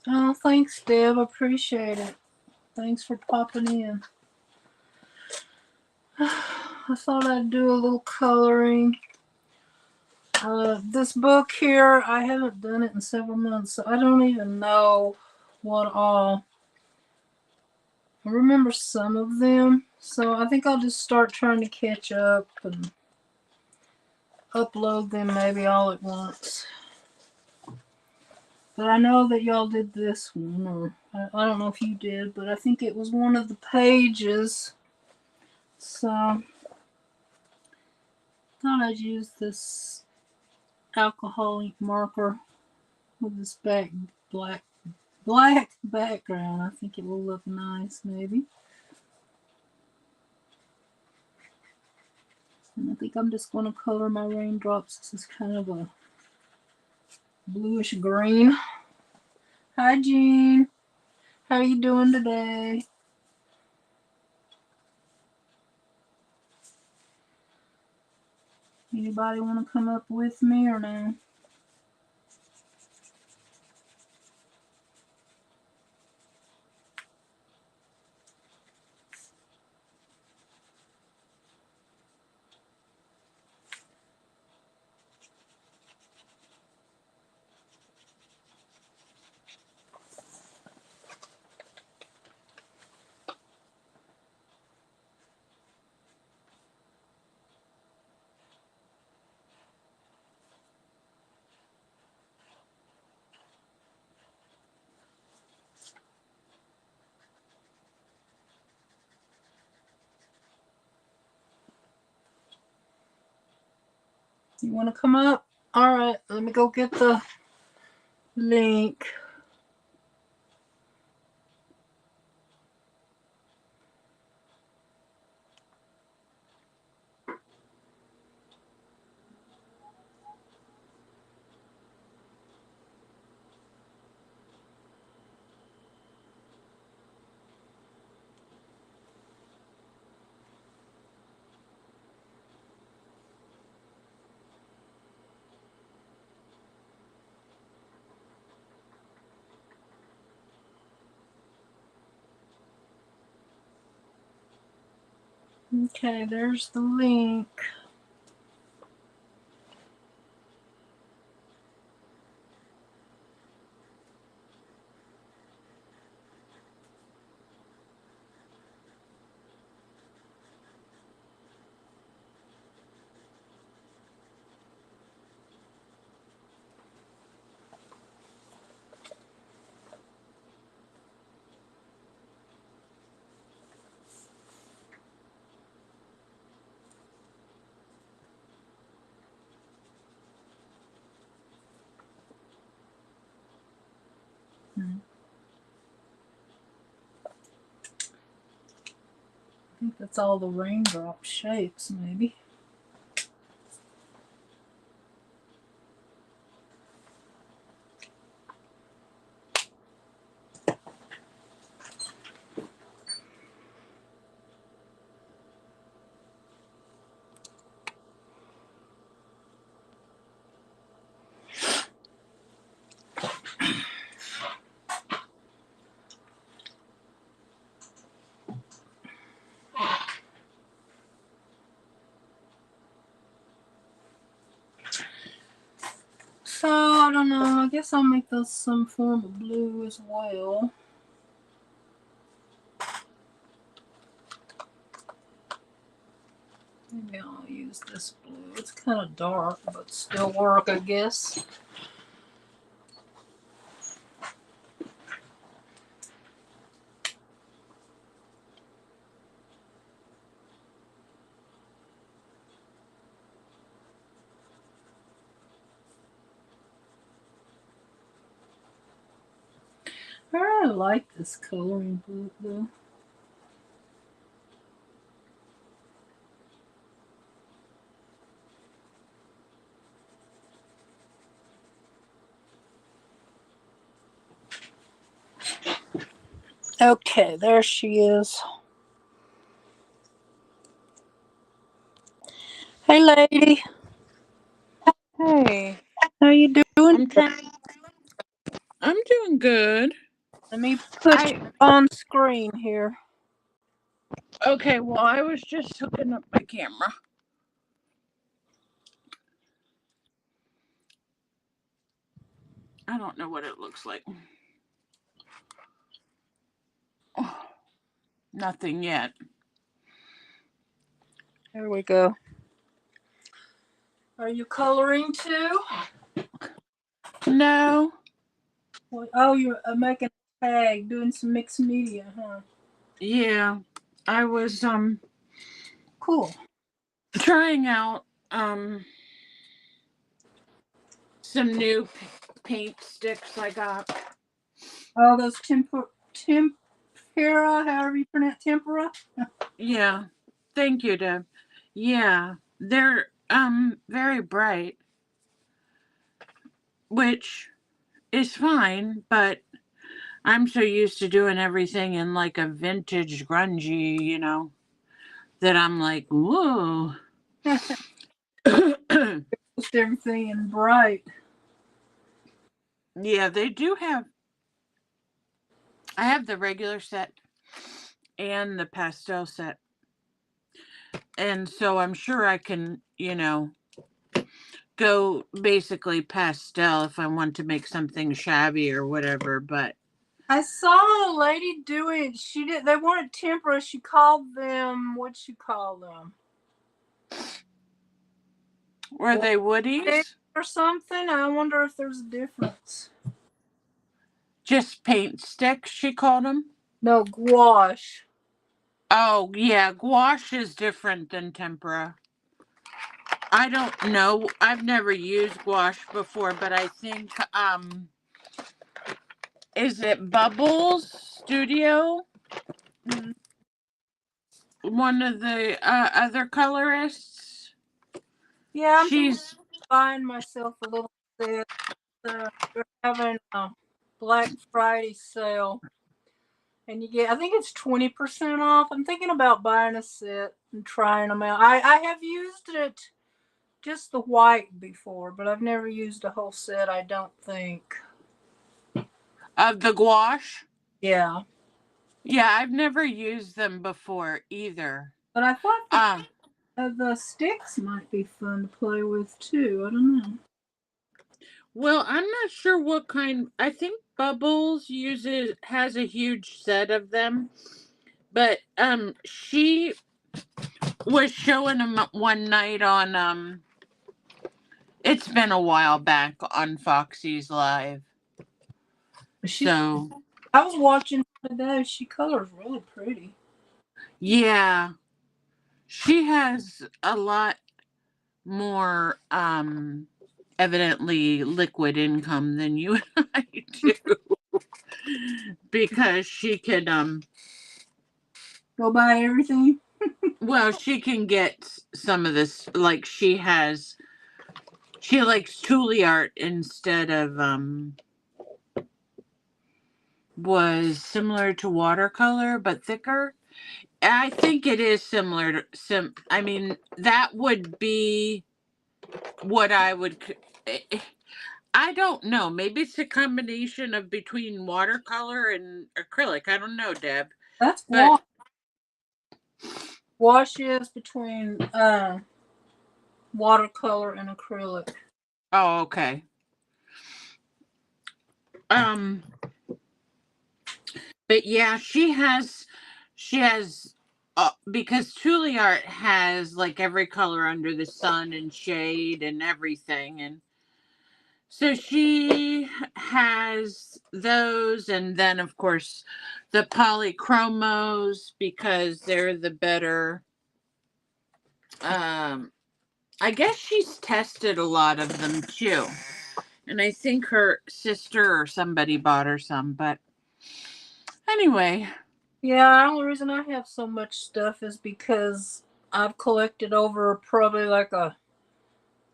Oh, thanks, Deb. Appreciate it. Thanks for popping in. I thought I'd do a little coloring. This book here, I haven't done it in several months, so I don't even know what all. I remember some of them, so I think I'll just start trying to catch up and upload them maybe all at once. But I know that y'all did this one, or I don't know if you did, but I think it was one of the pages. So thought I'd use this alcohol ink marker with this black background. I think it will look nice, maybe. And I think I'm just going to color my raindrops. This is kind of a bluish green. Hi, Jean. How are you doing today? Anybody want to come up with me or no? You want to come up? All right, let me go get the link. Okay, there's the link. I think that's all the raindrop shapes, maybe. So, I don't know. I guess I'll make those some form of blue as well. Maybe I'll use this blue. It's kind of dark, but still work, I guess. I really like this coloring book, though. Okay, there she is. Hey, lady. Hey, How you doing? I'm trying. I'm doing good. Let me put you on screen here. Okay, well, I was just hooking up my camera. I don't know what it looks like. Oh, nothing yet. There we go. Are you coloring too? No. Oh, you're making a tag, doing some mixed media, huh? Yeah. I was Cool. trying out some new paint sticks I got. Oh, those tempera, however you pronounce tempera. Yeah. Thank you, Deb. Yeah. They're very bright, which is fine, but I'm so used to doing everything in like a vintage grungy, that I'm like, whoa. Just everything in bright. Yeah, they do have. I have the regular set and the pastel set. And so I'm sure I can, go basically pastel if I want to make something shabby or whatever, but I saw a lady do it. She did. They weren't tempera. She called them. What'd she call them? were they woodies? Or something. I wonder if there's a difference. Just paint sticks, she called them? No, gouache. Oh, yeah, gouache is different than tempera. I don't know. I've never used gouache before, but I think is it Bubbles Studio? Mm-hmm. One of the other colorists. Yeah, I'm thinking She's of buying myself a little set. They're having a Black Friday sale, and you get. I think it's 20% off. I'm thinking about buying a set and trying them out. I have used it, just the white before, but I've never used a whole set. I don't think. of the gouache. Yeah, Yeah, I've never used them before either. but I thought Um, the sticks might be fun to play with too. I don't know. well, I'm not sure what kind. I think Bubbles has a huge set of them, but she was showing them one night on It's been a while back on Foxy's Live. She, So I was watching today. She colors really pretty. yeah, she has a lot more evidently liquid income than you and I do. Because she could Go buy everything. well, she can get some of this, like she likes Tule art instead of was similar to watercolor but thicker. I think it is similar to I mean, that would be what I would I don't know. Maybe it's a combination of between watercolor and acrylic. I don't know, Deb. That's But gouache. Gouache is between watercolor and acrylic. oh, okay. Um but yeah, she has because Tule art has like every color under the sun and shade and everything, and so she has those, and then of course the polychromos because they're the better. I guess she's tested a lot of them too, and I think her sister or somebody bought her some. But anyway, Yeah, the only reason I have so much stuff is because I've collected over probably like a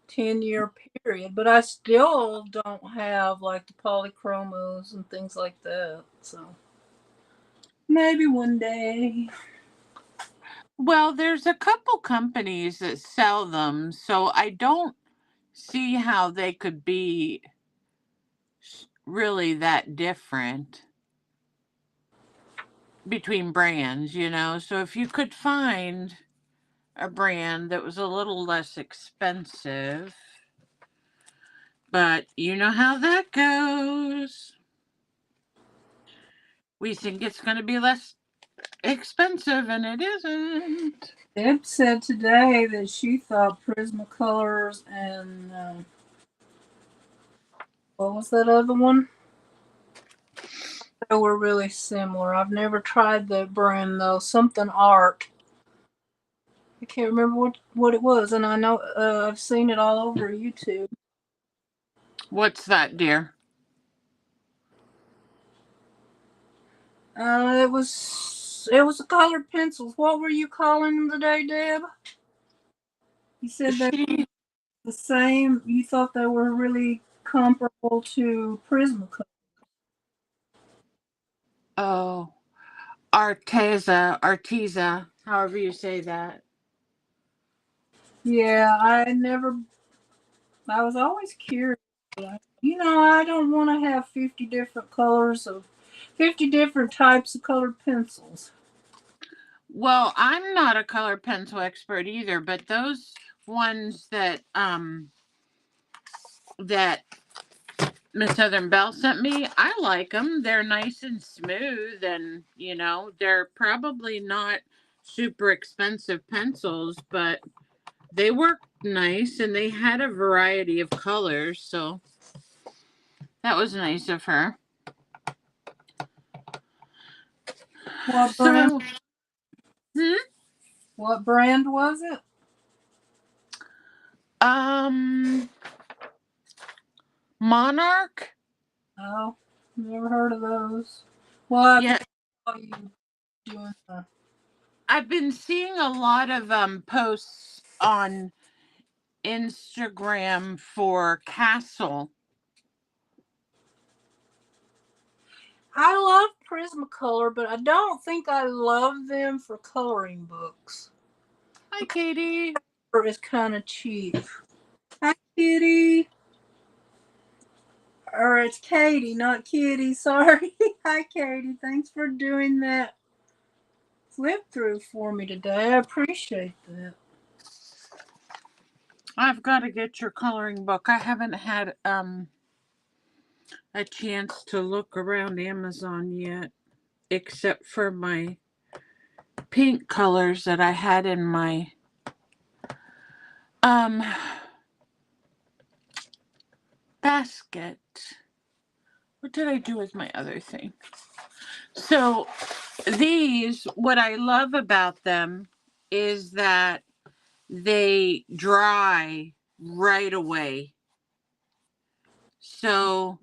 10-year period, but I still don't have like the polychromos and things like that. So maybe one day. well, there's a couple companies that sell them, so I don't see how they could be really that different between brands, you know. So if you could find a brand that was a little less expensive, but you know how that goes. We think it's going to be less expensive and it isn't. Deb said today that she thought Prismacolors and what was that other one? They were really similar. I've never tried that brand though. Something Art. I can't remember what it was, and I know I've seen it all over YouTube. What's that, dear? It was colored pencils. What were you calling them today, Deb? You said they were She, the same. You thought they were really comparable to Prismacolor. oh, Arteza, however you say that. Yeah, I was always curious. I don't want to have 50 different types of colored pencils. Well, I'm not a color pencil expert either, but those ones that Miss Southern Belle sent me, I like them. They're nice and smooth, and they're probably not super expensive pencils, but they work nice, and they had a variety of colors, so that was nice of her. What brand? So, hmm? What brand was it? Monarch. Oh, never heard of those. Well, I Yeah, saw you doing the. I've been seeing a lot of posts on Instagram for Castle. I love Prismacolor, but I don't think I love them for coloring books. Hi, Katie. It's kind of cheap. Hi, Kitty. Or it's Katie, not Kitty. Sorry. Hi, Katie. Thanks for doing that flip through for me today. I appreciate that. I've got to get your coloring book. I haven't had a chance to look around Amazon yet, except for my pink colors that I had in my basket. What did I do with my other thing? So these, what I love about them is that they dry right away. So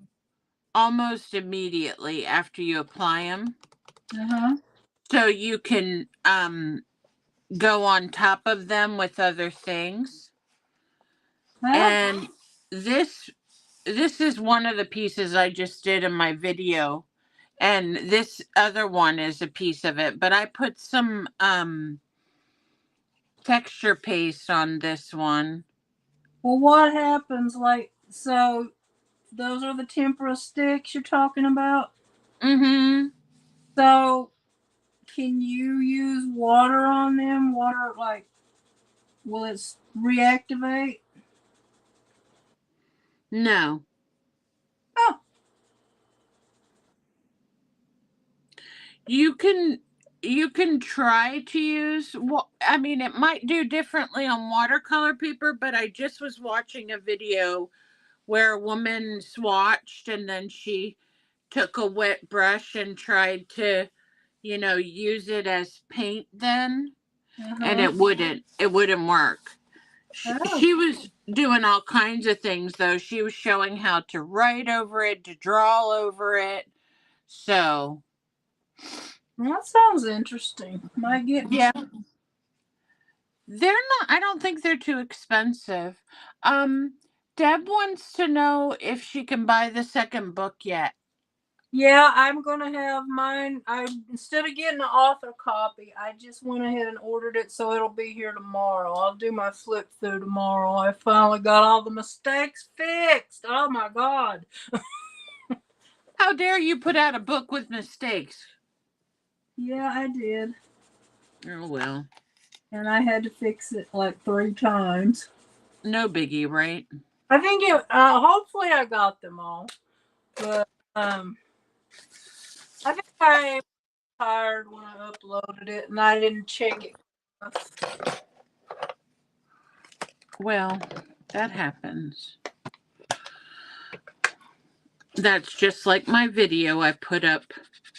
almost immediately after you apply them. Uh-huh. So you can go on top of them with other things. And this is one of the pieces I just did in my video. And this other one is a piece of it, but I put some texture paste on this one. Well, what happens? So those are the tempera sticks you're talking about? Mm-hmm. So, can you use water on them? Will it reactivate? No. Oh, You can try to use, well, I mean, it might do differently on watercolor paper, but I just was watching a video where a woman swatched and then she took a wet brush and tried to, use it as paint then, and uh-huh. it wouldn't work. Oh, She was doing all kinds of things though. She was showing how to write over it, to draw over it. So, that sounds interesting. Might get me. yeah. They're not, I don't think they're too expensive. Deb wants to know if she can buy the second book yet. Yeah, I'm gonna have mine. Instead of getting an author copy, I just went ahead and ordered it, so it'll be here tomorrow. I'll do my flip through tomorrow. I finally got all the mistakes fixed. Oh my god! How dare you put out a book with mistakes? Yeah, I did. Oh, well. And I had to fix it like 3 times. No biggie, right? I think hopefully I got them all. But I think I was tired when I uploaded it and I didn't check it. Well, that happens. That's just like my video I put up.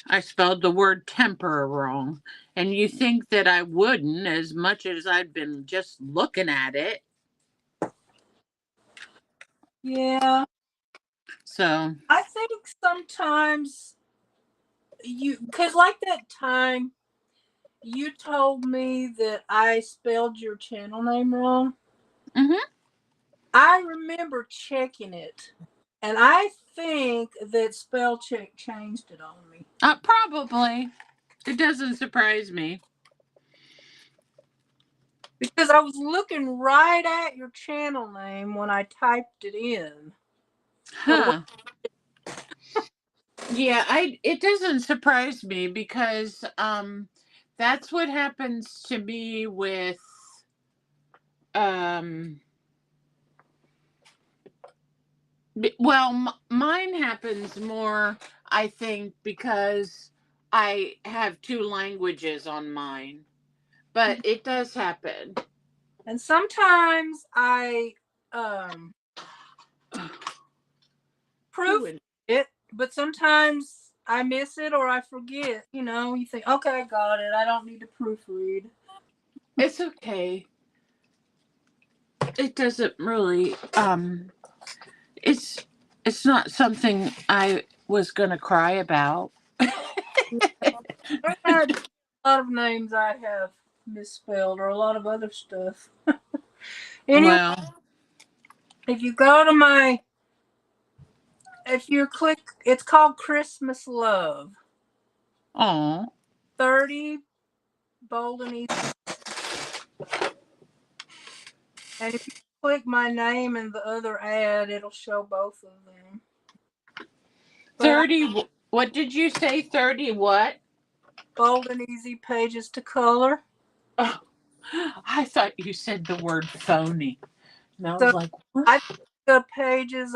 I spelled the word temper wrong. And you think that I wouldn't, as much as I'd been just looking at it. Yeah. So, I think sometimes because like that time you told me that I spelled your channel name wrong. mhm. I remember checking it, and I think that spell check changed it on me. Probably. It doesn't surprise me. Because I was looking right at your channel name when I typed it in. Huh. Yeah, it doesn't surprise me because that's what happens to me with um well, mine happens more, I think, because I have 2 languages on mine. But it does happen. And sometimes I um proof it, but sometimes I miss it or I forget. You think, okay, I got it. I don't need to proofread. It's okay. It doesn't really it's not something I was going to cry about. I've had a lot of names I have misspelled or a lot of other stuff. Anyway, Well, if you go to if you click, it's called Christmas Love. oh, 30 bold and easy. And if you click my name and the other ad, it'll show both of them. But 30, what did you say? 30 what? bold and easy pages to color. Oh, I thought you said the word phony. And I was So like, what? I think the pages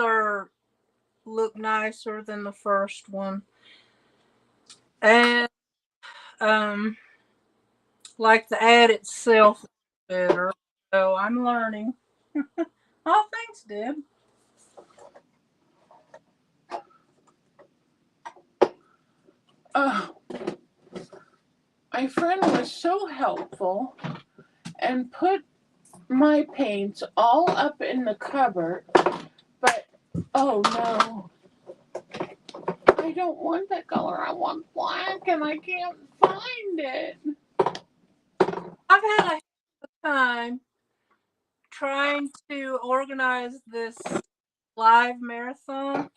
look nicer than the first one. And like the ad itself is better. So I'm learning. Oh, thanks, Deb. Oh, my friend was so helpful and put my paints all up in the cupboard, but oh no. I don't want that color. I want black and I can't find it. I've had a time trying to organize this live marathon.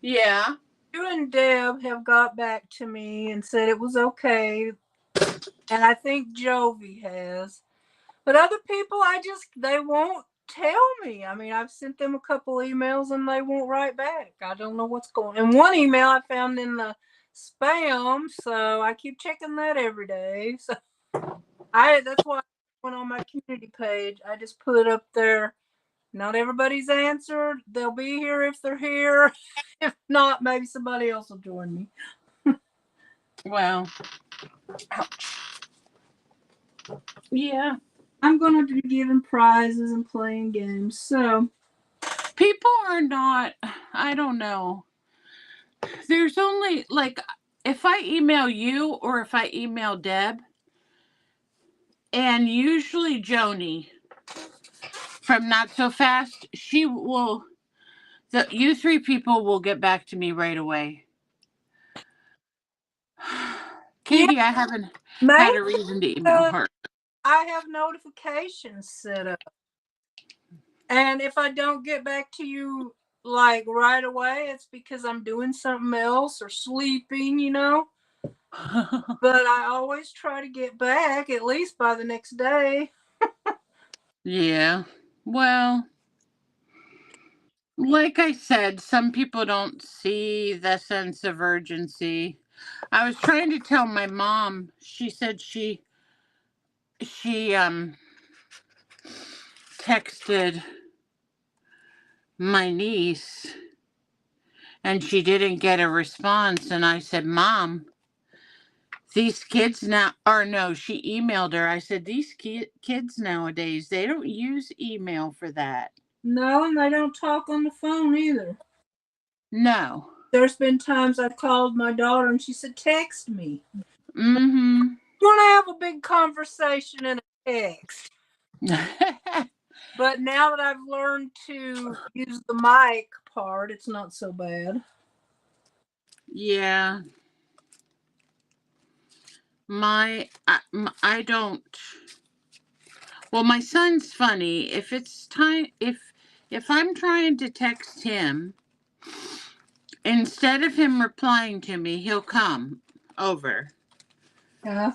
Yeah. You and Deb have got back to me and said it was okay. And I think Jovi has. But other people, they won't tell me. I mean, I've sent them a couple emails and they won't write back. I don't know what's going on. And one email I found in the spam, so I keep checking that every day. So that's why I went on my community page. I just put up there, not everybody's answered. They'll be here if they're here. If not, maybe somebody else will join me. Well, ouch. Yeah. I'm going to be giving prizes and playing games. So People are not, I don't know. There's only, like, if I email you or if I email Deb, and usually Joni from Not So Fast, she will, you 3 people will get back to me right away. Katie, I haven't had a reason to email her. I have notifications set up. And if I don't get back to you like right away, it's because I'm doing something else or sleeping. But I always try to get back at least by the next day. Yeah. Well, Like I said, some people don't see the sense of urgency. I was trying to tell my mom. She said she texted my niece and she didn't get a response, and I said, "Mom, these kids now," or no, she emailed her. I said, "These kids nowadays, they don't use email for that." No, and they don't talk on the phone either. No. There's been times I've called my daughter and she said, text me. Mm-hmm. Want to have a big conversation in a text. But now that I've learned to use the mic part, it's not so bad. Yeah. I don't. Well, my son's funny. If it's time, if I'm trying to text him, instead of him replying to me, he'll come over Yeah.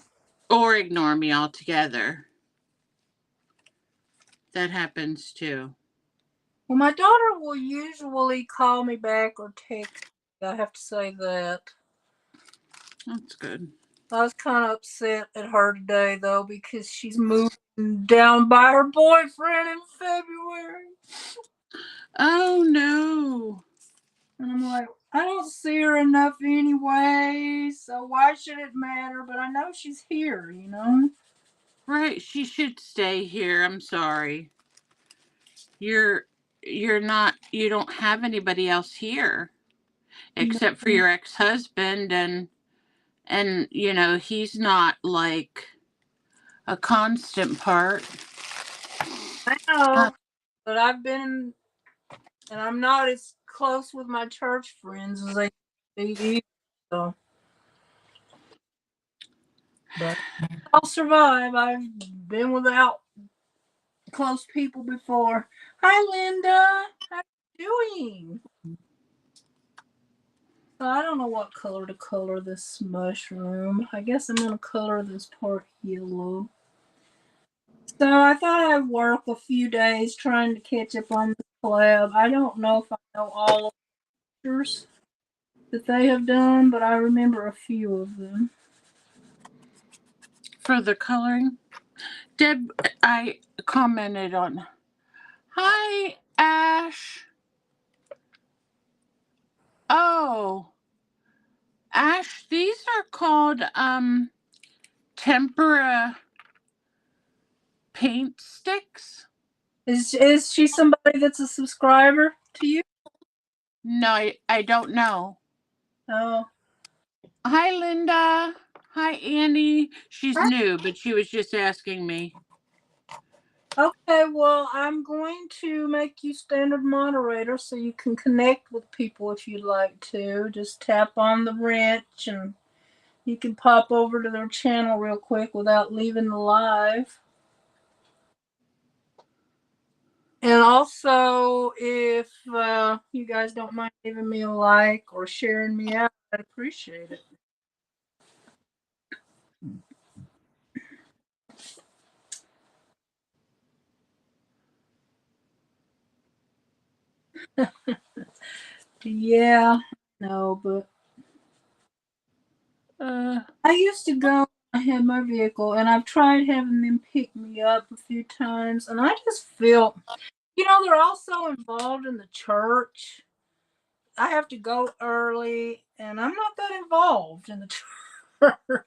or ignore me altogether. That happens too. Well, my daughter will usually call me back or text me. I have to say that. That's good. I was kind of upset at her today, though, because she's moving down by her boyfriend in February. Oh no. And I'm like, I don't see her enough anyway, so why should it matter? But I know she's here, you know? Right, she should stay here. I'm sorry. You're not, you don't have anybody else here except for No. your ex-husband, and you know, he's not like a constant part. I Uh, know, but I've been, and I'm not as close with my church friends as I used to be, so. But I'll survive. I've been without close people before. Hi, Linda. How you doing? So I don't know what color to color this mushroom. I guess I'm going to color this part yellow. So I thought I'd work a few days trying to catch up on the collab. I don't know if I know all of the pictures that they have done, but I remember a few of them. for the coloring, Deb, I commented on. Hi, Ash. Oh, Ash, these are called tempera paint sticks. Is she somebody that's a subscriber to you? No, I don't know. Oh. Hi, Linda. Hi, Annie. She's new, but she was just asking me. Okay, well, I'm going to make you standard moderator so you can connect with people if you'd like to. Just tap on the wrench and you can pop over to their channel real quick without leaving the live. And also, if you guys don't mind giving me a like or sharing me out, I'd appreciate it. Yeah, no, but I used to go. I had my vehicle, and I've tried having them pick me up a few times, and I just feel, they're also involved in the church. I have to go early, and I'm not that involved in the church.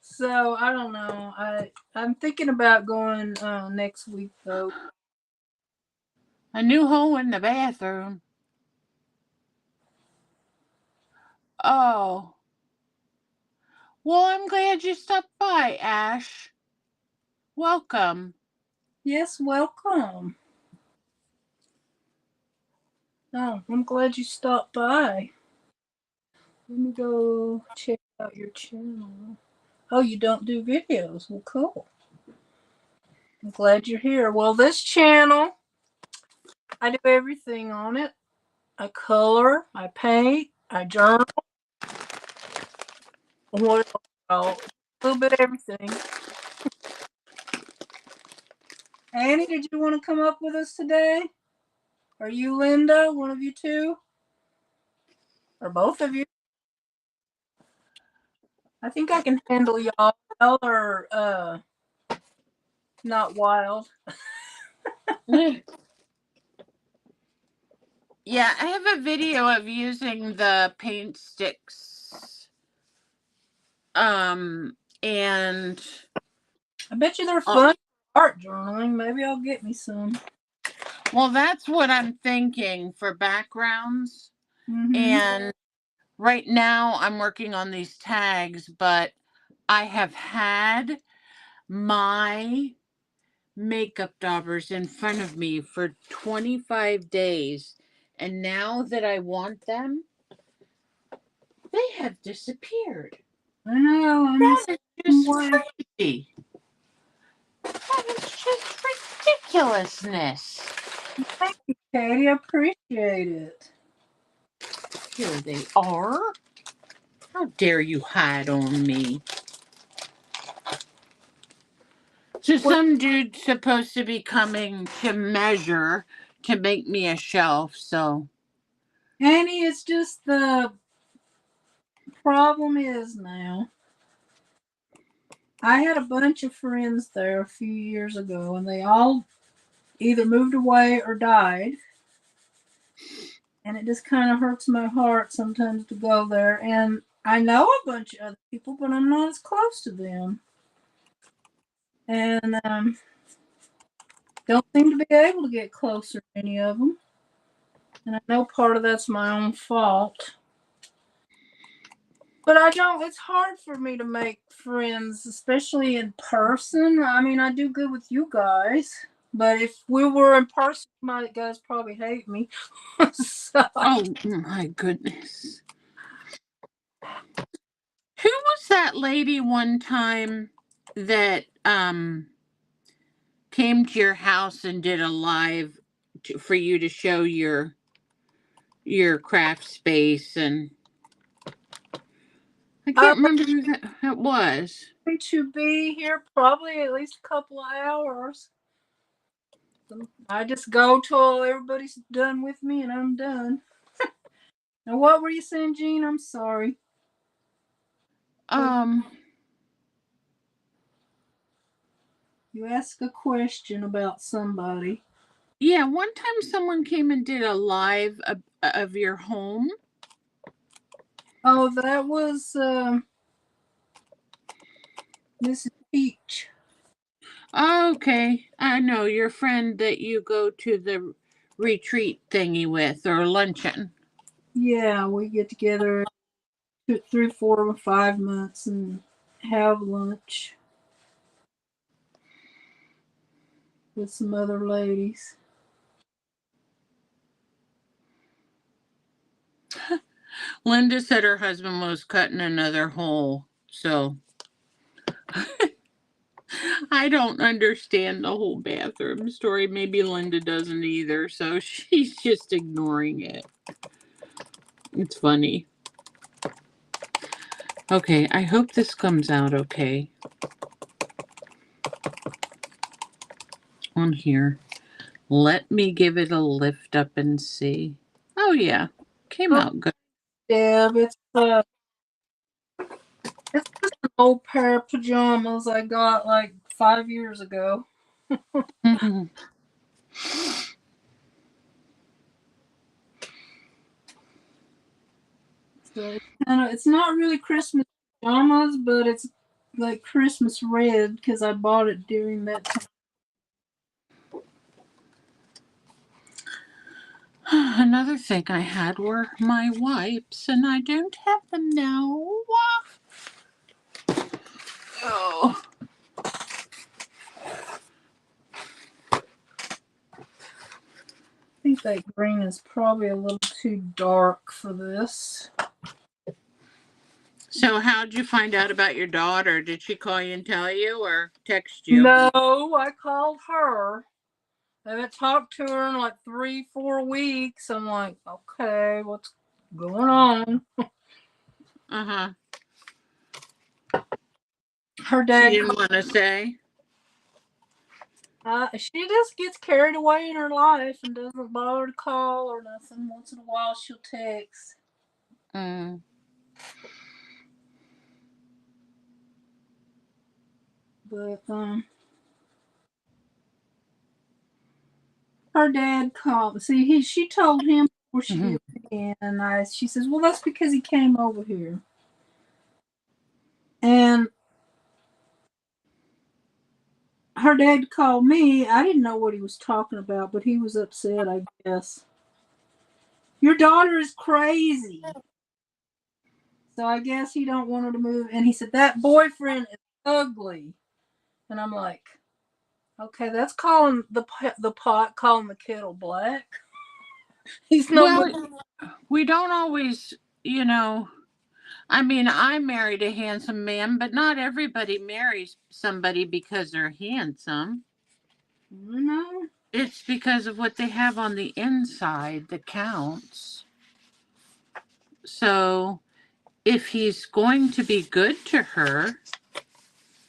So I don't know. I'm thinking about going next week though. A new hole in the bathroom. Oh. Well, I'm glad you stopped by, Ash. Welcome. Yes, welcome. Oh, I'm glad you stopped by. Let me go check out your channel. Oh, you don't do videos. Well, cool. I'm glad you're here. Well, this channel, I do everything on it. I color, I paint, I journal, and what else? Oh, a little bit of everything. Annie, did you want to come up with us today? Are you Linda? One of you two? Or both of you? I think I can handle y'all. Y'all are not wild. Yeah, I have a video of using the paint sticks. And I bet you they're fun art journaling. Maybe I'll get me some. well, that's what I'm thinking for backgrounds. Mm-hmm. And right now I'm working on these tags, but I have had my makeup daubers in front of me for 25 days. And now that I want them, they have disappeared. I know. I'm That is just way. crazy. That is just ridiculousness. Thank you, Katie. I appreciate it. Here they are. How dare you hide on me? So some dude's supposed to be coming to measure to make me a shelf, so. Annie, it's just the problem is now. I had a bunch of friends there a few years ago, and they all either moved away or died. And it just kind of hurts my heart sometimes to go there. And I know a bunch of other people, but I'm not as close to them. And don't seem to be able to get closer to any of them. And I know part of that's my own fault. But I don't, it's hard for me to make friends, especially in person. I mean, I do good with you guys. But if we were in person, my guys probably hate me. So, Oh my goodness. Who was that lady one time that came to your house and did a live for you to show your craft space? And I can't remember who that was. going to be here probably at least a couple of hours. I just go till everybody's done with me and I'm done. Now, what were you saying, Jean? I'm sorry. You asked a question about somebody. Yeah, one time someone came and did a live of your home. Oh, that was Mrs. Peach. Okay, I know your friend that you go to the retreat thingy with or luncheon. Yeah, we get together 2, 3, 4, or 5 months and have lunch with some other ladies. Linda said her husband was cutting another hole, so I don't understand the whole bathroom story. Maybe Linda doesn't either, so she's just ignoring it. It's funny. Okay, I hope this comes out okay on here. Let me give it a lift up and see. Oh yeah, came out good. Deb, it's just an old pair of pajamas I got like 5 years ago. Mhm. So it's not really Christmas pajamas, but it's like Christmas red because I bought it during that time. Another thing I had were my wipes, and I don't have them now. Oh. I think that green is probably a little too dark for this. So how'd you find out about your daughter? Did she call you and tell you or text you? No, I called her. I haven't talked to her in like 3, 4 weeks. I'm like, okay, what's going on? Uh-huh. Her She dad didn't want to say? She just gets carried away in her life and doesn't bother to call or nothing. Once in a while, she'll text. Mm. But her dad called. See, she told him before she Mhm. did it again, and she says, "Well, that's because he came over here." And her dad called me. I didn't know what he was talking about, but he was upset, I guess. Your daughter is crazy. So I guess he don't want her to move. And he said, that boyfriend is ugly. And I'm like, okay, that's calling the pot, calling the kettle black. He's no Well, good. we don't always, you know, I mean, I married a handsome man, but not everybody marries somebody because they're handsome. You know? It's because of what they have on the inside that counts. So if he's going to be good to her,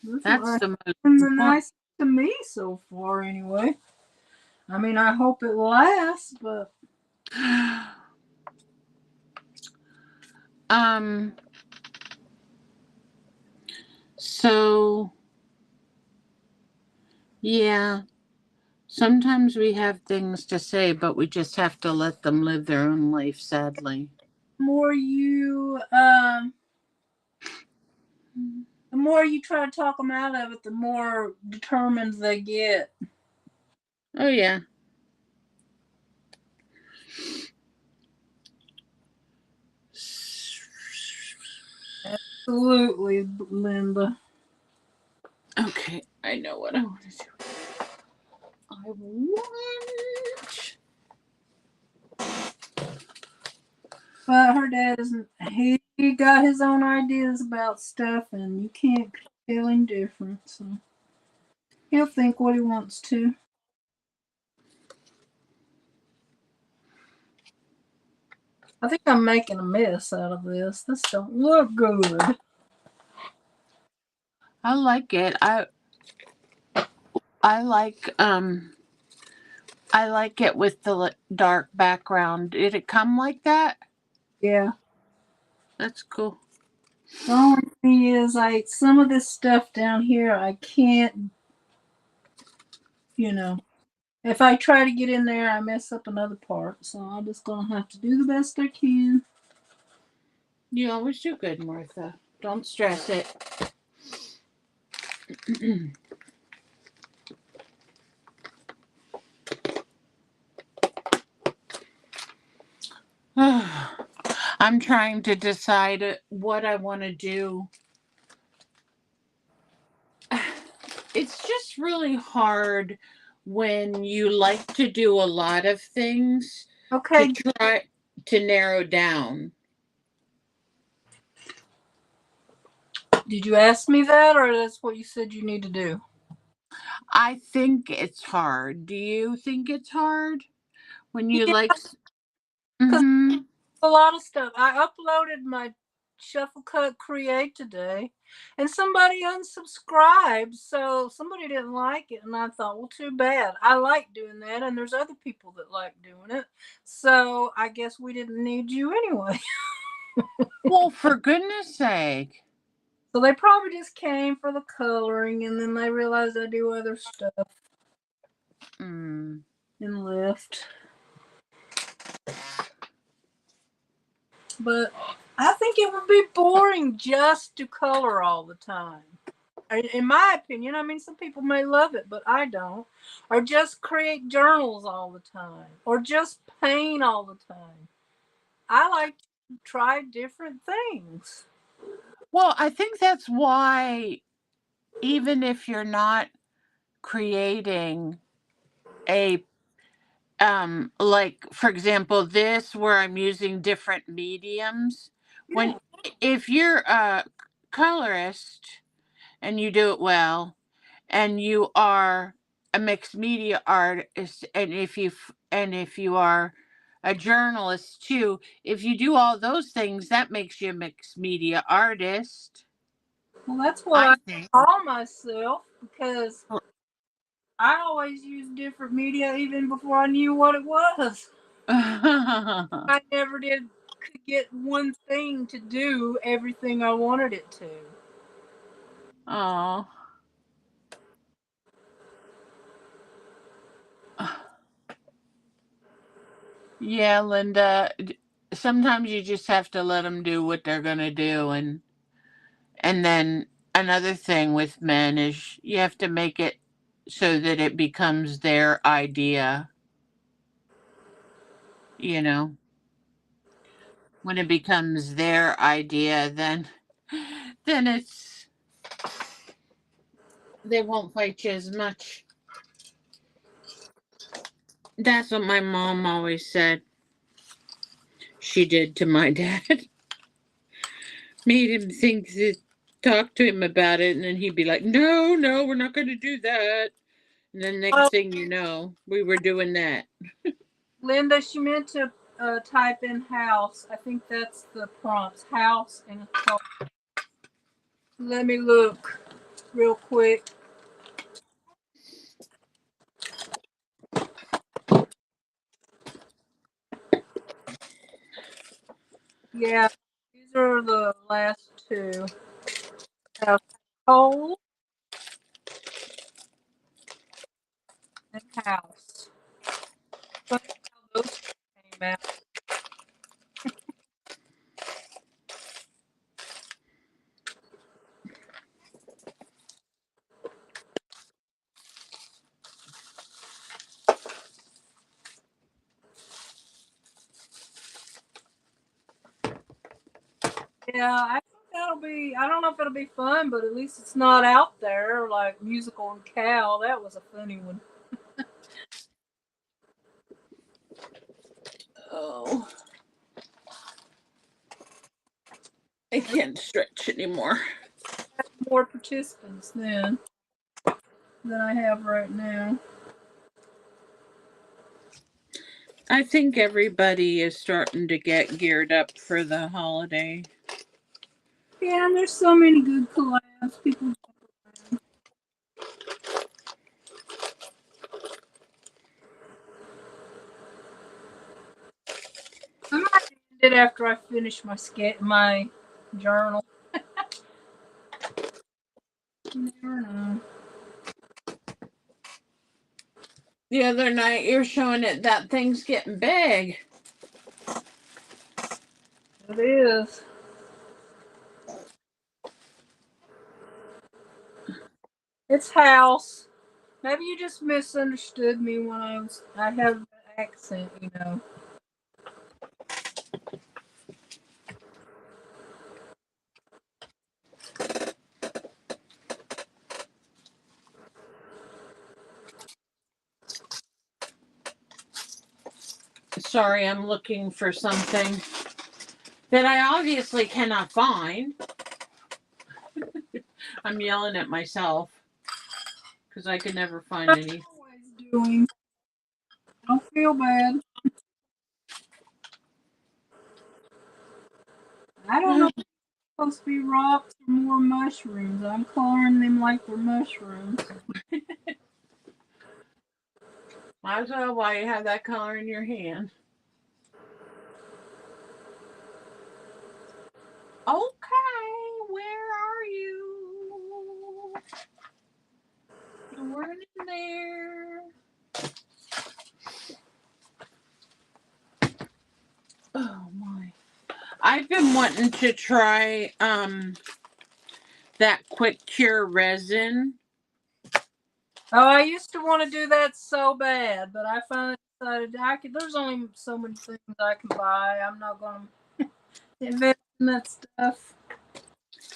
That's that's what the most been the important. nicest to me so far, anyway. I mean, I hope it lasts, but um, so yeah, sometimes we have things to say, but we just have to let them live their own life, sadly. the more you try to talk them out of it, the more determined they get. Oh, yeah. Absolutely, Linda. Okay, I know what I want to do. I want. But her dad isn't. He got his own ideas about stuff, and you can't tell him different. So he'll think what he wants to. I think I'm making a mess out of this. This don't look good. I like it. I like I like it with the dark background. Did it come like that? Yeah. That's cool. The only thing is, some of this stuff down here, I can't. You know, if I try to get in there, I mess up another part. So I'm just gonna have to do the best I can. You always do good, Martha. Don't stress it. I'm trying to decide what I want to do. It's just really hard when you like to do a lot of things to Okay. try to narrow down. Did you ask me that, or that's what you said you need to do? I think it's hard. Do you think it's hard when you Yeah, like? because Mm-hmm. a lot of stuff. I uploaded my Shuffle Cut Create today, and somebody unsubscribed, so somebody didn't like it, and I thought, well, too bad. I like doing that, and there's other people that like doing it, so I guess we didn't need you anyway. Well, for goodness sake. So they probably just came for the coloring, and then they realized I do other stuff Mm. and left. But I think it would be boring just to color all the time. In my opinion, I mean, some people may love it, but I don't. Or just create journals all the time, or just paint all the time. I like to try different things. Well, I think that's why, even if you're not creating a like for example this where I'm using different mediums, when Yeah. if you're a colorist and you do it well and you are a mixed media artist, and if you are a journalist too, if you do all those things, that makes you a mixed media artist, Well, that's what I I think. call myself because I always used different media even before I knew what it was. I never could get one thing to do everything I wanted it to. Oh. Yeah, Linda. Sometimes you just have to let them do what they're gonna do, and then another thing with men is you have to make it so that it becomes their idea. You know, when it becomes their idea, then it's they won't fight you as much. That's what my mom always said. She did to my dad. Made him think to talk to him about it, and then he'd be like, "No, no, we're not going to do that." And then next Well, thing you know, we were doing that. Linda, she meant to type in house. I think that's the prompts. House and a car. Let me look real quick. Yeah, these are the last two. Coal and house. Funny how those came out. Yeah, I think that'll be. I don't know if it'll be fun, but at least it's not out there like musical and cow. That was a funny one. Oh, I can't stretch anymore. More participants then than I have right now. I think everybody is starting to get geared up for the holiday. Yeah, and there's so many good collabs. People. I might end it after I finish my journal. You never know. The other night, you're showing it that thing's getting big. It is. It's house. Maybe you just misunderstood me when I have an accent, you know. Sorry, I'm looking for something that I obviously cannot find. I'm yelling at myself because I could never find any. Always doing. Don't feel bad. I don't know if it's supposed to be rocks or more mushrooms. I'm coloring them like they're mushrooms. Might as well while you have that color in your hand. Okay, where are you? You weren't in there. Oh my. I've been wanting to try that quick cure resin. Oh, I used to want to do that so bad, but I finally decided there's only so many things I can buy. I'm not going to invest in that stuff.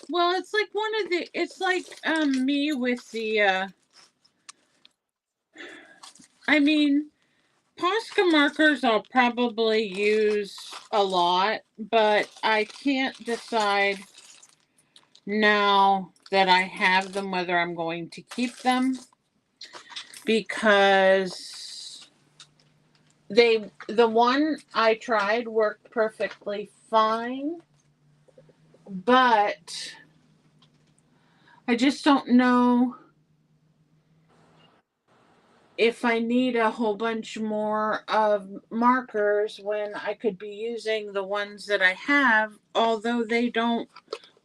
Well, it's like it's like me with the I mean, Posca markers I'll probably use a lot, but I can't decide now that I have them whether I'm going to keep them because the one I tried worked perfectly fine, but I just don't know if I need a whole bunch more of markers when I could be using the ones that I have, although they don't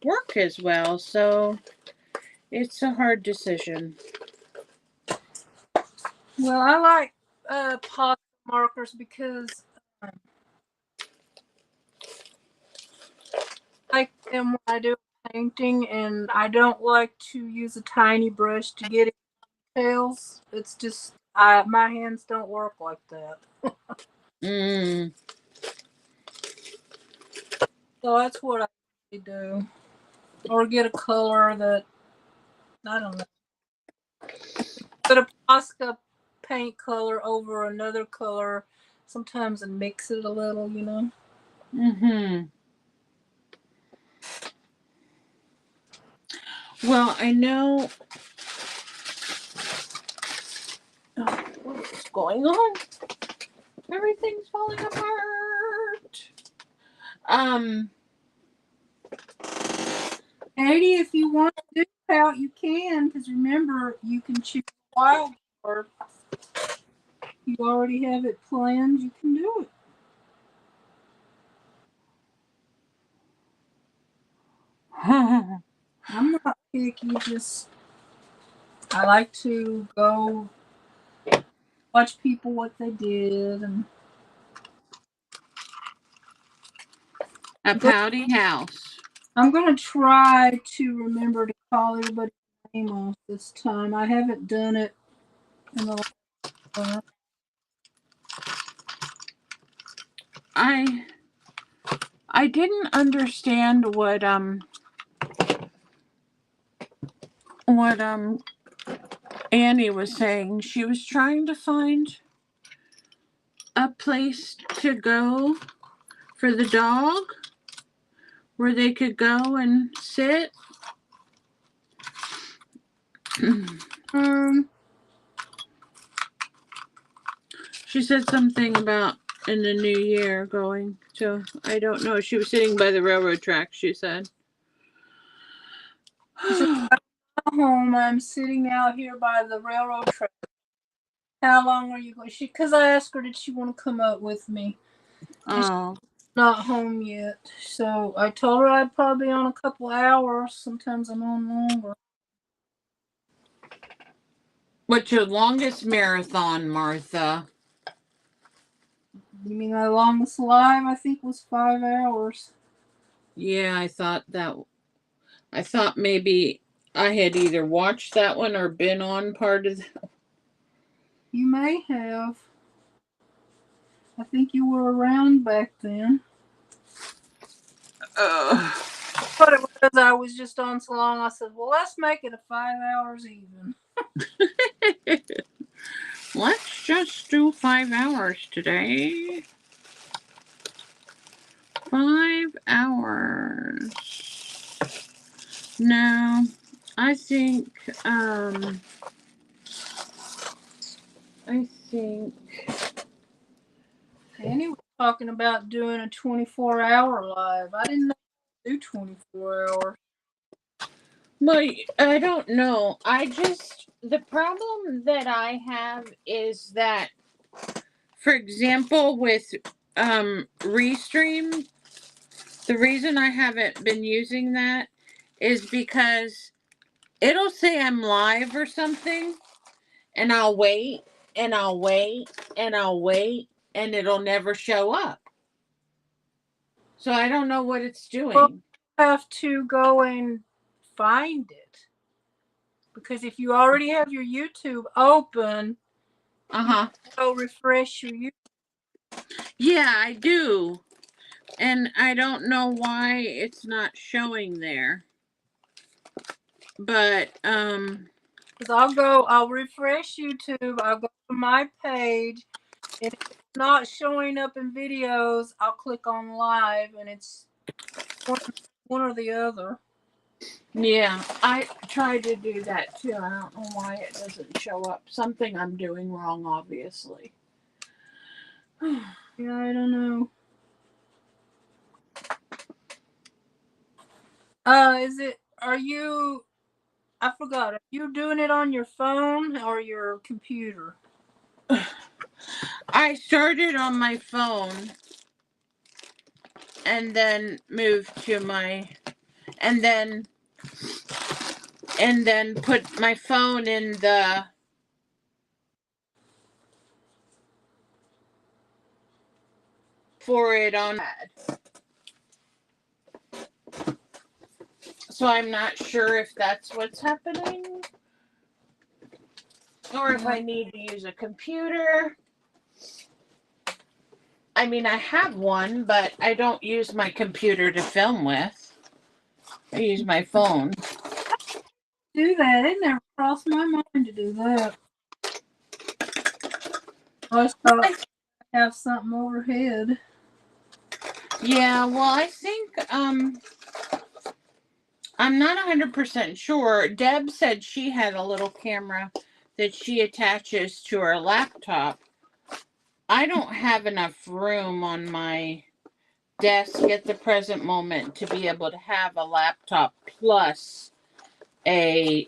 work as well. So it's a hard decision. Well, I like Posca markers because I like them when I do painting, and I don't like to use a tiny brush to get in details. It's just my hands don't work like that. Mm. So that's what I usually do, or get a color that I don't know. Put a Posca paint color over another color sometimes and mix it a little, you know. Hmm. Well, I know. Oh, what's going on? Everything's falling apart. Katie, if you want to do out, you can, because remember, you can choose wild card. You already have it planned, you can do it. I'm not picky, just I like to go watch people what they did and A pouty house. I'm gonna try to remember to call everybody's name off this time. I haven't done it in the last one. I didn't understand what Annie was saying. She was trying to find a place to go for the dog where they could go and sit. Um, She said something about in the new year going to, I don't know. She was sitting by the railroad track, she said. she said, home. I'm sitting out here by the railroad track. How long are you going? Because I asked her, did she want to come up with me? And she's Oh. not home yet. So I told her I'd probably be on a couple hours. Sometimes I'm on longer. What's your longest marathon, Martha? You mean my longest live? I think was 5 hours. Yeah, I thought maybe I had either watched that one or been on part of that. You may have. I think you were around back then. But it was I was just on so long. I said, well, let's make it a 5 hours even. Let's just do 5 hours today. 5 hours. No, I think, Annie was talking about doing a 24-hour live. I didn't know you could do 24 hours. well, I don't know. The problem that I have is that, for example, with Restream, the reason I haven't been using that is because it'll say I'm live or something, and I'll wait and I'll wait and I'll wait, and it'll never show up. So I don't know what it's doing. Well, you have to go and find it. Because if you already have your YouTube open, go refresh your YouTube. Yeah, I do. And I don't know why it's not showing there. But Because I'll refresh YouTube, I'll go to my page, and if it's not showing up in videos, I'll click on live, and it's one or the other. yeah, I tried to do that too. I don't know why it doesn't show up. Something I'm doing wrong, obviously. Yeah, I don't know. I forgot. Are you doing it on your phone or your computer? I started on my phone and then moved to my and then put my phone in the for it on. So I'm not sure if that's what's happening or if I need to use a computer. I mean, I have one, but I don't use my computer to film with. I use my phone. Do that. It never crossed my mind to do that. I always thought I'd have something overhead. Yeah, well, I think I'm not 100% sure. Deb said she had a little camera that she attaches to her laptop. I don't have enough room on my desk at the present moment to be able to have a laptop plus a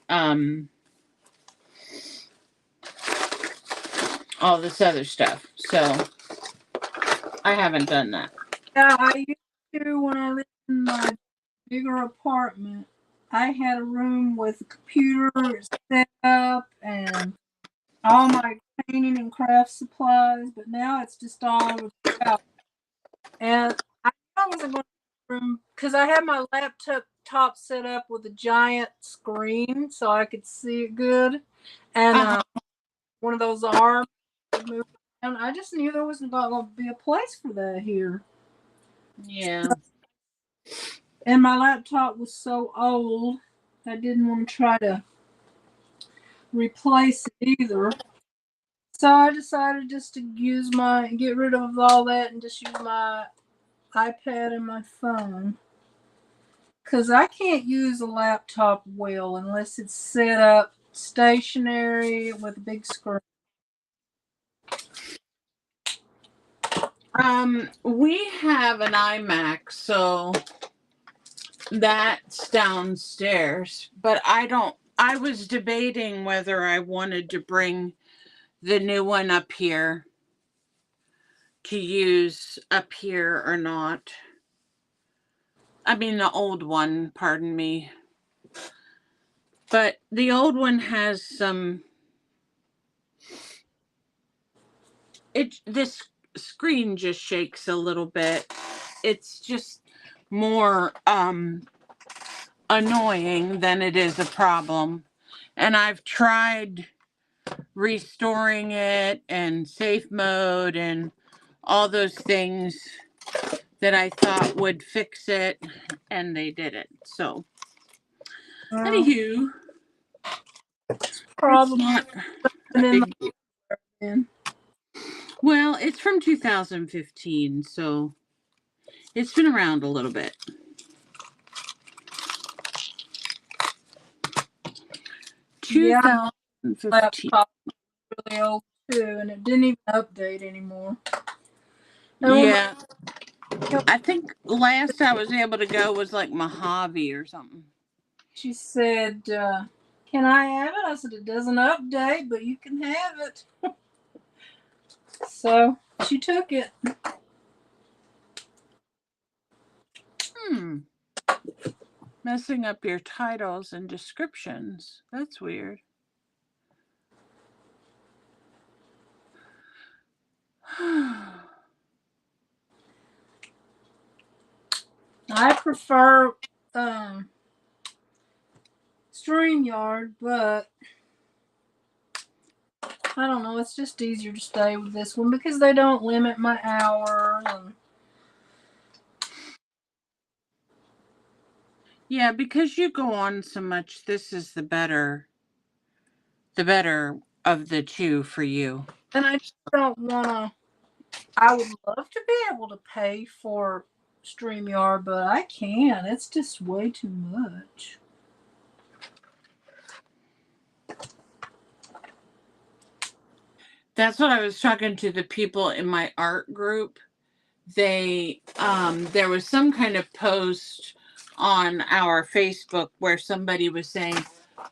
all this other stuff. So I haven't done that. Yeah, I used to when I lived in my bigger apartment. I had a room with a computer set up and all my painting and craft supplies, but now it's just all over the house. And I wasn't going to room because I had my laptop set up with a giant screen so I could see it good, and one of those arms would move around. I just knew there wasn't going to be a place for that here. Yeah. And my laptop was so old, I didn't want to try to replace it either. So I decided just to get rid of all that and just use my iPad and my phone. Because I can't use a laptop well unless it's set up stationary with a big screen. We have an iMac, so that's downstairs, but I was debating whether I wanted to bring the new one up here to use up here or not. I mean, the old one, pardon me. But the old one has some. This screen just shakes a little bit. It's just more annoying than it is a problem. And I've tried restoring it and safe mode and all those things that I thought would fix it, and they didn't. So, anywho, Probably it's not a big deal. in. Well, it's from 2015, so it's been around a little bit. Yeah, 2015. laptop was really old too, and it didn't even update anymore. Yeah. I think last I was able to go was like Mojave or something. She said, can I have it? I said, it doesn't update, but you can have it. So she took it. Messing up your titles and descriptions. That's weird. I prefer StreamYard, but I don't know. It's just easier to stay with this one because they don't limit my hours. Yeah, because you go on so much, this is the better of the two for you. And I just don't want to. I would love to be able to pay for StreamYard, but I can't. It's just way too much. That's what I was talking to the people in my art group. They there was some kind of post on our Facebook where somebody was saying,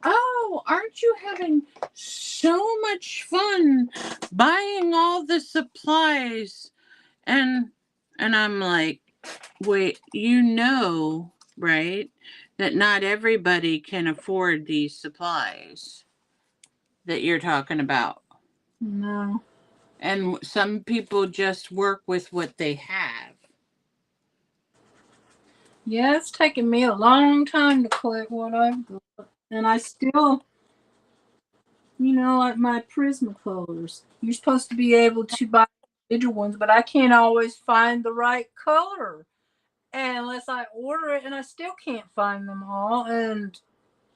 "Oh, aren't you having so much fun buying all the supplies? And I'm like, wait, right? That not everybody can afford these supplies that you're talking about. No. And some people just work with what they have. Yeah, it's taken me a long time to collect what I've got. And I still, like my Prismacolors. You're supposed to be able to buy individual ones, but I can't always find the right color. And unless I order it, and I still can't find them all. And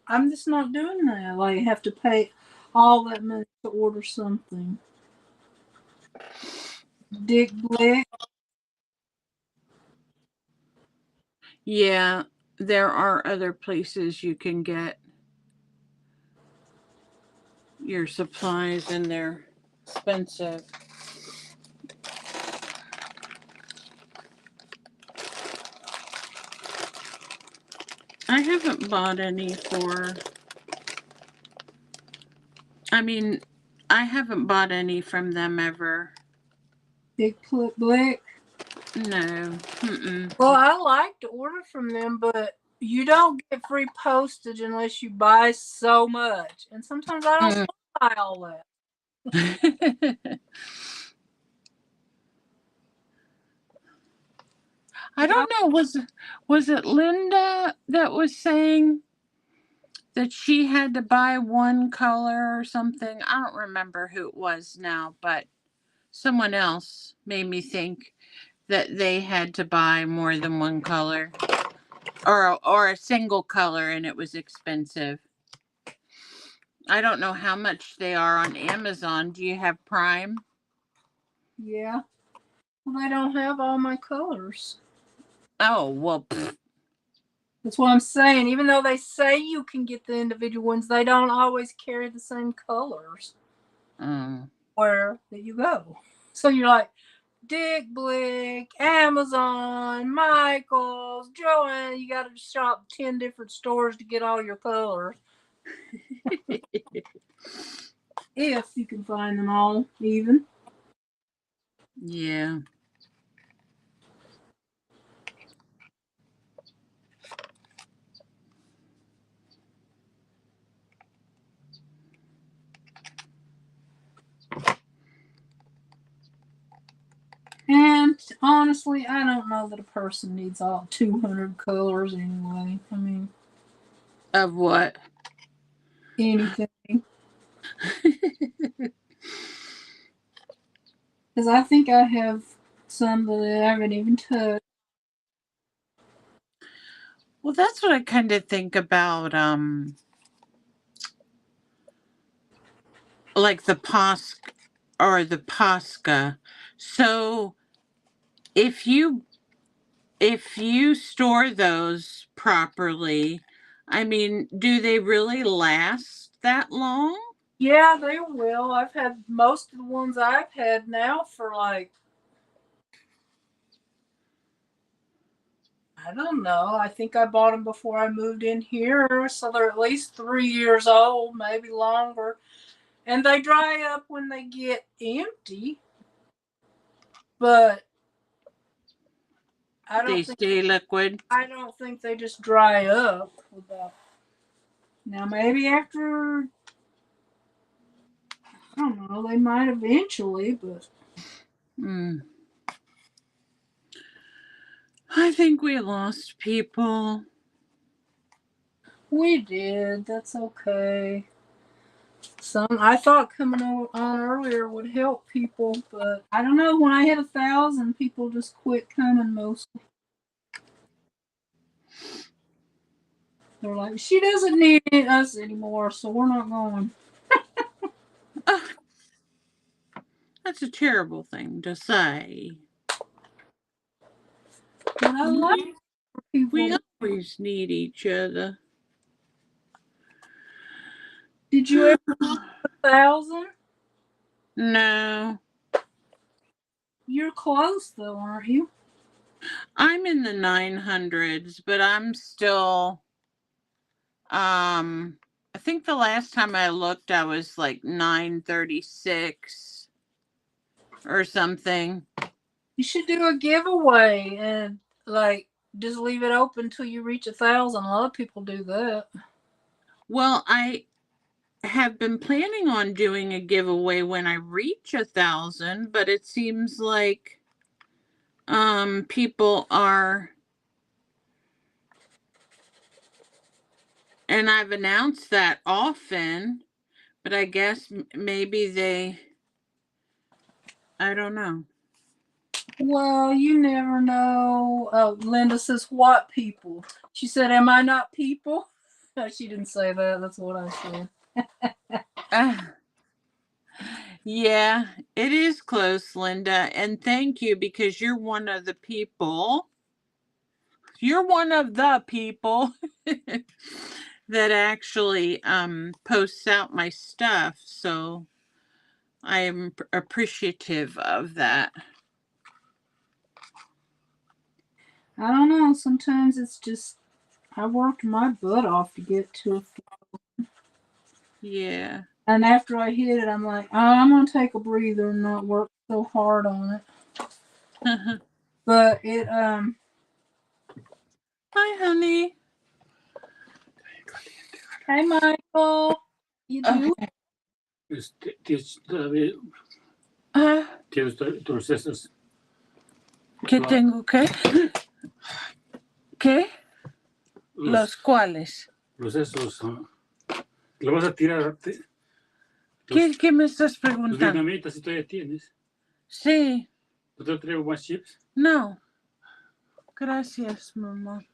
I'm just not doing that. Like, I have to pay all that money to order something. Dick Blick. Yeah, there are other places you can get your supplies, and they're expensive. I haven't bought any I haven't bought any from them ever. Dick Blick. No. Well, I like to order from them, but you don't get free postage unless you buy so much. And sometimes I don't want to buy all that. I don't know. Was it Linda that was saying that she had to buy one color or something? I don't remember who it was now, but someone else made me think that they had to buy more than one color, or a single color, and it was expensive. I don't know how much they are on Amazon. Do you have Prime? Yeah. Well, they don't have all my colors. Oh, well, pfft. That's what I'm saying. Even though they say you can get the individual ones, they don't always carry the same colors where that you go. So you're like, Dick Blick, Amazon, Michaels, Joanne. You got to shop 10 different stores to get all your colors. If you can find them all, even. Yeah. And honestly, I don't know that a person needs all 200 colors anyway. I mean, Of what? anything. Because I think I have some that I haven't even touched. Well, that's what I kind of think about, like the Posca or the Posca. So if you store those properly, I mean, do they really last that long? Yeah, they will. I've had most of the ones I've had now for like, I don't know. I think I bought them before I moved in here. So they're at least 3 years old, maybe longer. And they dry up when they get empty. But They stay liquid. I don't think they just dry up without. Now maybe after, I don't know, they might eventually, but I think we lost people. we did. That's okay. Some I thought coming on earlier would help people, but I don't know. When I hit 1,000, people just quit coming mostly. They're like, she doesn't need us anymore, so we're not going. That's a terrible thing to say. But I like people. We always need each other. Did you ever hit 1,000? No. You're close though, aren't you? I'm in the 900s, but I'm still I think the last time I looked, I was like 936 or something. You should do a giveaway and like just leave it open till you reach 1,000. A lot of people do that. Well, I have been planning on doing a giveaway when I reach 1,000, but it seems like people are, and I've announced that often, but I guess maybe they, I don't know. Well, you never know. Oh, Linda says, what people? She said, am I not people? She didn't say that. That's what I said. Yeah, it is close, Linda. And thank you, because you're one of the people. You're one of the people that actually posts out my stuff. So I am appreciative of that. I don't know. Sometimes it's just, I worked my butt off to get to a. Yeah. And after I hit it, I'm like, oh, I'm going to take a breather and not work so hard on it. But it, Hi, honey. Hey, Michael. You do? Okay. Tienes todavía, tienes todos estos. ¿Qué tengo que? ¿Qué? Los cuales. Los esos. ¿Lo vas a tirar? ¿Qué me estás Los preguntando? vietnamitas, si todavía tienes. Sí. ¿No te traigo más chips? No. Gracias, mamá.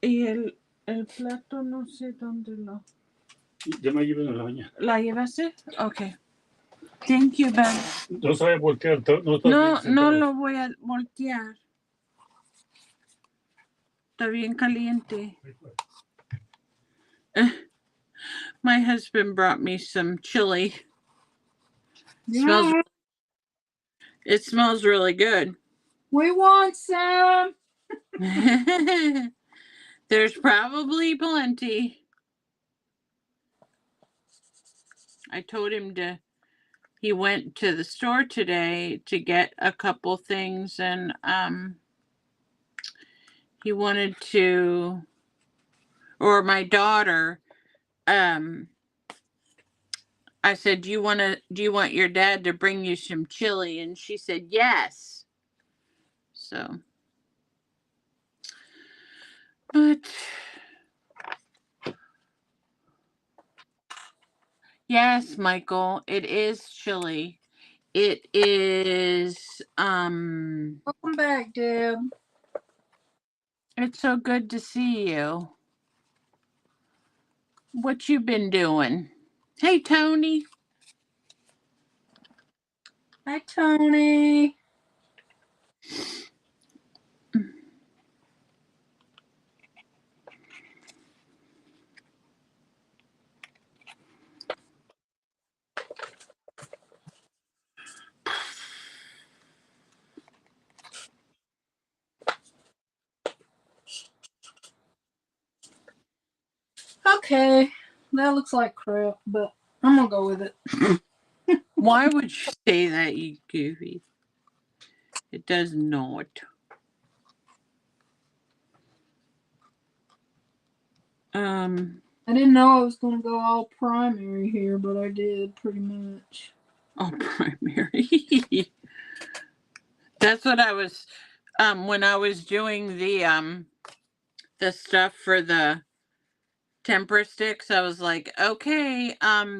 Y el plato no sé dónde lo... Ya me llevo en la mañana. ¿La llevaste? Ok. Thank you, Ben. No sabe voltear. No lo voy a voltear. Está bien caliente. My husband brought me some chili. Yeah. It smells really good. We want some. There's probably plenty. I told him he went to the store today to get a couple things, and he wanted to, or my daughter, I said, do you want your dad to bring you some chili? And she said, yes. So, but yes, Michael, it is chilly. It is, Welcome back, Deb. It's so good to see you. What you been doing? Hey, Tony. Hi, Tony. Okay, that looks like crap, but I'm gonna go with it. Why would you say that, you goofy? It does not. I didn't know I was gonna go all primary here, but I did pretty much. All primary. That's what I was, when I was doing the stuff for the tempera sticks, I was like, okay,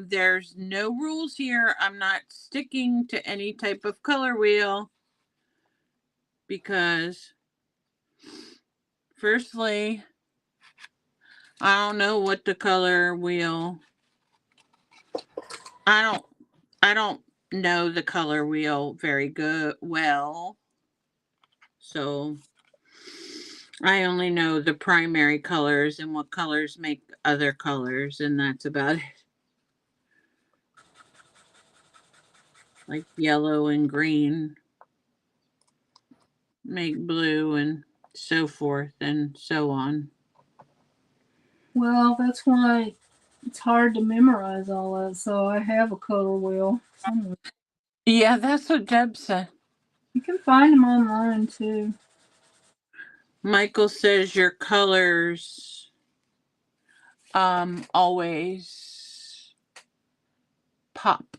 there's no rules here. I'm not sticking to any type of color wheel, because firstly, I don't know what the color wheel, I don't know the color wheel very well. So I only know the primary colors and what colors make other colors, and that's about it. Like yellow and green make blue, and so forth and so on. Well, that's why it's hard to memorize all that. So I have a color wheel somewhere. Yeah, that's what Deb said. You can find them online too. Michael says your colors always pop.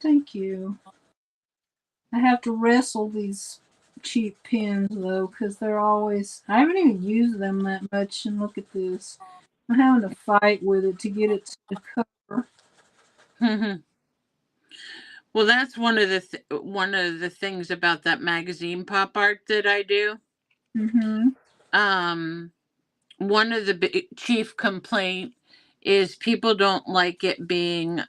Thank you. I have to wrestle these cheap pens though, because they're always. I haven't even used them that much. And look at this. I'm having to fight with it to get it to cover. Well, that's one of the things about that magazine pop art that I do. One of the chief complaint is people don't like it being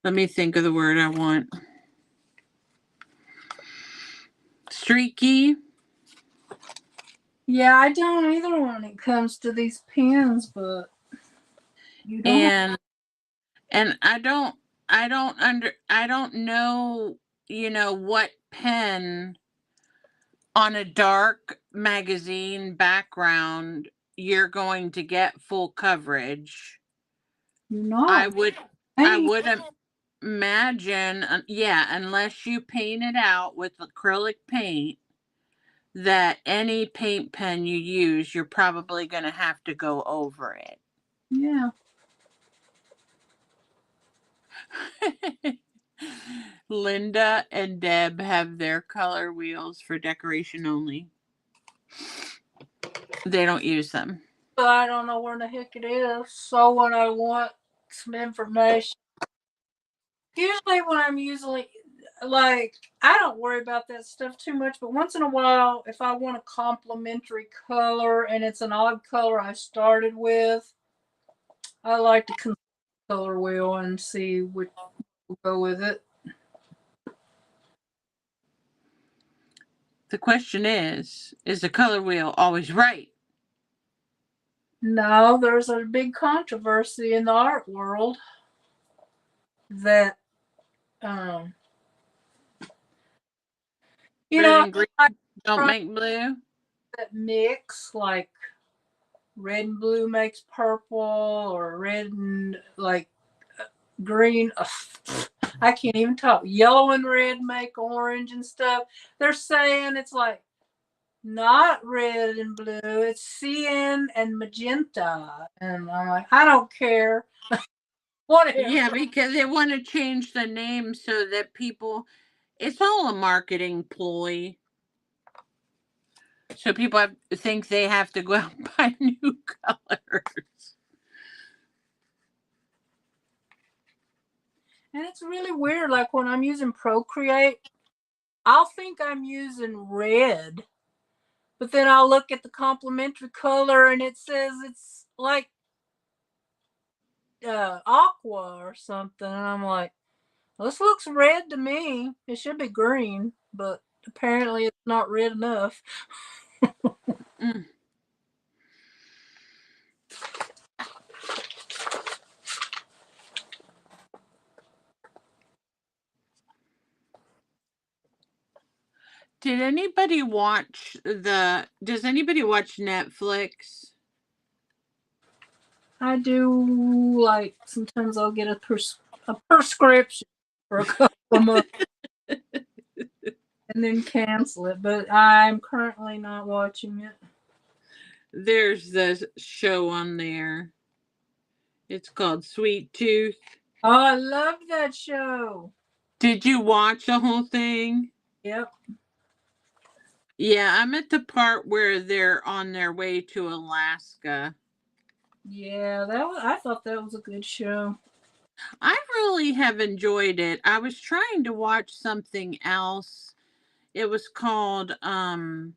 let me think of the word I want. Streaky. Yeah, I don't either when it comes to these pens, but you don't. And I don't know, what pen on a dark magazine background you're going to get full coverage. You're not. I would imagine, unless you paint it out with acrylic paint, that any paint pen you use, you're probably going to have to go over it. Yeah. Linda and Deb have their color wheels for decoration only. They don't use them. But I don't know where the heck it is. So when I want some information, usually when I'm usually like, I don't worry about that stuff too much. But once in a while, if I want a complementary color and it's an odd color I started with, I like to consult the color wheel and see which will go with it. The question is the color wheel always right? No, there's a big controversy in the art world that you Red know, and green don't make blue. That mix, like red and blue makes purple, or red and like green. I can't even talk. Yellow and red make orange and stuff. They're saying it's like not red and blue, it's cyan and magenta. And I'm like, I don't care. Whatever. Yeah, because they want to change the name so that people, it's all a marketing ploy. So people think they have to go out and buy new colors. And it's really weird. Like when I'm using Procreate, I'll think I'm using red, but then I'll look at the complementary color and it says it's like aqua or something. And I'm like, well, this looks red to me. It should be green, but apparently it's not red enough. Does anybody watch Netflix? I do, like, sometimes I'll get a prescription for a couple of months and then cancel it, but I'm currently not watching it. There's this show on there. It's called Sweet Tooth. Oh, I love that show. Did you watch the whole thing? Yep. Yeah, I'm at the part where they're on their way to Alaska. Yeah, I thought that was a good show. I really have enjoyed it. I was trying to watch something else. It was called the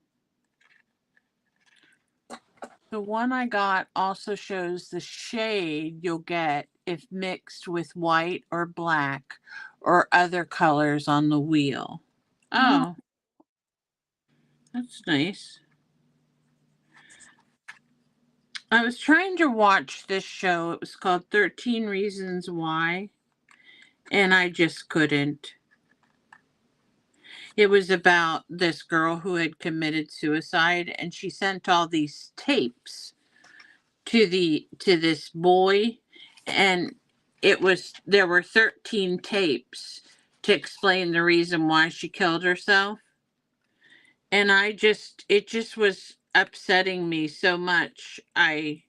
one I got also shows the shade you'll get if mixed with white or black or other colors on the wheel. Oh, that's nice. I was trying to watch this show. It was called 13 Reasons Why, and I just couldn't. It was about this girl who had committed suicide, and she sent all these tapes to this boy, and there were 13 tapes to explain the reason why she killed herself. And it just was upsetting me so much. I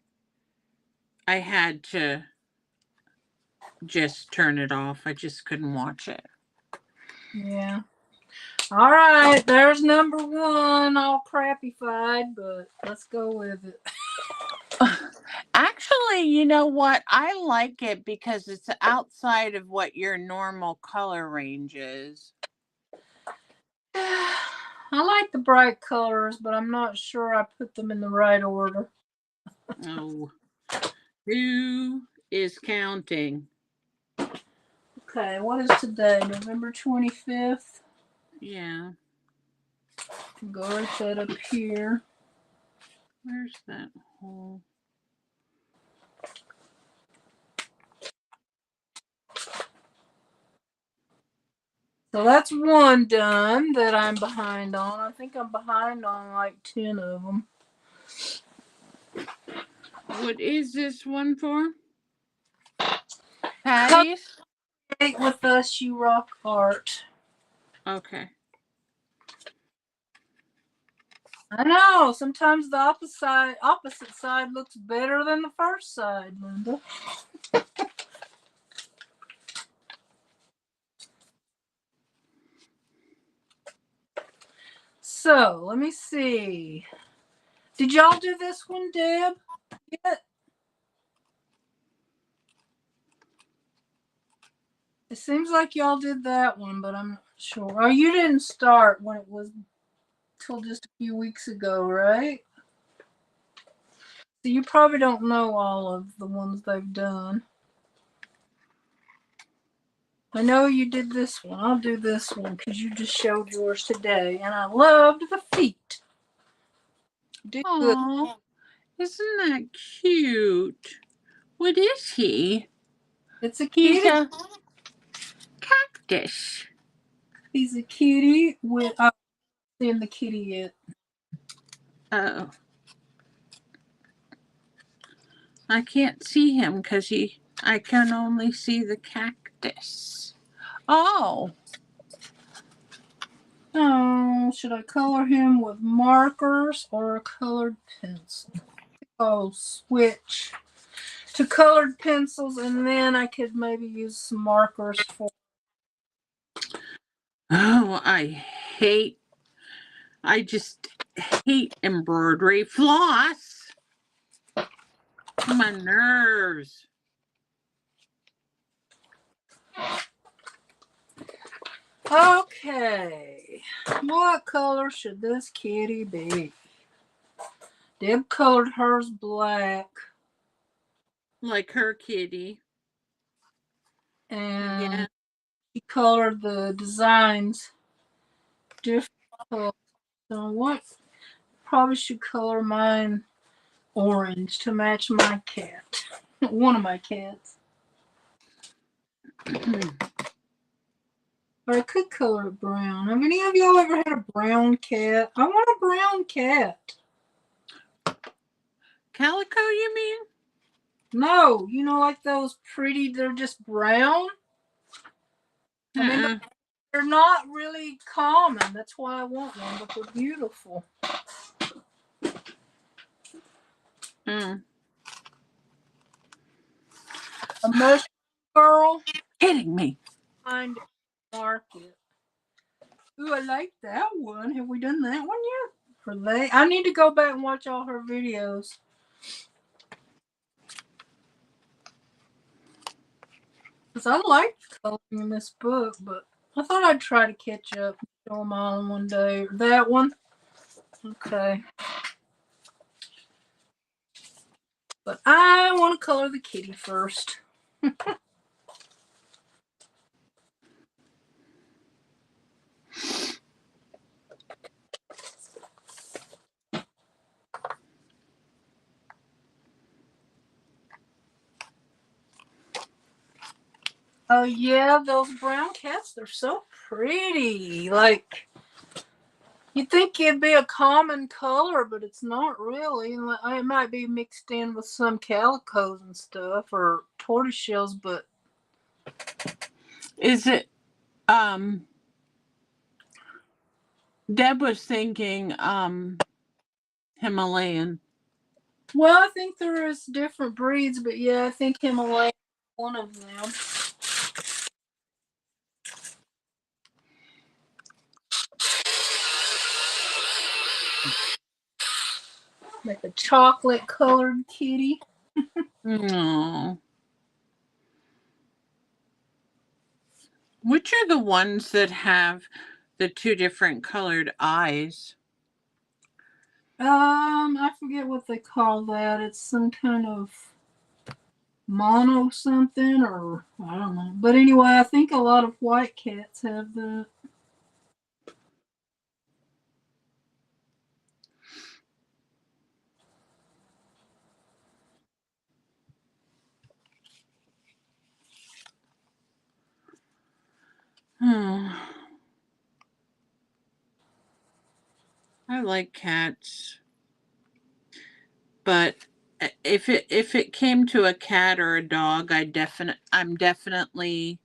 had to just turn it off. I just couldn't watch it. Yeah. All right, there's number one, all crappy-fied, but let's go with it. Actually, you know what? I like it because it's outside of what your normal color range is. I like the bright colors, but I'm not sure I put them in the right order. Oh, who is counting? Okay, what is today? November 25th? Yeah. Go right that up here. Where's that hole? So that's one done that I'm behind on. I think I'm behind on like 10 of them. What is this one for? Patty's? Create with us, you rock art. Okay. I know. Sometimes the opposite side looks better than the first side, Linda. So let me see. Did y'all do this one, Deb? Yet? It seems like y'all did that one, but I'm not sure. Oh, you didn't start when it was till just a few weeks ago, right? So you probably don't know all of the ones they've done. I know you did this one. I'll do this one because you just showed yours today, and I loved the feet. Did good. Aw, isn't that cute? What is he? It's a He's kitty. a cactus. He's a kitty with. I'm seeing the kitty yet. Oh. I can't see him because I can only see the cactus. Oh. Oh, should I color him with markers or a colored pencil? Oh, switch to colored pencils, and then I could maybe use some markers for. Oh, I just hate embroidery floss. My nerves. Okay, what color should this kitty be? Deb colored hers black, Like her kitty. and Yeah. she colored the designs different colors. So what? Probably should color mine orange to match my cat. One of my cats. Or I could color it brown. Have any of y'all ever had a brown cat? I want a brown cat. Calico, you mean? No, you know, like those pretty, they're just brown. I mean, they're not really common. That's why I want one, but they're beautiful. Mm. A mushroom girl. Kidding me. Find market. Ooh, I like that one. Have we done that one yet? For they, I need to go back and watch all her videos. Because I liked coloring in this book, but I thought I'd try to catch up and show them all in one day. That one? Okay. But I want to color the kitty first. Oh yeah, those brown cats, they're so pretty. Like, You'd think it'd be a common color, but it's not really. It might be mixed in with some calicos and stuff or tortoiseshells, but Is it Deb was thinking Himalayan. well, I think there is different breeds, but yeah, I think Himalayan is one of them. Like a chocolate colored kitty. No. Which are the ones that have the two different colored eyes? I forget what they call that. It's some kind of mono something, or I don't know. But anyway, I think a lot of white cats have that. I like cats, but if it came to a cat or a dog, I'm definitely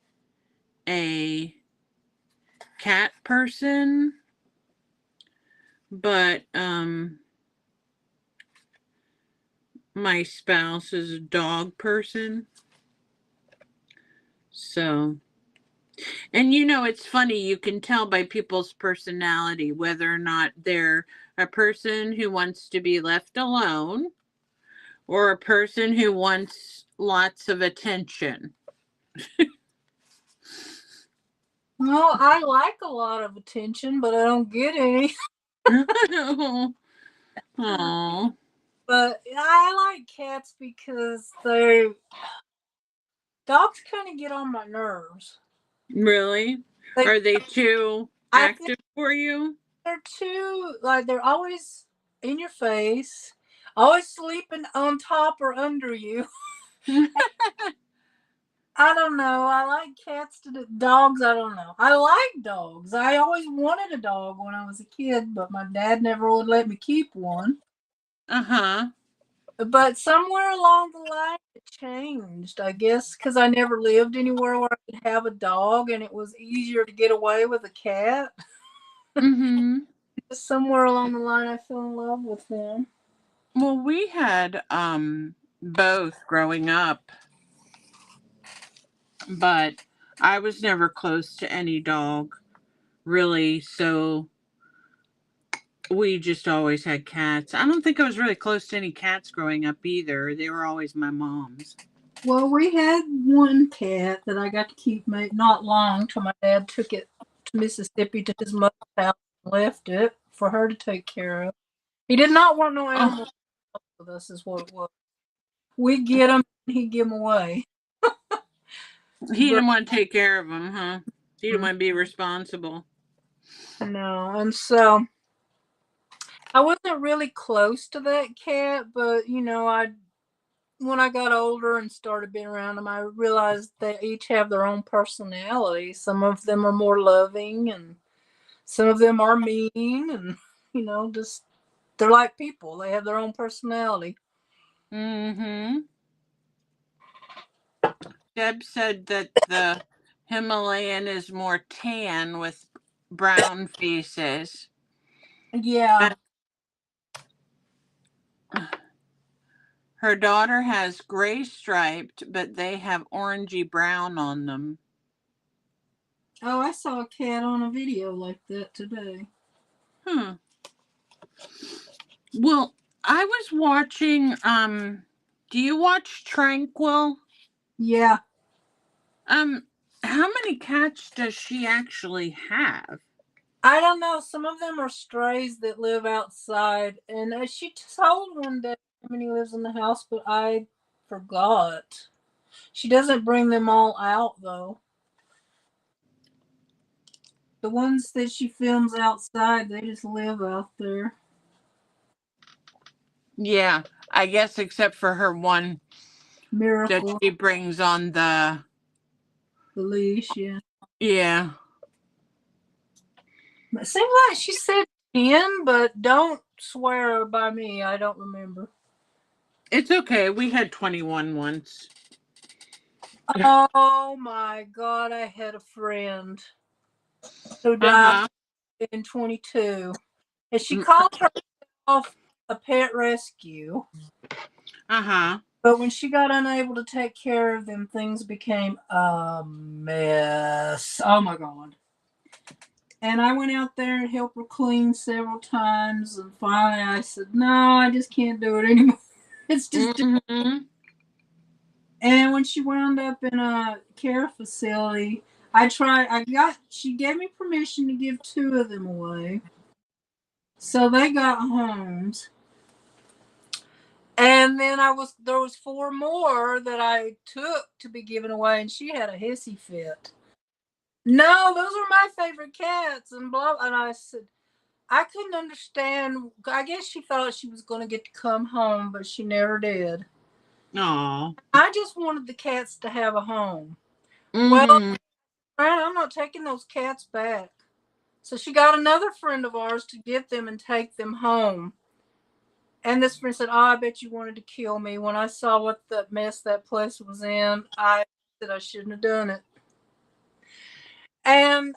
a cat person, but my spouse is a dog person. So, and it's funny, you can tell by people's personality whether or not they're a person who wants to be left alone or a person who wants lots of attention. Well, I like a lot of attention, but I don't get any. Oh. But I like cats because dogs kind of get on my nerves. Really? Are they too I think active for you? they're too, like, they're always in your face, always sleeping on top or under you. I don't know. I like cats dogs. I don't know. I like dogs. I always wanted a dog when I was a kid, but my dad never would let me keep one. Uh-huh. But somewhere along the line, it changed, I guess, because I never lived anywhere where I could have a dog, and it was easier to get away with a cat. Mm-hmm. Somewhere along the line, I fell in love with them. Well, we had both growing up, but I was never close to any dog, really, so we just always had cats. I don't think I was really close to any cats growing up either. They were always my mom's. Well, we had one cat that I got to keep not long till my dad took it to Mississippi to his mother's house and left it for her to take care of. He did not want no animals with us, is what it was. We'd get them, and he'd give them away. He didn't want to take care of them, huh? He didn't want to be responsible. No, and so I wasn't really close to that cat, but when I got older and started being around them, I realized they each have their own personality. Some of them are more loving, and some of them are mean, and just they're like people. They have their own personality. Mm-hmm. Deb said that the Himalayan is more tan with brown faces. Yeah. Her daughter has gray striped, but they have orangey brown on them. Oh, I saw a cat on a video like that today. Well, I was watching, do you watch Tranquil? Yeah. How many cats does she actually have? I don't know. Some of them are strays that live outside, and she told one day how many lives in the house, but I forgot. She doesn't bring them all out though. The ones that she films outside, they just live out there. Yeah, I guess except for her one Miracle. that she brings on the leash, yeah. Yeah. It seems like she said 10, but don't swear by me. I don't remember. It's okay. We had 21 once. Oh my God, I had a friend who died Uh-huh. in 22. And she Mm. called herself a pet rescue. Uh-huh. But when she got unable to take care of them, things became a mess. Oh my God. And I went out there and helped her clean several times. And finally I said, no, I just can't do it anymore. It's just. Mm-hmm. And when she wound up in a care facility, she gave me permission to give 2 of them away. So they got homes. And then there was 4 more that I took to be given away, and she had a hissy fit. No, those are my favorite cats, and blah. And I said, I couldn't understand. I guess she thought she was going to get to come home, but she never did. Aw. I just wanted the cats to have a home. Well, Mm-hmm. I'm not taking those cats back. So she got another friend of ours to get them and take them home. And this friend said, oh, I bet you wanted to kill me. When I saw what the mess that place was in, I said I shouldn't have done it. And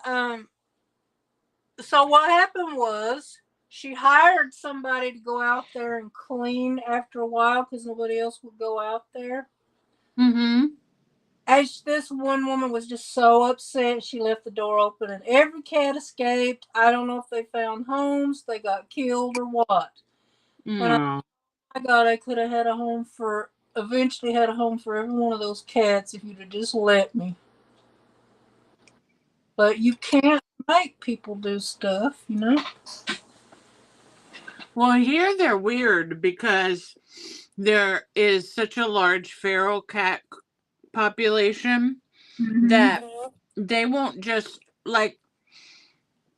so what happened was she hired somebody to go out there and clean after a while because nobody else would go out there. Mm-hmm. As this one woman was just so upset, she left the door open and every cat escaped. I don't know if they found homes, they got killed, or what. And Aw. my God, I could have eventually had a home for every one of those cats if you'd have just let me. But you can't make people do stuff, you know? Well, here they're weird because there is such a large feral cat population that they won't just like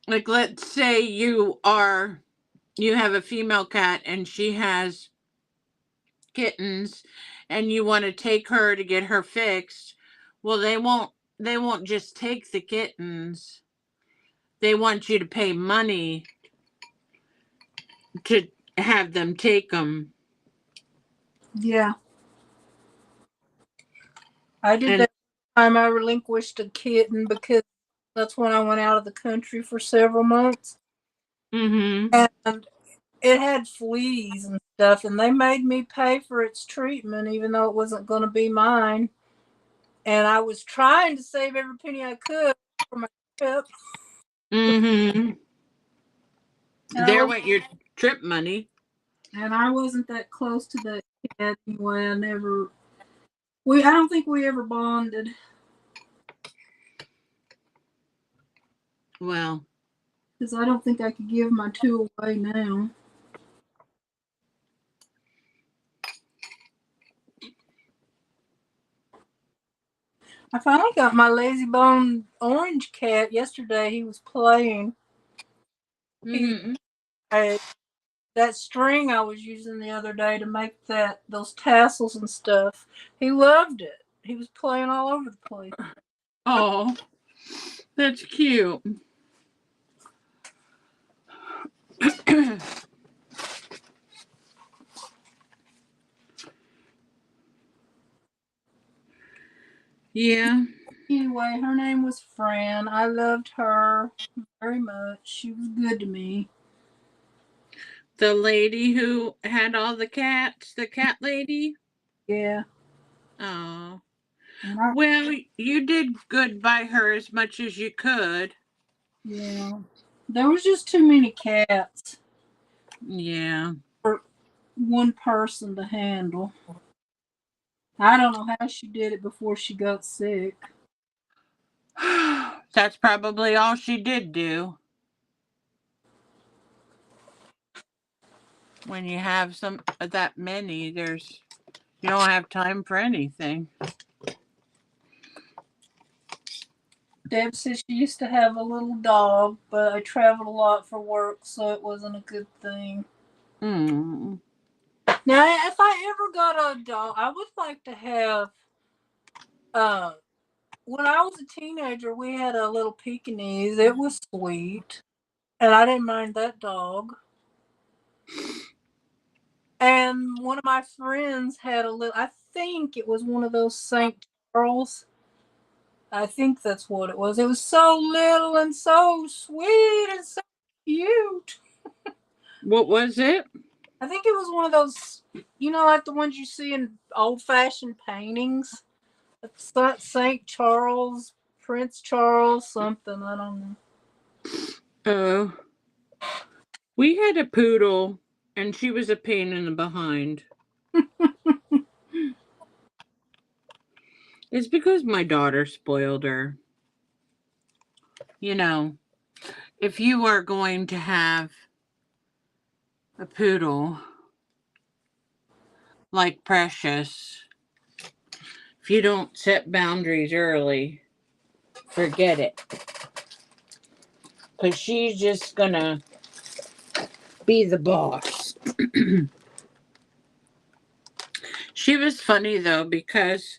let's say you have a female cat and she has kittens and you want to take her to get her fixed. Well, they won't just take the kittens. They want you to pay money to have them take them. Yeah. I did And that time I relinquished a kitten because that's when I went out of the country for several months. mm-hmm. And it had fleas and stuff, and they made me pay for its treatment, even though it wasn't going to be mine. And I was trying to save every penny I could for my trip. Mm-hmm. And There went your trip money. I wasn't that close to that cat anyway. I don't think we ever bonded. Well, Because I don't think I could give my 2 away now. I finally got my lazy bone orange cat yesterday. He was playing. mm-hmm. That string I was using the other day to make those tassels and stuff. He loved it. He was playing all over the place. Oh, that's cute. Yeah. Anyway, her name was Fran. I loved her very much. She was good to me. The lady who had all the cats, the cat lady. Yeah. Oh. And Well, you did good by her as much as you could. yeah. There was just too many cats Yeah. for one person to handle. I don't know how she did it before she got sick. That's probably all she did do. When you have that many, you don't have time for anything. Deb says she used to have a little dog, but I traveled a lot for work, so it wasn't a good thing. Mm. Now, if I ever got a dog, I would like to have. When I was a teenager, we had a little Pekingese. It was sweet, And I didn't mind that dog. And one of my friends had a little, I think it was one of those St. Charles. I think that's what it was. It was so little and so sweet and so cute. What was it? I think it was one of those, like the ones you see in old fashioned paintings. St. Charles, Prince Charles, something. I don't know. Oh, we had a poodle, and she was a pain in the behind. It's because my daughter spoiled her. If you are going to have a poodle like Precious, if you don't set boundaries early, forget it. Because she's just gonna be the boss. She was funny though, because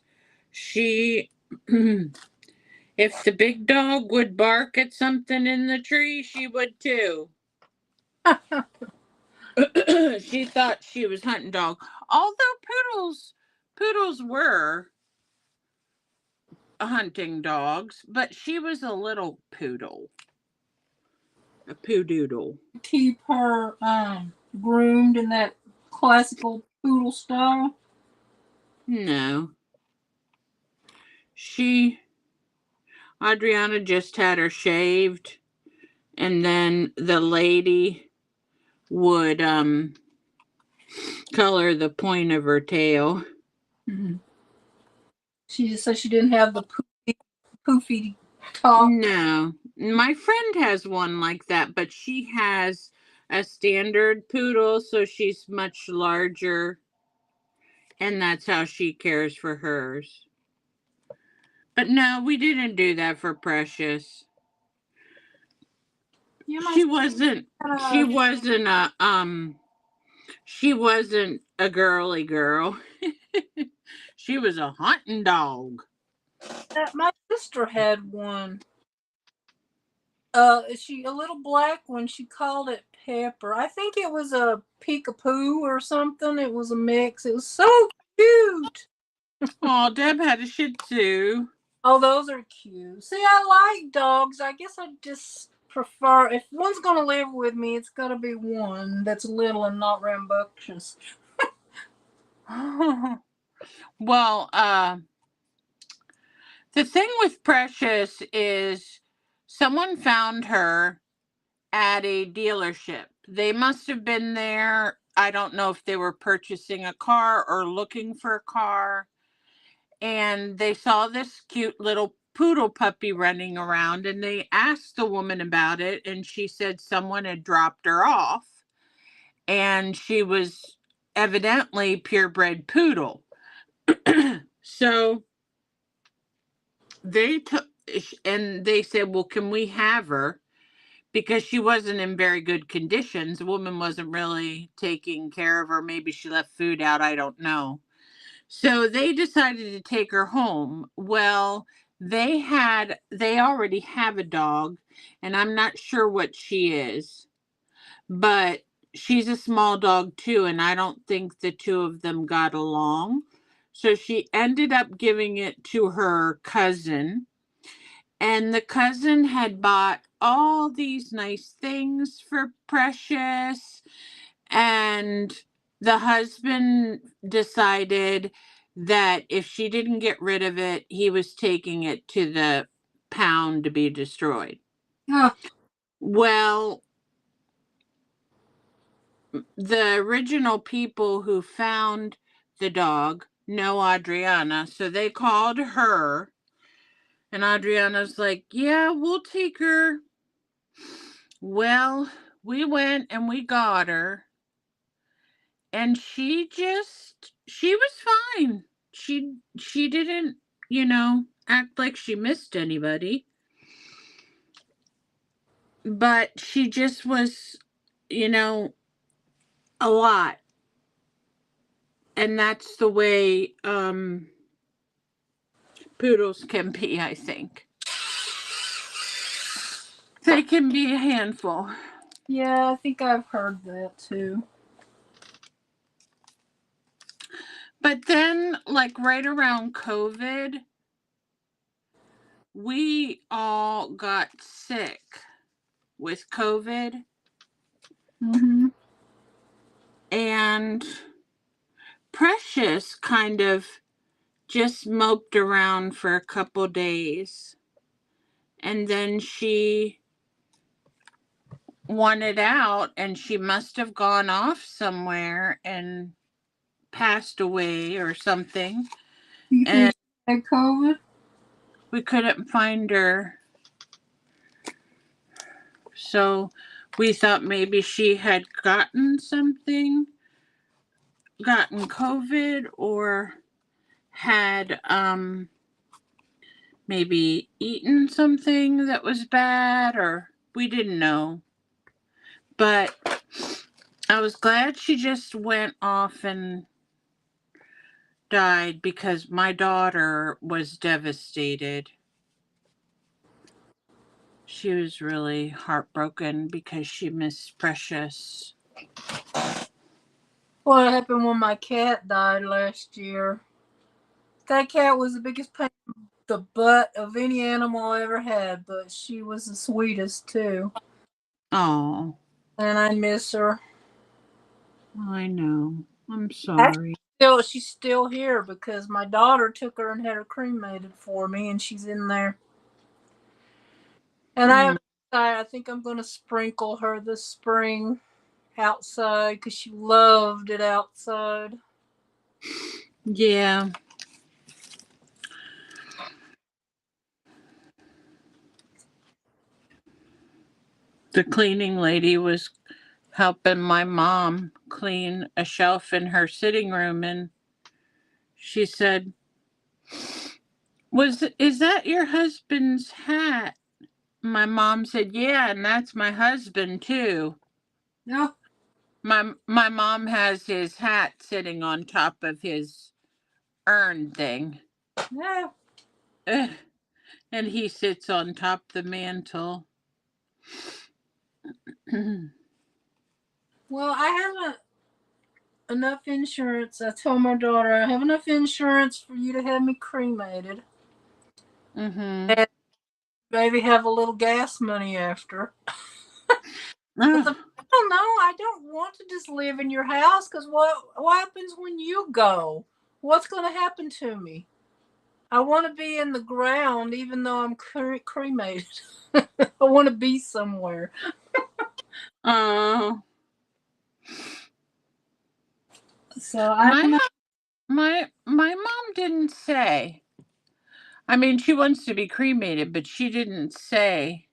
she, if the big dog would bark at something in the tree, she would too. She thought she was hunting dog. Although poodles were hunting dogs, but she was a little poodle. A poodoodle. Keep her groomed in that classical poodle style. No. Adriana just had her shaved, and then the lady would color the point of her tail. Mm-hmm. She just said she didn't have the poofy top. No. My friend has one like that, but she has a standard poodle, so she's much larger, and that's how she cares for hers. But no, we didn't do that for Precious. Yeah, She wasn't a girly girl. She was a hunting dog. my sister had one. She a little black one. She called it Pepper. I think it was a peekapoo or something. It was a mix. It was so cute. Oh, Deb had a Shih Tzu. Oh, those are cute. See, I like dogs. I guess I just prefer, if one's going to live with me, it's got to be one that's little and not rambunctious. Well, the thing with Precious is someone found her at a dealership. They must have been there. I don't know if they were purchasing a car or looking for a car. And they saw this cute little poodle puppy running around, and they asked the woman about it, and she said someone had dropped her off, and she was evidently purebred poodle. So they took, and they said, well, can we have her? Because she wasn't in very good conditions. The woman wasn't really taking care of her. Maybe she left food out. I don't know. So they decided to take her home. Well, they already have a dog, and I'm not sure what she is, but she's a small dog too, and I don't think the two of them got along. So she ended up giving it to her cousin, and the cousin had bought all these nice things for Precious, and the husband decided that if she didn't get rid of it, he was taking it to the pound to be destroyed. Oh. Well, the original people who found the dog know Adriana, so they called her, and Adriana's like, yeah, we'll take her. Well, we went and we got her, and she was fine. She didn't, act like she missed anybody, but she just was, a lot. And that's the way poodles can be, I think. They can be a handful. Yeah, I think I've heard that too. But then, like right around COVID, we all got sick with COVID. Mm-hmm. And Precious kind of just moped around for a couple days. And then she wanted out, and she must have gone off somewhere and passed away or something. You And think she had COVID? we couldn't find her. So we thought maybe she had gotten COVID, or had maybe eaten something that was bad, or we didn't know. But I was glad she just went off and died, because my daughter was devastated. She was really heartbroken because she missed Precious. What happened when my cat died last year? That cat was the biggest pain in the butt of any animal I ever had, but she was the sweetest too. Oh, And I miss her. I know. I'm sorry. She's still here because my daughter took her and had her cremated for me, and she's in there. And I think I'm going to sprinkle her this spring outside because she loved it outside. Yeah. The cleaning lady was helping my mom clean a shelf in her sitting room, and she said, Is that your husband's hat?" My mom said, "Yeah, and that's my husband too." No. My mom has his hat sitting on top of his urn thing. Yeah. Ugh. And he sits on top the mantle. Well, I haven't enough insurance. I told my daughter I have enough insurance for you to have me cremated. Mm-hmm. And maybe have a little gas money after. I don't know. I don't want to just live in your house because what happens when you go? What's going to happen to me? I want to be in the ground, even though I'm cremated. I want to be somewhere. Oh. So I don't know. My mom didn't say. I mean, she wants to be cremated, but she didn't say.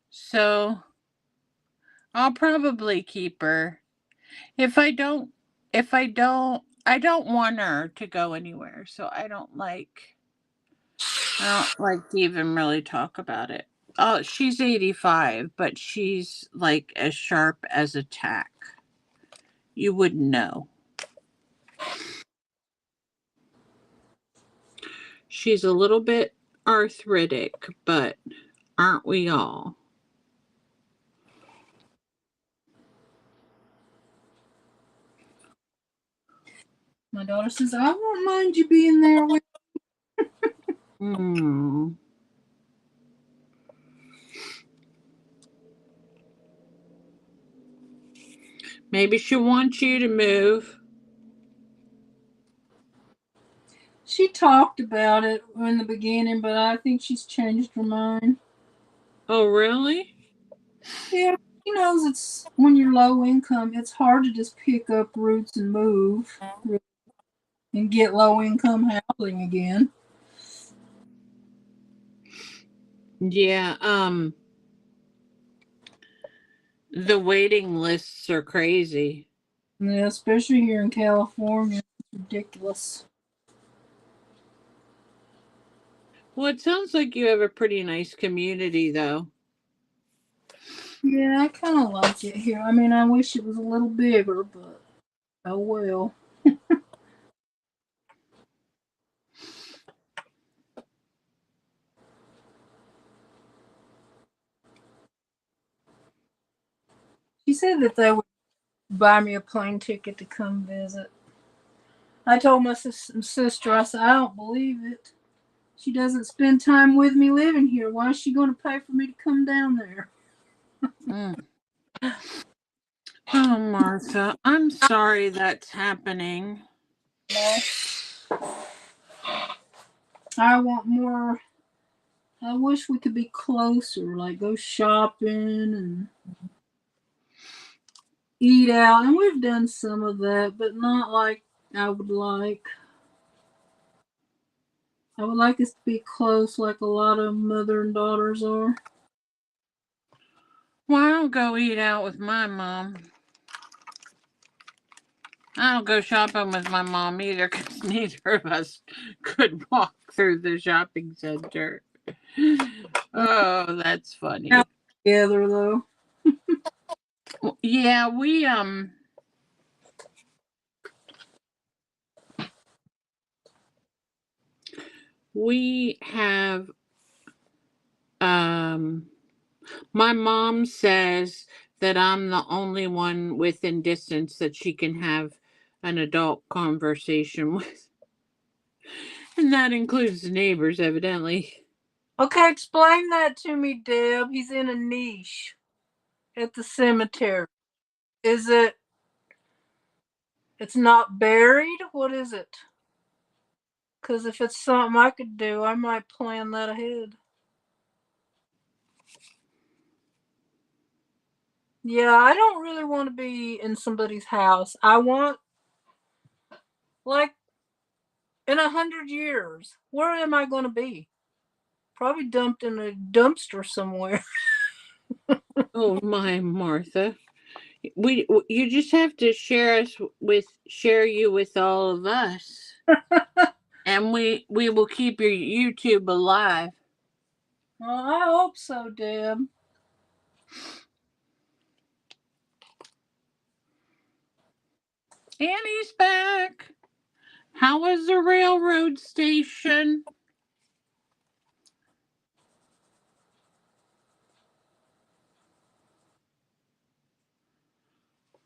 So I'll probably keep her. If I don't, I don't want her to go anywhere. So I don't like to even really talk about it. Oh, she's 85, but she's like as sharp as a tack. You wouldn't know. She's a little bit arthritic, but aren't we all? My daughter says, I won't mind you being there with. Hmm. Maybe she wants you to move. She talked about it in the beginning, but I think she's changed her mind. Oh, really? Yeah, she knows it's when you're low income, it's hard to just pick up roots and move and get low income housing again. Yeah, the waiting lists are crazy. Yeah, especially here in California. It's ridiculous. Well, it sounds like you have a pretty nice community, though. Yeah, I kind of like it here. I mean, I wish it was a little bigger, but oh well. said that they would buy me a plane ticket to come visit. I told my sister, I said, I don't believe it. She doesn't spend time with me living here. Why is she going to pay for me to come down there? Mm. Oh, Martha, I'm sorry that's happening. No. I want more. I wish we could be closer, like go shopping and eat out. And we've done some of that, but not like I would like. I would like us to be close like a lot of mother and daughters are. Well, I don't go eat out with my mom. I don't go shopping with my mom either because neither of us could walk through the shopping center. Oh, that's funny. Out together though. Yeah, we have my mom says that I'm the only one within distance that she can have an adult conversation with. And that includes the neighbors, evidently. Okay, explain that to me, Deb. He's in a niche at the cemetery. Is it? It's not buried? What is it? Because if it's something I could do, I might plan that ahead. Yeah, I don't really want to be in somebody's house. I want, like, in 100 years, where am I going to be? Probably dumped in a dumpster somewhere. Oh my, Martha. You just have to share you with all of us. And we will keep your YouTube alive. Well, I hope so, Deb. Annie's back. How was the railroad station?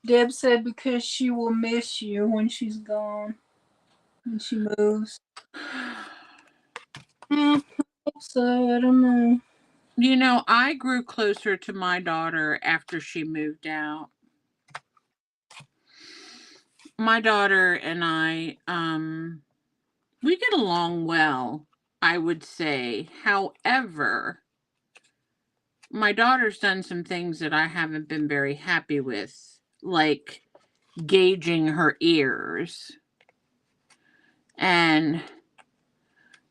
Deb said because she will miss you when she's gone, when she moves. I hope so. I don't know. You know, I grew closer to my daughter after she moved out. My daughter and I, we get along well, I would say. However, my daughter's done some things that I haven't been very happy with, like gauging her ears. And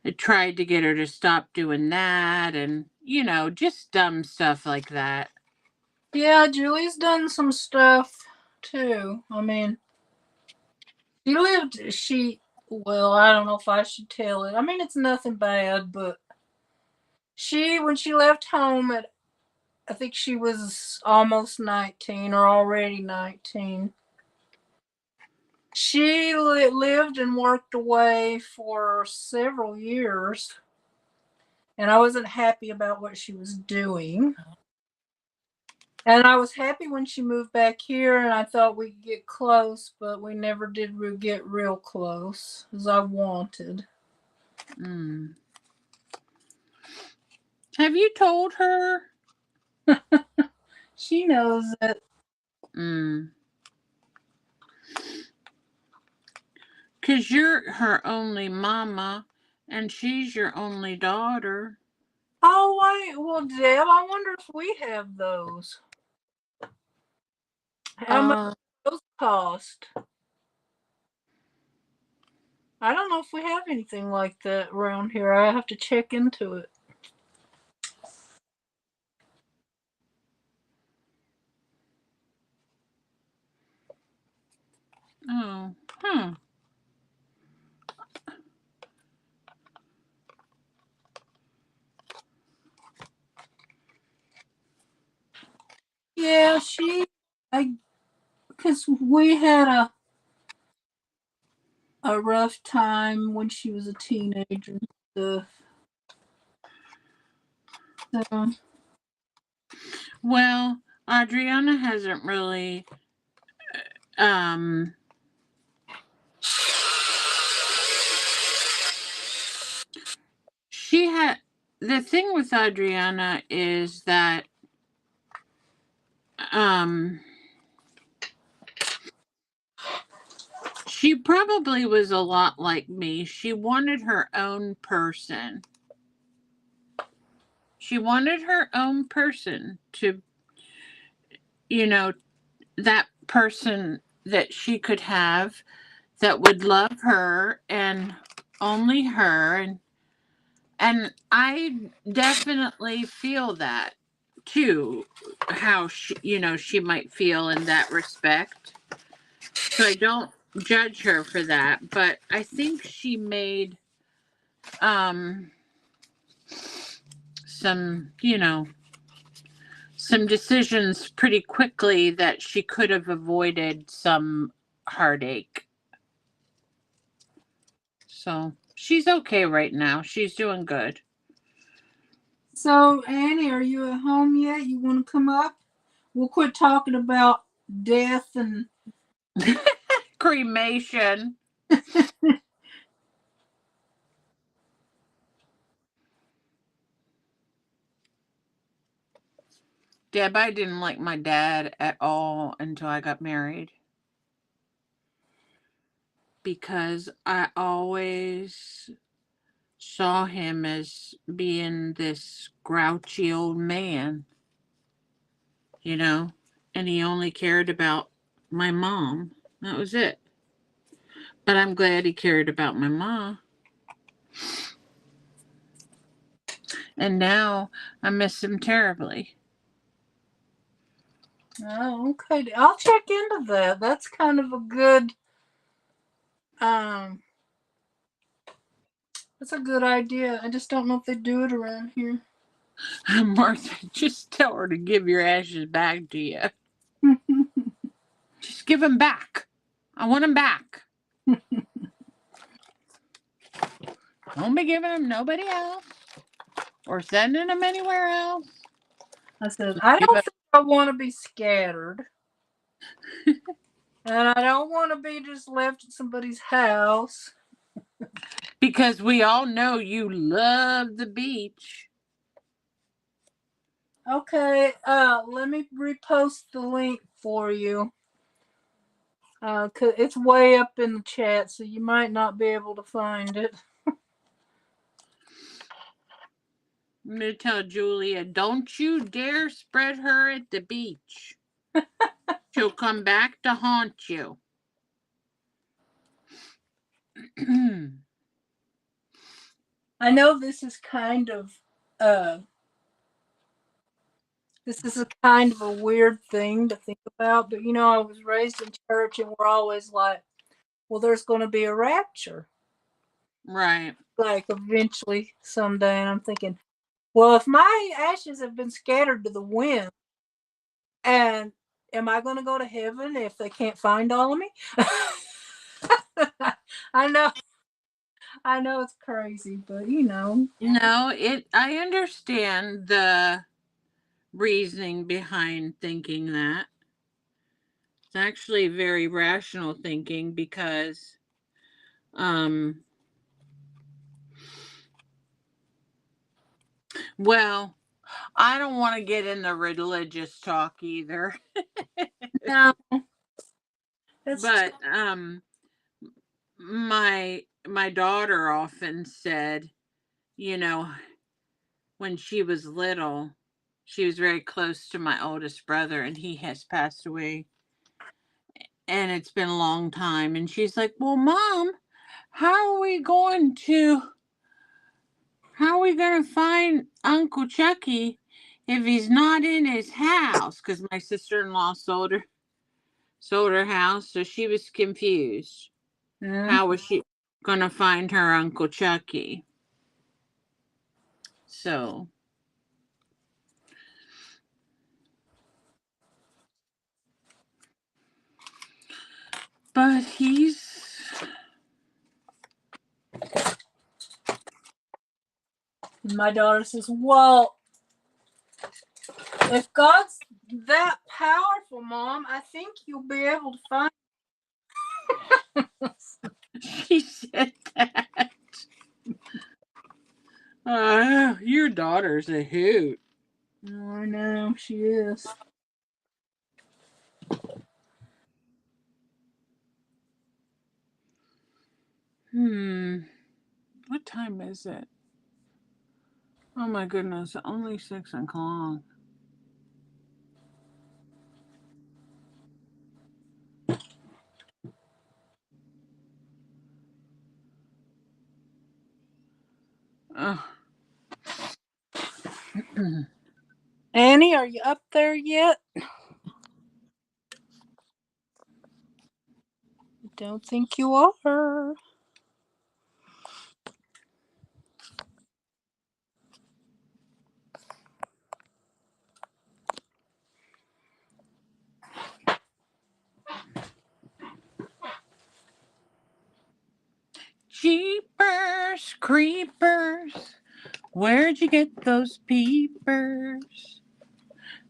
I tried to get her to stop doing that and, just dumb stuff like that. Yeah, Julie's done some stuff too. I mean, well, I don't know if I should tell it. I mean, it's nothing bad, but when she left home I think she was almost 19 or already 19. She lived and worked away for several years, and I wasn't happy about what she was doing. And I was happy when she moved back here, and I thought we'd get close, but we never did get real close as I wanted. Mm. Have you told her? She knows it. Because you're her only mama, and she's your only daughter. Oh, wait. Well, Deb, I wonder if we have those. How much do those cost? I don't know if we have anything like that around here. I have to check into it. Oh, Yeah, because we had a rough time when she was a teenager and stuff. So, Well, Adriana hasn't really she had the thing with Adriana is that she probably was a lot like me. She wanted her own person. She wanted her own person to, that person that she could have that would love her and only her. And I definitely feel that too, how she might feel in that respect. So I don't judge her for that, but I think she made some decisions pretty quickly that she could have avoided some heartache. So she's okay right now. She's doing good. So, Annie, are you at home yet? You want to come up? We'll quit talking about death and Cremation. Deb, I didn't like my dad at all until I got married. Because I always saw him as being this grouchy old man, and he only cared about my mom. That was it. But I'm glad he cared about my mom. And now I miss him terribly. oh, okay. I'll check into that. That's kind of a good that's a good idea. I just don't know if they do it around here. Martha, just tell her to give your ashes back to you. Just give them back. I want them back. Don't be giving them nobody else or sending them anywhere else. I said, I don't think I want to be scattered. And I don't want to be just left at somebody's house. Because we all know you love the beach. Okay, let me repost the link for you. 'Cause it's way up in the chat, so you might not be able to find it. I'm going to tell Julia, don't you dare spread her at the beach. She'll come back to haunt you. I know this is kind of a weird thing to think about, but I was raised in church and we're always like, well, there's going to be a rapture. Right. Like eventually someday. And I'm thinking, well, if my ashes have been scattered to the wind, and am I going to go to heaven if they can't find all of me? I know it's crazy, but No, I understand the reasoning behind thinking that. It's actually very rational thinking because well, I don't want to get into religious talk either. no. But my daughter often said, when she was little, she was very close to my oldest brother and he has passed away. And it's been a long time. And she's like, well, Mom, how are we going to find Uncle Chucky if he's not in his house? Because my sister-in-law sold her house, so she was confused. How was she going to find her Uncle Chucky? So, but my daughter says, well, if God's that powerful, Mom, I think you'll be able to find. She said that. Your daughter's a hoot. Oh, I know she is. What time is it? Oh my goodness, only 6 o'clock. Ugh. Annie, are you up there yet? Don't think you are. Jeepers creepers, where'd you get those peepers?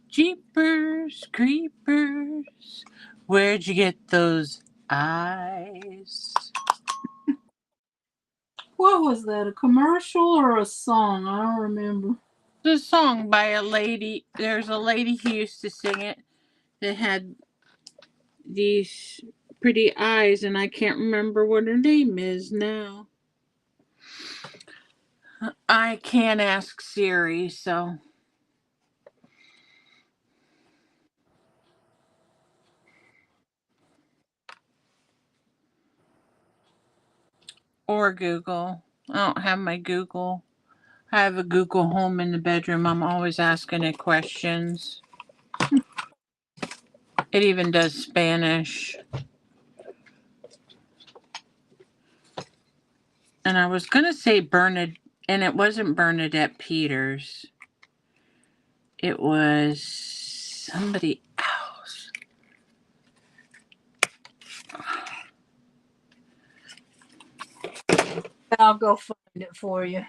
Jeepers creepers, where'd you get those eyes? What was that? A commercial or a song? I don't remember. It's a song by a lady. There's a lady who used to sing it that had these pretty eyes, and I can't remember what her name is now. I can't ask Siri, so. Or Google. I don't have my Google. I have a Google Home in the bedroom. I'm always asking it questions. It even does Spanish. And I was going to say Bernadette, and it wasn't Bernadette Peters. It was somebody else. I'll go find it for you.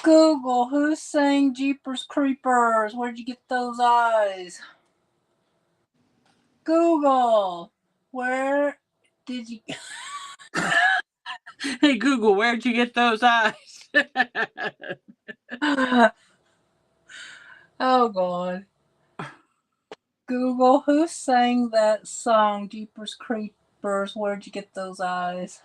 Google, who sang Jeepers Creepers? Where'd you get those eyes? Google, where did you... Hey Google, where'd you get those eyes? Oh, God. Google, who sang that song, Jeepers Creepers? Where'd you get those eyes?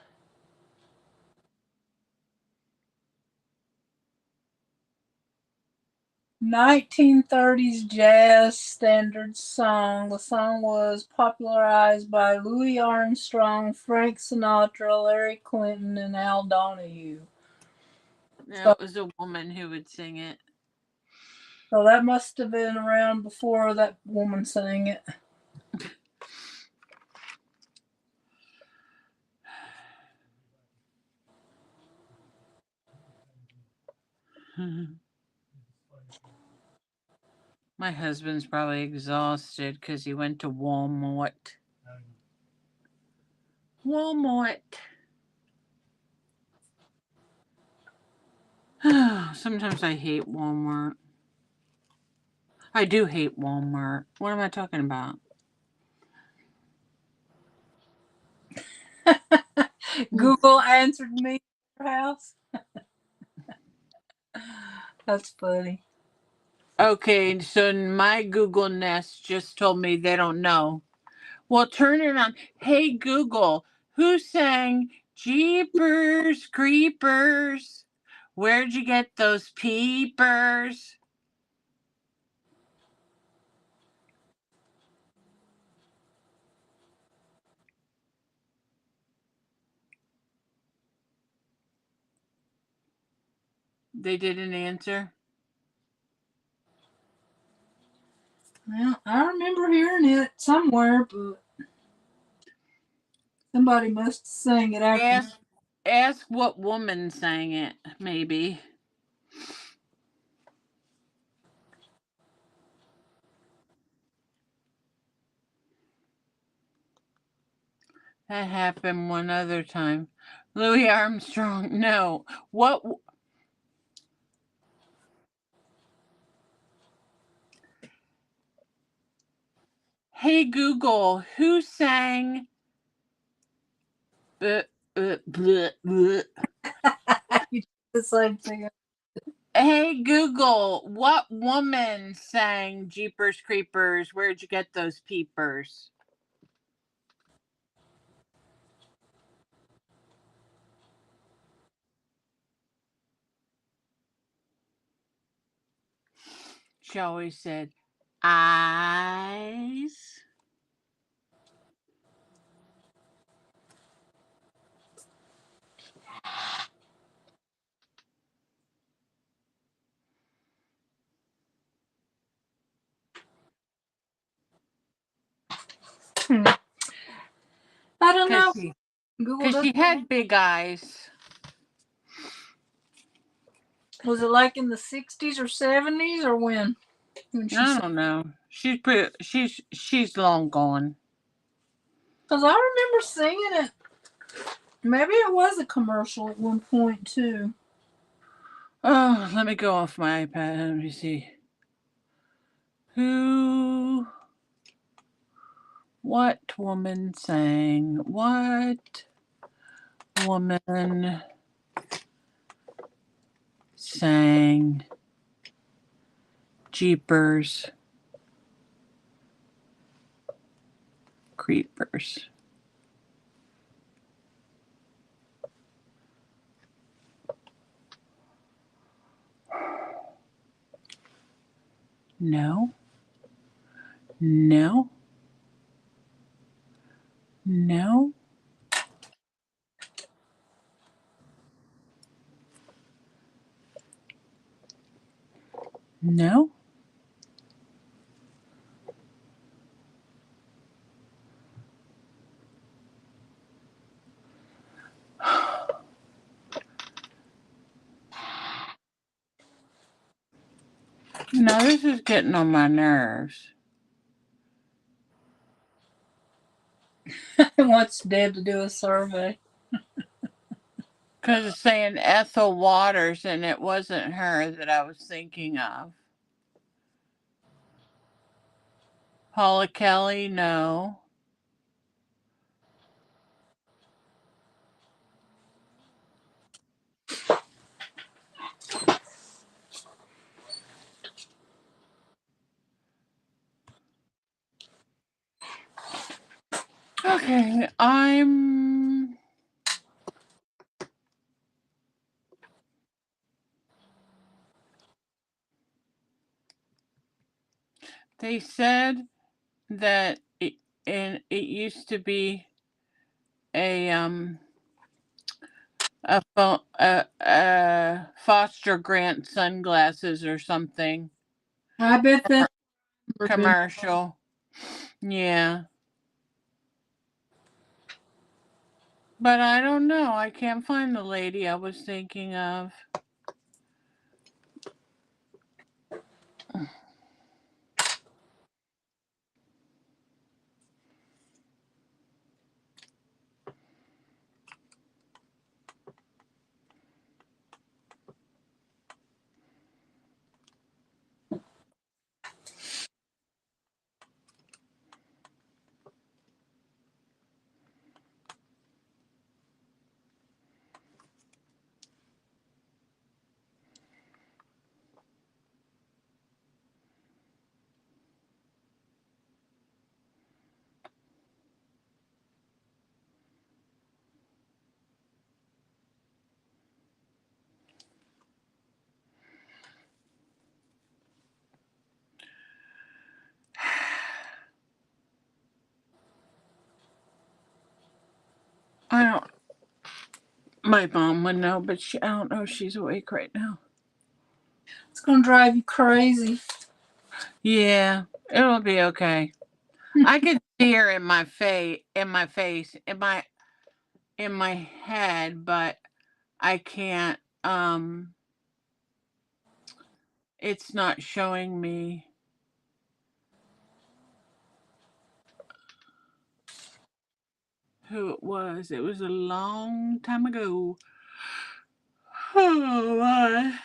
"1930s jazz standard song." The song was popularized by Louis Armstrong, Frank Sinatra, Larry Clinton, and Al Donahue. It was a woman who would sing it. So that must have been around before that woman sang it. My husband's probably exhausted because he went to Walmart. Sometimes I hate Walmart. I do hate Walmart. What am I talking about? Google answered me at your house. That's funny. Okay, so my Google Nest just told me they don't know. Well, turn it on. Hey Google, who sang Jeepers Creepers? Where'd you get those peepers? They didn't answer. Well, I remember hearing it somewhere, but somebody must sing it after. Ask what woman sang it, maybe. That happened one other time. Louis Armstrong. No. What? Hey Google, who sang bleh, bleh, bleh. You did the same thing. Hey Google, what woman sang Jeepers Creepers? Where'd you get those peepers? She always said, eyes. I don't know. Because Google she had big eyes. Was it like in the 60s or 70s or when she I don't know. She's long gone. Because I remember singing it. Maybe it was a commercial at one point too. Oh, let me go off my iPad. Let me see. What woman sang? What woman sang Jeepers Creepers? No. No. No. No. No, this is getting on my nerves. Wants Deb to do a survey. Because it's saying Ethel Waters, and it wasn't her that I was thinking of. Paula Kelly, no. Okay, they said that it used to be a Foster Grant sunglasses or something I bet that commercial. Yeah. But I don't know. I can't find the lady I was thinking of. I don't. My mom would know, but I don't know if she's awake right now. it's gonna drive you crazy. Yeah, it'll be okay. I could see her in my face, in my head, but I can't. It's not showing me. who it was. It was a long time ago. Oh my.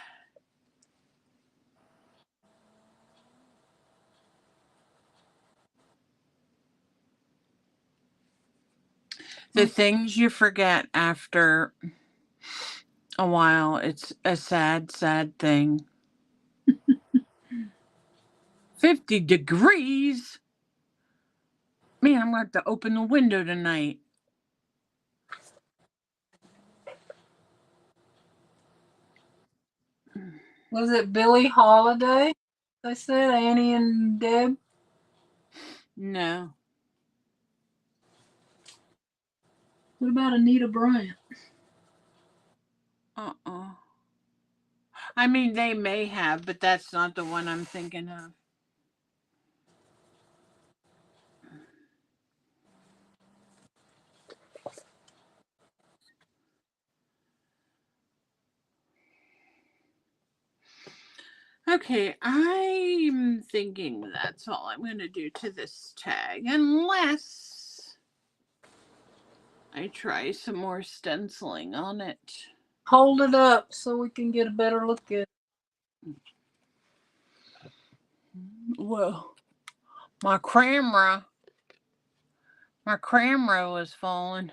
The things you forget after a while, it's a sad, sad thing. 50 degrees? Man, I'm going to have to open the window tonight. Was it Billie Holiday? They said Annie and Deb. No. What about Anita Bryant? Uh-uh. I mean, they may have, but that's not the one I'm thinking of. Okay, I'm thinking that's all I'm going to do to this tag, unless I try some more stenciling on it. Hold it up so we can get a better look at it. Whoa. My camera was falling.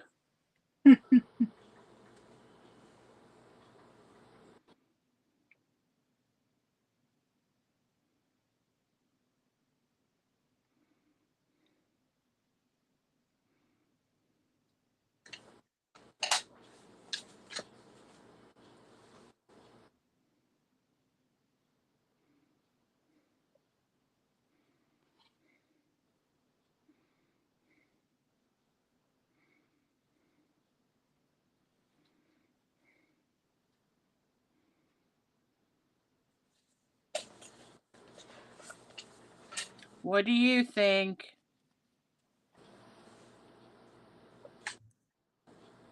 What do you think?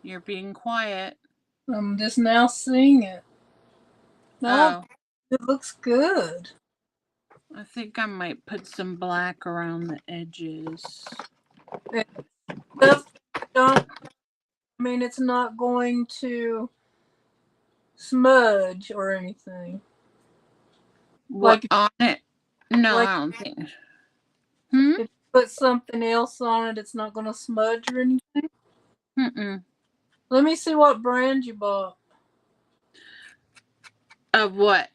You're being quiet. I'm just now seeing it. No, Oh, it looks good. I think I might put some black around the edges. Stuff don't. I mean, it's not going to smudge or anything. What Like on it? No, like I don't think. Hmm? if you put something else on it, it's not going to smudge or anything. Mm-mm. Let me see what brand you bought. Of what?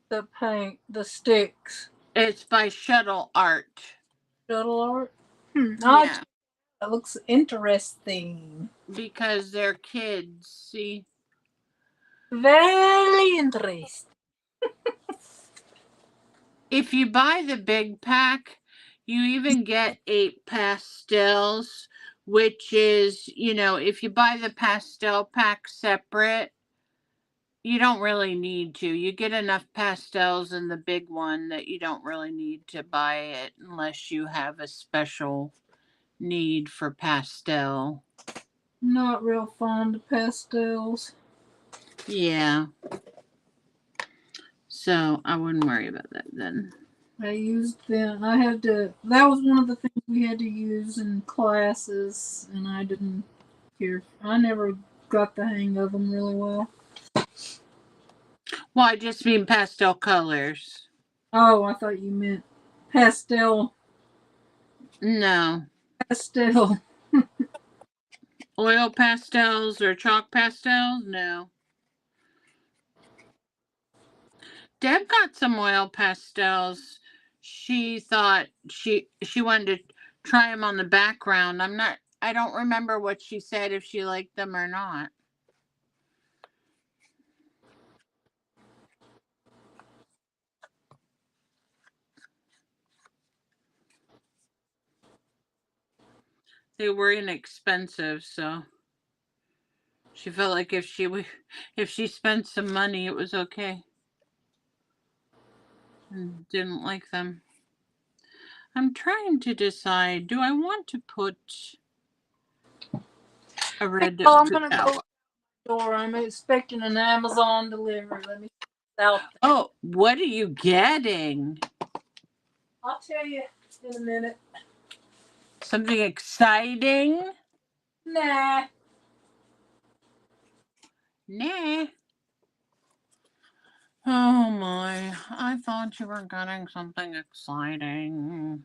The paint, the sticks. It's by Shuttle Art. Shuttle art. Yeah, That looks interesting. because they're kids. See? Very interesting. If you buy the big pack, you even get 8 pastels, which is, if you buy the pastel pack separate, you don't really need to. You get enough pastels in the big one that you don't really need to buy it unless you have a special need for pastel. Not real fond of pastels. Yeah. So I wouldn't worry about that then. I used them. I had to. That was one of the things we had to use in classes, and I didn't care. I never got the hang of them really well. Well, I just mean pastel colors. Oh, I thought you meant pastel. No. Pastel. Oil pastels or chalk pastels? No. Deb got some oil pastels. She thought she wanted to try them on the background. I don't remember what she said, if she liked them or not. They were inexpensive, so she felt like if she spent some money, it was okay. And didn't like them. I'm trying to decide, do I want to put a red Oh, I'm gonna go door. I'm expecting an Amazon delivery. Let me out. Oh, what are you getting? I'll tell you in a minute. Something exciting? Nah. Nah. Oh my, I thought you were getting something exciting.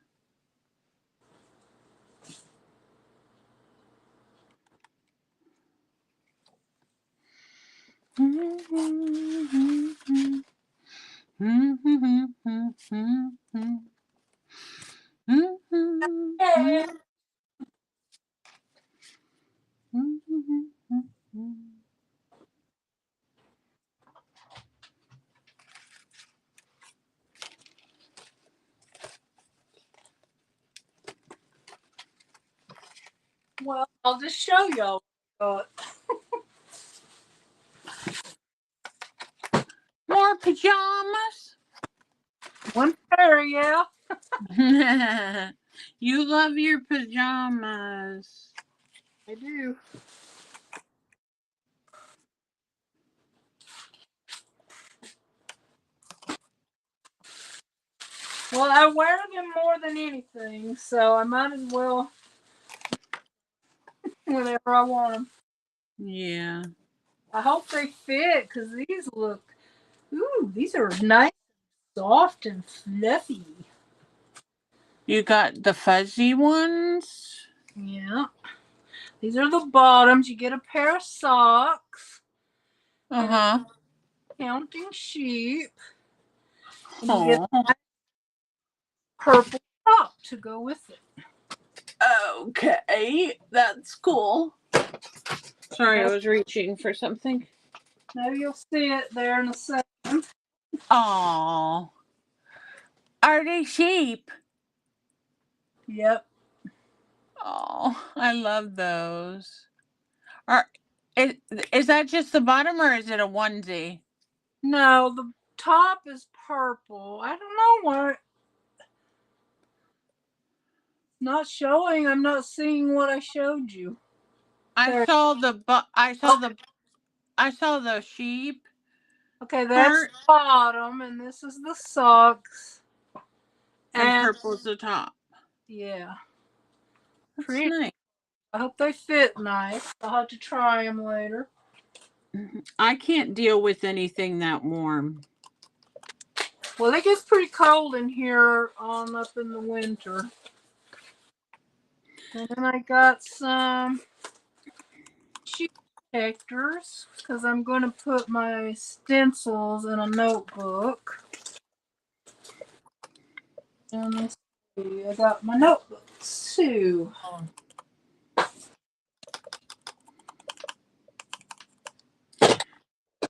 Well, I'll just show y'all. More pajamas? One pair, yeah. You love your pajamas. I do. Well, I wear them more than anything, so I might as well whenever I want them. Yeah. I hope they fit because these look, these are nice, soft, and fluffy. You got the fuzzy ones? Yeah. These are the bottoms. You get a pair of socks, Uh-huh. counting sheep, and you get Oh. a purple top to go with it. Okay, that's cool. Sorry, I was reaching for something. Maybe you'll see it there in a second. Oh. Are they sheep? Yep. Oh, I love those. Is that just the bottom or is it a onesie? No, the top is purple. I don't know why. Not showing. I'm not seeing what I showed you. I saw the sheep Okay, that's the part bottom, and this is the socks. and And purple's the top. yeah, That's pretty. nice. I hope they fit nice. I'll have to try them later. I can't deal with anything that warm. Well, it gets pretty cold in here up in the winter. And then I got some sheet protectors because I'm going to put my stencils in a notebook. And let's see, I got my notebooks too.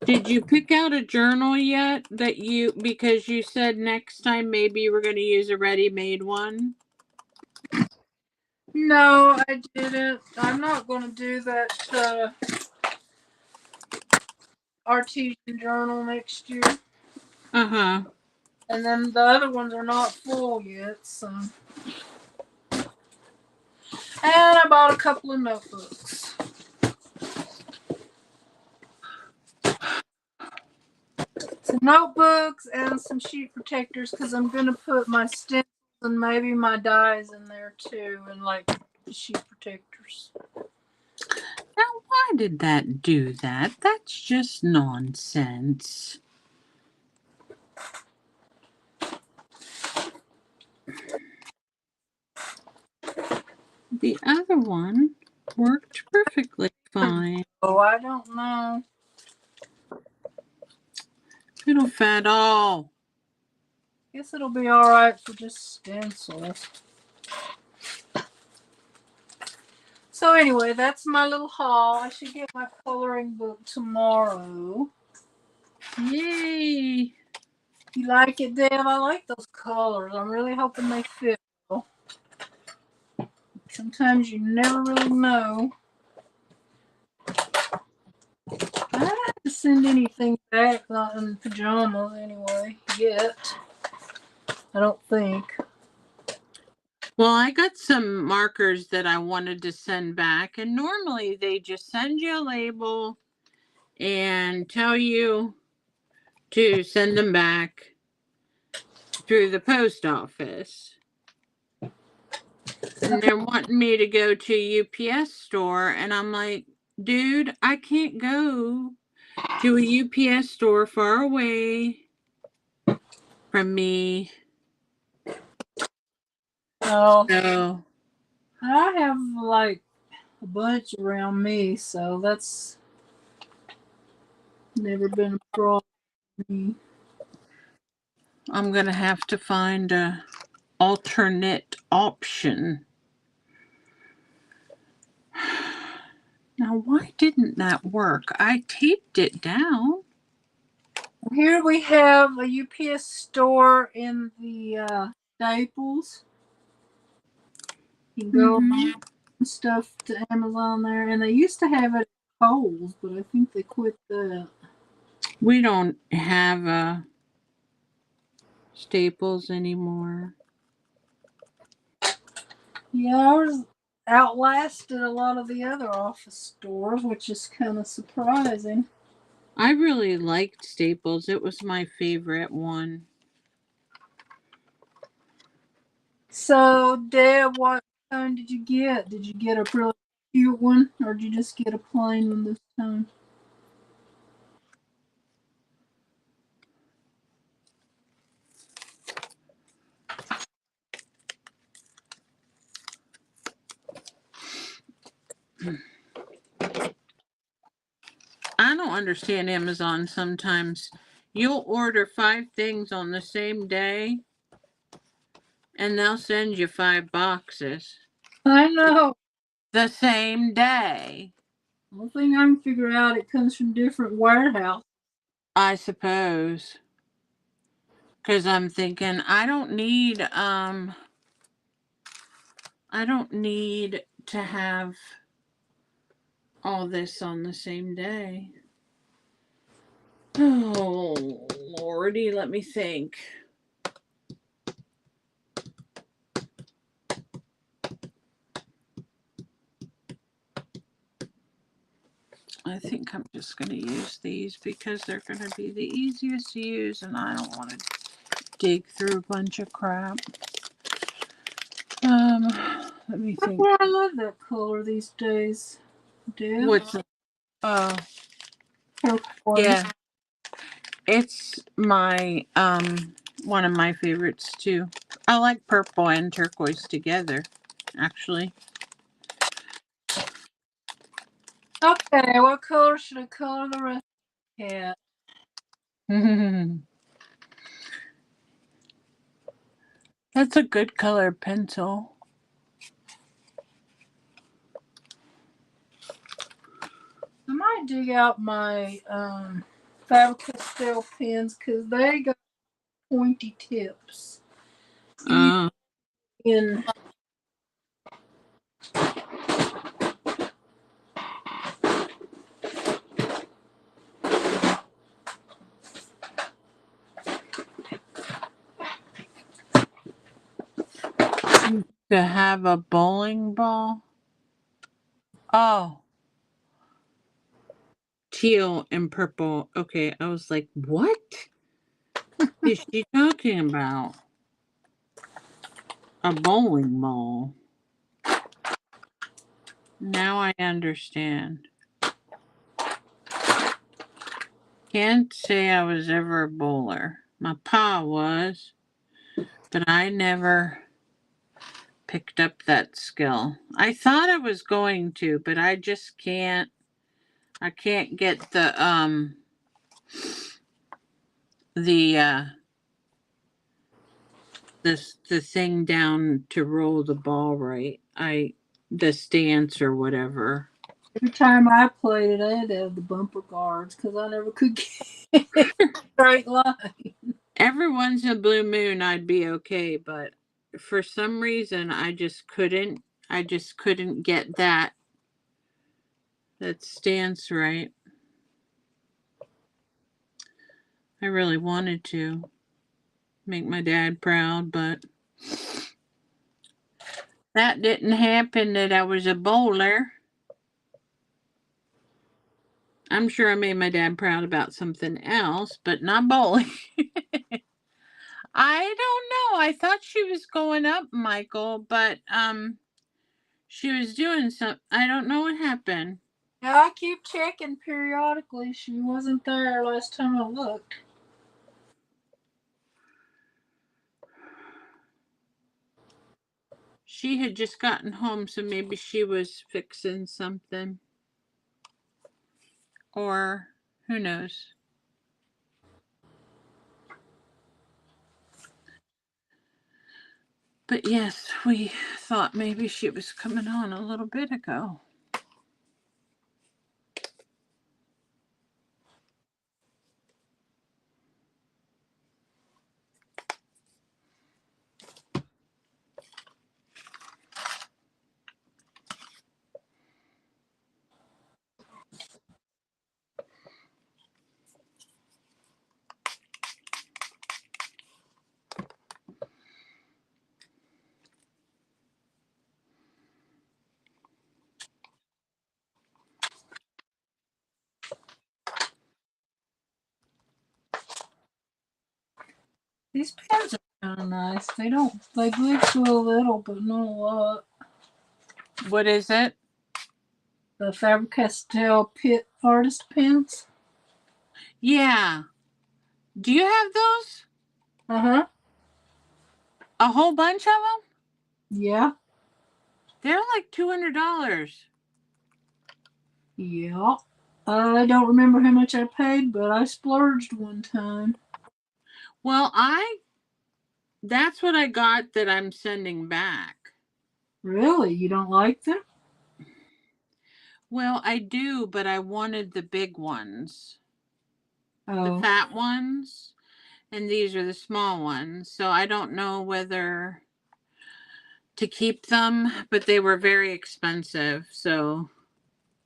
Did you pick out a journal yet because you said next time maybe you were going to use a ready-made one? No, I didn't. I'm not going to do that artesian journal next year. Uh-huh. And then the other ones are not full yet, so. And I bought a couple of notebooks. Some notebooks and some sheet protectors because I'm going to put my stencils and maybe my dies in there too, and like the sheet protectors. Now, why did that do that? That's just nonsense. The other one worked perfectly fine. Oh, I don't know. Little fat all. Guess it'll be all right for just stencils. So anyway, that's my little haul. I should get my coloring book tomorrow. Yay! You like it, Deb? I like those colors. I'm really hoping they fit. Sometimes you never really know. I haven't had to send anything back, not in pajamas anyway, yet. I don't think. Well, I got some markers that I wanted to send back, and normally they just send you a label and tell you to send them back through the post office. And they're wanting me to go to a UPS store, and I'm like, dude, I can't go to a UPS store far away from me. Oh, So I have like a bunch around me, so that's never been a problem for me. I'm gonna have to find a alternate option. Now, why didn't that work? I taped it down. Here we have a UPS store in the Staples. You can go Mhm. and stuff to Amazon there, and they used to have it at Kohl's, but I think they quit that. We don't have Staples anymore. Yeah, ours outlasted a lot of the other office stores, which is kind of surprising. I really liked Staples. It was my favorite one. So, Deb, what kind did you get? Did you get a really cute one, or did you just get a plain one this time? I don't understand Amazon sometimes. You'll order 5 things on the same day, and they'll send you 5 boxes I know. the same day. The only thing I can figure out, it comes from different warehouses. I suppose. Because I'm thinking, I don't need to have all this on the same day. Oh, Lordy, let me think. I think I'm just going to use these because they're going to be the easiest to use, and I don't want to dig through a bunch of crap. Let me think. I love that color these days, Deb. What's Turquoise. yeah. It's my one of my favorites too. I like purple and turquoise together, actually. Okay, what color should I color the rest of the cat? That's a good color pencil. I might dig out my Faber-Castell pens because they got pointy tips. In To have a bowling ball. Oh. Teal and purple. Okay, I was like, what is she talking about? A bowling ball. Now I understand. Can't say I was ever a bowler. My pa was, but I never picked up that skill. I thought I was going to, but I just can't. I can't get the the thing down to roll the ball right. The stance or whatever. every time I played it, I had to have the bumper guards because I never could get a straight line. Every once in a blue moon I'd be okay, but for some reason I just couldn't get that stance right. I really wanted to make my dad proud, but that didn't happen that I was a bowler. I'm sure I made my dad proud about something else, but not bowling. I don't know. I thought she was going up, Michael, but she was doing some. I don't know what happened. Yeah, I keep checking periodically. She wasn't there last time I looked. She had just gotten home, so maybe she was fixing something. Or who knows? But yes, we thought maybe she was coming on a little bit ago. These pens are kind of nice. They glitch a little, but not a lot. What is it? The Faber-Castell Pitt Artist Pens. Yeah. Do you have those? Uh-huh. A whole bunch of them? Yeah. They're like $200. Yeah. I don't remember how much I paid, but I splurged one time. Well, that's what I got that I'm sending back. Really? You don't like them? Well, I do, but I wanted the big ones. The Oh. fat ones. And these are the small ones. So I don't know whether to keep them, but they were very expensive. So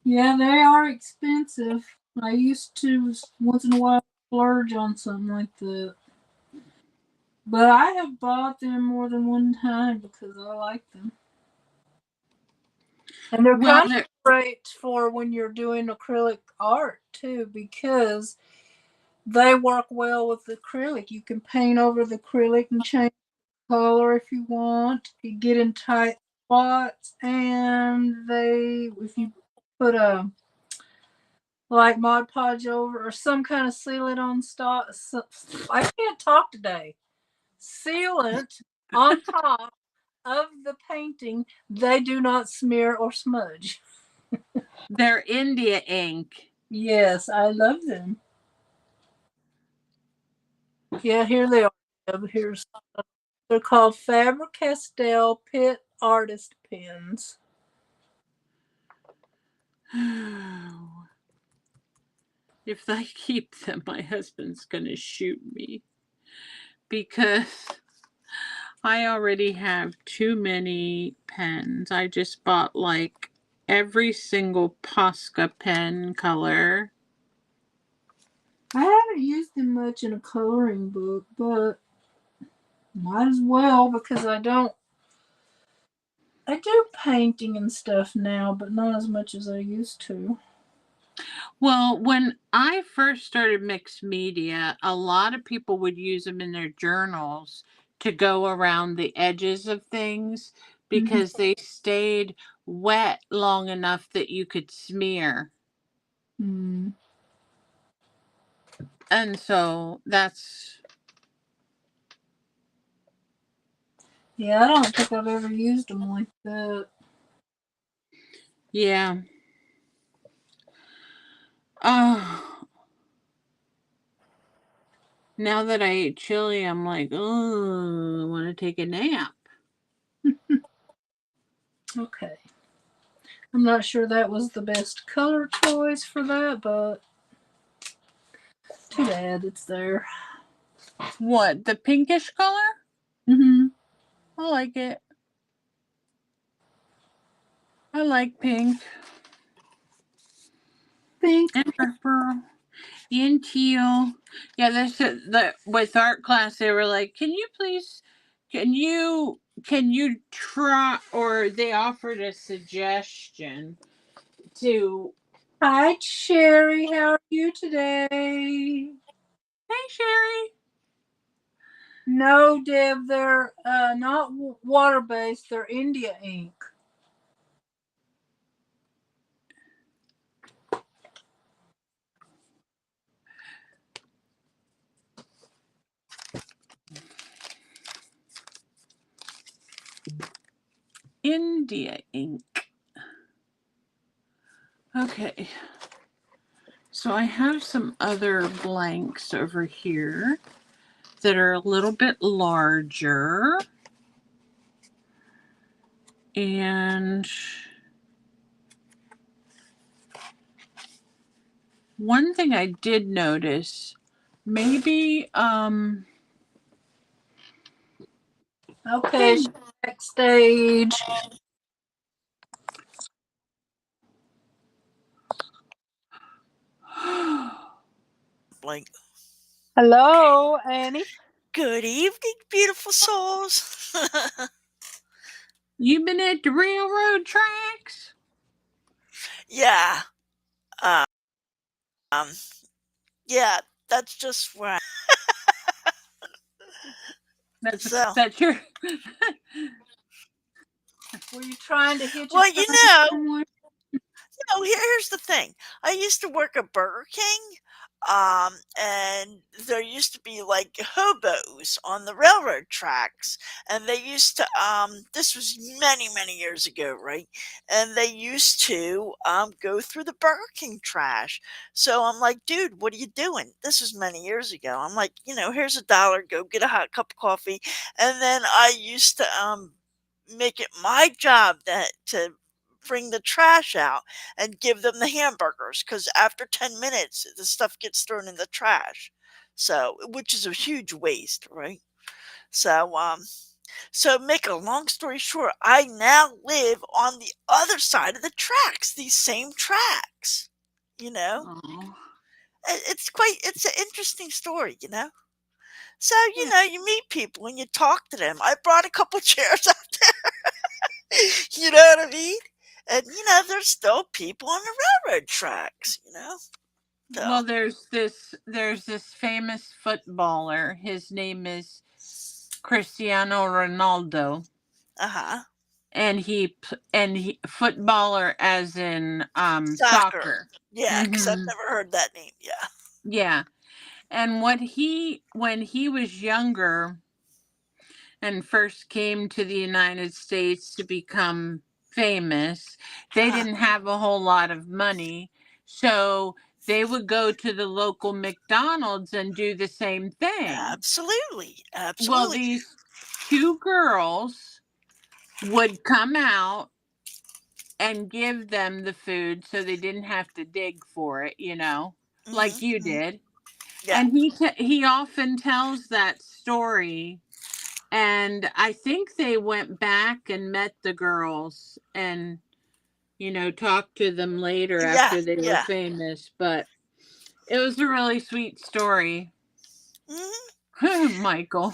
Yeah, they are expensive. I used to once in a while splurge on something like that. But I have bought them more than one time because I like them. And they're well, kind of great for when you're doing acrylic art too, because they work well with acrylic. You can paint over the acrylic and change color if you want. You get in tight spots, and if you put a like Mod Podge over or some kind of sealant on stock, I can't talk today. Sealant on top of the painting, they do not smear or smudge. they're India ink. Yes, I love them. Yeah, here they are. They're called Faber-Castell Pitt Artist Pens. If I keep them, my husband's going to shoot me because I already have too many pens. I just bought like every single Posca pen color. I haven't used them much in a coloring book, but might as well because I do painting and stuff now, but not as much as I used to. Well, when I first started mixed media, a lot of people would use them in their journals to go around the edges of things because they stayed wet long enough that you could smear. Mm. And so that's. Yeah, I don't think I've ever used them like that. Yeah. Oh. Now that I ate chili, I'm like, oh, I want to take a nap. Okay. I'm not sure that was the best color choice for that, but too bad it's there. What, the pinkish color? Mm-hmm. I like it. I like pink. Pink. And purple. And teal. Yeah, with art class they were like, can you try, or they offered a suggestion to. Hi, Sherry. How are you today? Hey, Sherry. No, Deb, they're not water based. They're India ink. India ink. Okay. So I have some other blanks over here that are a little bit larger. And one thing I did notice, maybe Okay, backstage. Like, Hello, Annie. good evening, beautiful souls. you been at the railroad tracks? Yeah. Um, yeah, that's just where That's so. that's your Were you trying to hitch a Well, train somewhere? here's the thing. I used to work at Burger King, and there used to be like hobos on the railroad tracks, and they used to this was many, many years ago, right? And they used to go through the Burger King trash. So I'm like, dude, what are you doing? This was many years ago. I'm like, here's $1, go get a hot cup of coffee. And then I used to make it my job to bring the trash out and give them the hamburgers, because after 10 minutes the stuff gets thrown in the trash, so which is a huge waste, right? So make a long story short, I now live on the other side of the tracks, these same tracks. oh. It's an interesting story. So you meet people and you talk to them. I brought a couple chairs out there. You know what I mean? And there's still people on the railroad tracks. So, Well, there's this famous footballer. His name is Cristiano Ronaldo, uh-huh. and he footballer as in Soccer. soccer. Yeah, because I've Mhm. never heard that name. Yeah. Yeah. And when he was younger and first came to the United States to become famous, they Uh-huh. didn't have a whole lot of money. So they would go to the local McDonald's and do the same thing. Absolutely. Well, Absolutely. these two girls would come out and give them the food so they didn't have to dig for it, like you Hmm. did. Yeah. And he often tells that story. And I think they went back and met the girls and talked to them later Yeah. after they were Yeah. famous, but it was a really sweet story. Hmm. Michael.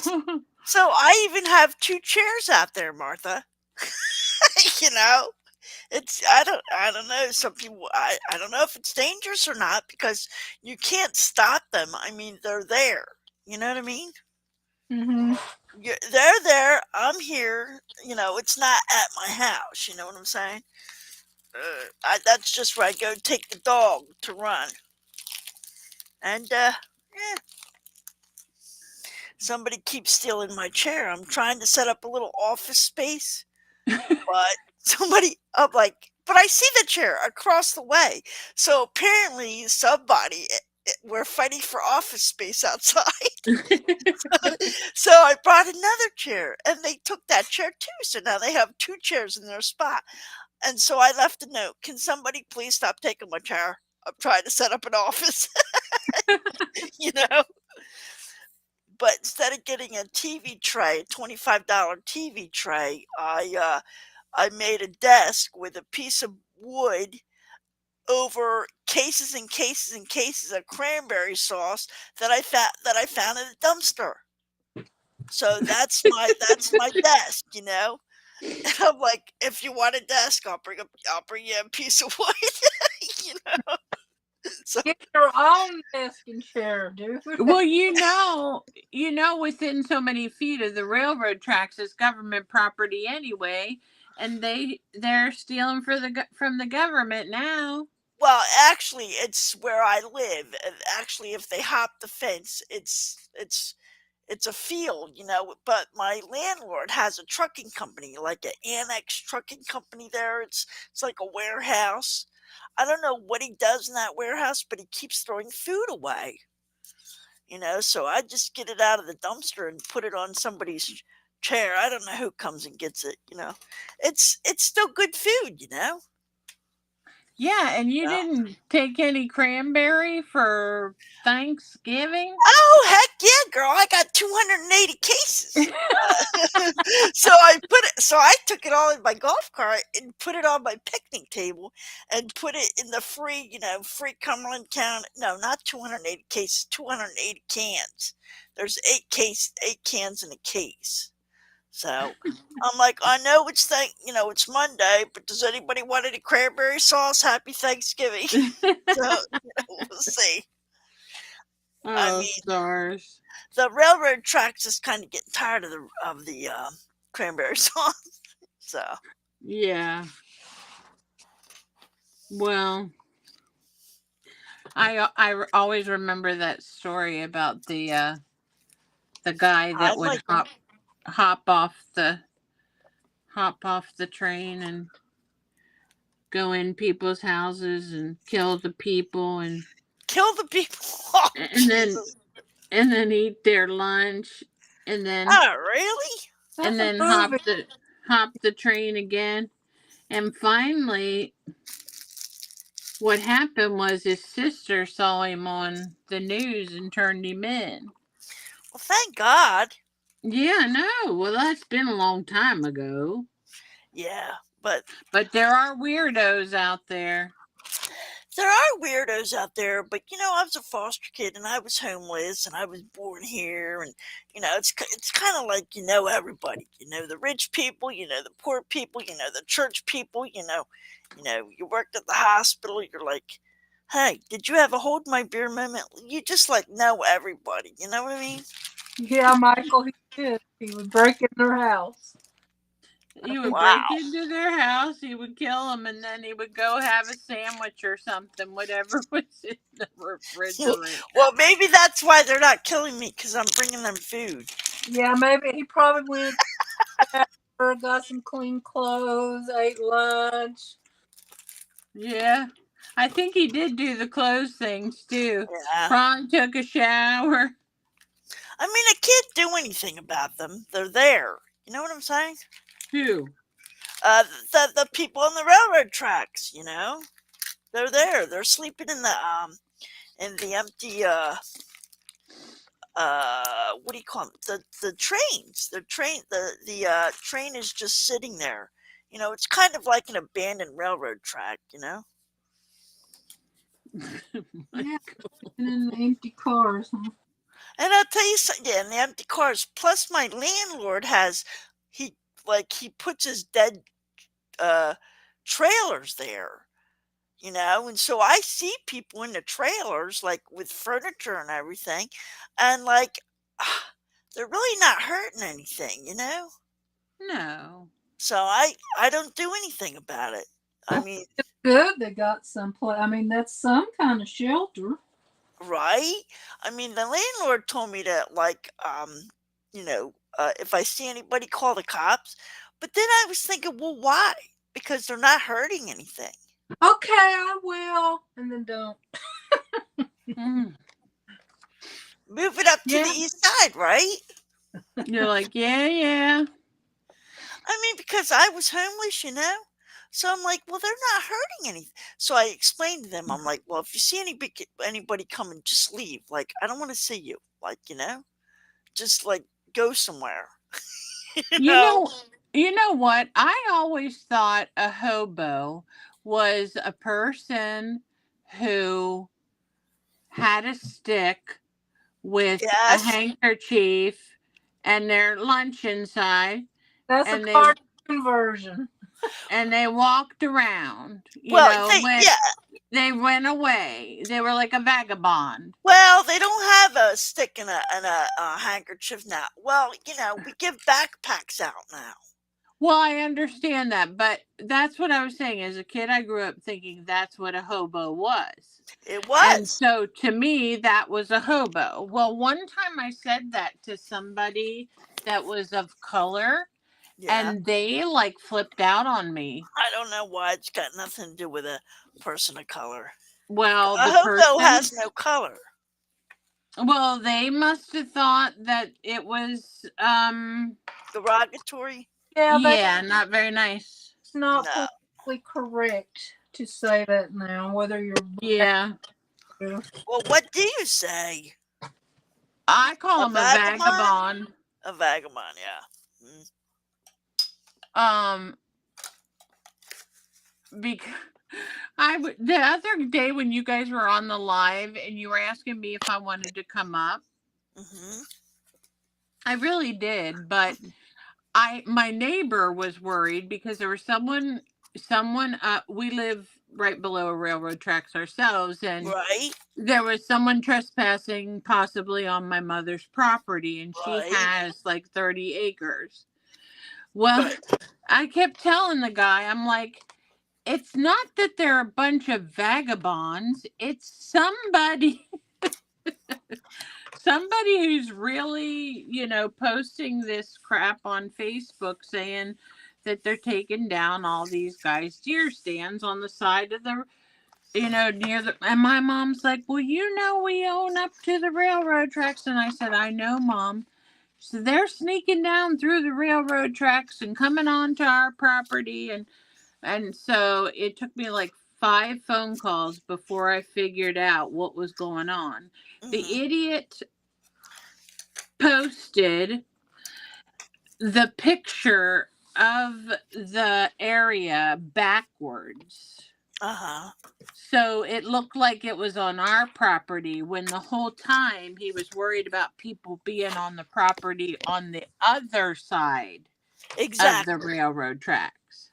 So I even have 2 chairs out there, Martha. you know, I don't know. Some people, I don't know if it's dangerous or not, because you can't stop them. I mean, they're there. You know what I mean? Mm-hmm. They're there. I'm here. It's not at my house. You know what I'm saying? That's just where I go take the dog to run. And yeah, somebody keeps stealing my chair. I'm trying to set up a little office space, but I'm like, but I see the chair across the way. So apparently, we're fighting for office space outside. So I brought another chair, and they took that chair too. So now they have 2 chairs in their spot. And so I left a note. Can somebody please stop taking my chair? I'm trying to set up an office. you know. But instead of getting a TV tray, $25 TV tray, I made a desk with a piece of wood over cases and cases and cases of cranberry sauce that I found in a dumpster. So that's my desk. And I'm like, if you want a desk, I'll bring you a piece of wood. you know. So Get your own desk and chair, dude. Well, within so many feet of the railroad tracks is government property anyway, and they're stealing from the government now. well, actually, it's where I live. And actually, if they hop the fence, it's a field, But my landlord has a trucking company, like an annex trucking company there. It's like a warehouse. I don't know what he does in that warehouse, but he keeps throwing food away. So I just get it out of the dumpster and put it on somebody's chair. I don't know who comes and gets it. It's still good food. Yeah, and you Yeah. didn't take any cranberry for Thanksgiving? Oh, heck yeah, girl. I got 280 cases. So I took it all in my golf cart and put it on my picnic table and put it in the free Cumberland County. No, not 280 cases, 280 cans. There's 8 cans in a case. So I'm like, I know it's Monday, but does anybody want any cranberry sauce? Happy Thanksgiving. So we'll see. I Oh, mean, stars. the railroad tracks is kind of getting tired of the cranberry sauce. So Yeah. Well, I always remember that story about the guy I that would like them. hop off the train and go in people's houses and kill the people and Kill the people. Oh, and then Jesus. and then eat their lunch and then Oh, really? That's a hop movie. the train again. And finally what happened was his sister saw him on the news and turned him in. Well, thank God. Yeah, no. Well, that's been a long time ago. Yeah, but But there are weirdos out there. there are weirdos out there. But I was a foster kid and I was homeless and I was born here, and it's kind of like everybody. The rich people. The poor people. The church people. You worked at the hospital. You're like, hey, did you have a hold my beer moment? You just like know everybody. You know what I mean? Yeah, Michael, he did. He would break in their house. He would Wow. break into their house, he would kill them, and then he would go have a sandwich or something, whatever was in the refrigerator. Well, maybe that's why they're not killing me, because I'm bringing them food. Yeah, maybe he probably went got some clean clothes, ate lunch. Yeah. I think he did do the clothes things too. Yeah. Probably took a shower. I mean, I can't do anything about them. They're there. You know what I'm saying? Who? The people on the railroad tracks. They're there. They're sleeping in the empty what do you call them? The trains. The train is just sitting there. It's kind of like an abandoned railroad track. Yeah, and in the empty cars. Huh? And I'll tell you something, yeah, in the empty cars. Plus, my landlord he puts his dead trailers there, and so I see people in the trailers, like with furniture and everything, and they're really not hurting anything. No. So I don't do anything about it. I mean, It's good they got some place. I mean, that's some kind of shelter. right? I mean, the landlord told me to if I see anybody, call the cops. But then I was thinking, well, why? Because they're not hurting anything. Okay, I will. And then don't. Mm. Move it up to Yeah. the east side, right? You're like, yeah. I mean, because I was homeless, So I'm like, well, they're not hurting anything. So I explained to them, I'm like, well, if you see anybody coming, just leave. Like, I don't want to see you. Like, just like go somewhere. You know what? I always thought a hobo was a person who had a stick with Yes. a handkerchief and their lunch inside, That's and a they cartoon version. and they walked around. Well, When yeah, They went away. They were like a vagabond. Well, they don't have a stick and a handkerchief now. Well, we give backpacks out now. Well, I understand that, but that's what I was saying. As a kid, I grew up thinking that's what a hobo was. It And was. so to me, that was a hobo. Well, one time I said that to somebody that was of color, Yeah. and they like flipped out on me. I don't know why. It's got nothing to do with a person of color. Well, A the hobo person, has no color. well, they must have thought that it was, Derogatory? Yeah, yeah, not very nice. that's not No. politically correct to say that now, whether you're Yeah. black. Well, what do you say? I call A him a vagabond? vagabond. A vagabond, yeah. Because the other day when you guys were on the live and you were asking me if I wanted to come up, Mm-hmm. I really did, but my neighbor was worried because there was someone we live right below a railroad tracks ourselves, and Right, there was someone trespassing possibly on my mother's property, and she right. has like 30 acres. Well, Right. I kept telling the guy, I'm like, it's not that they're a bunch of vagabonds, it's somebody who's really, posting this crap on Facebook saying that they're taking down all these guys' deer stands on the side of the, near the, and my mom's like, well, we own up to the railroad tracks. And I said, I know, Mom. So they're sneaking down through the railroad tracks and coming onto our property. And so it took me like 5 phone calls before I figured out what was going on. The Mhm. idiot posted the picture of the area backwards. Uh-huh. So it looked like it was on our property when the whole time he was worried about people being on the property on the other side Exactly. of the railroad tracks.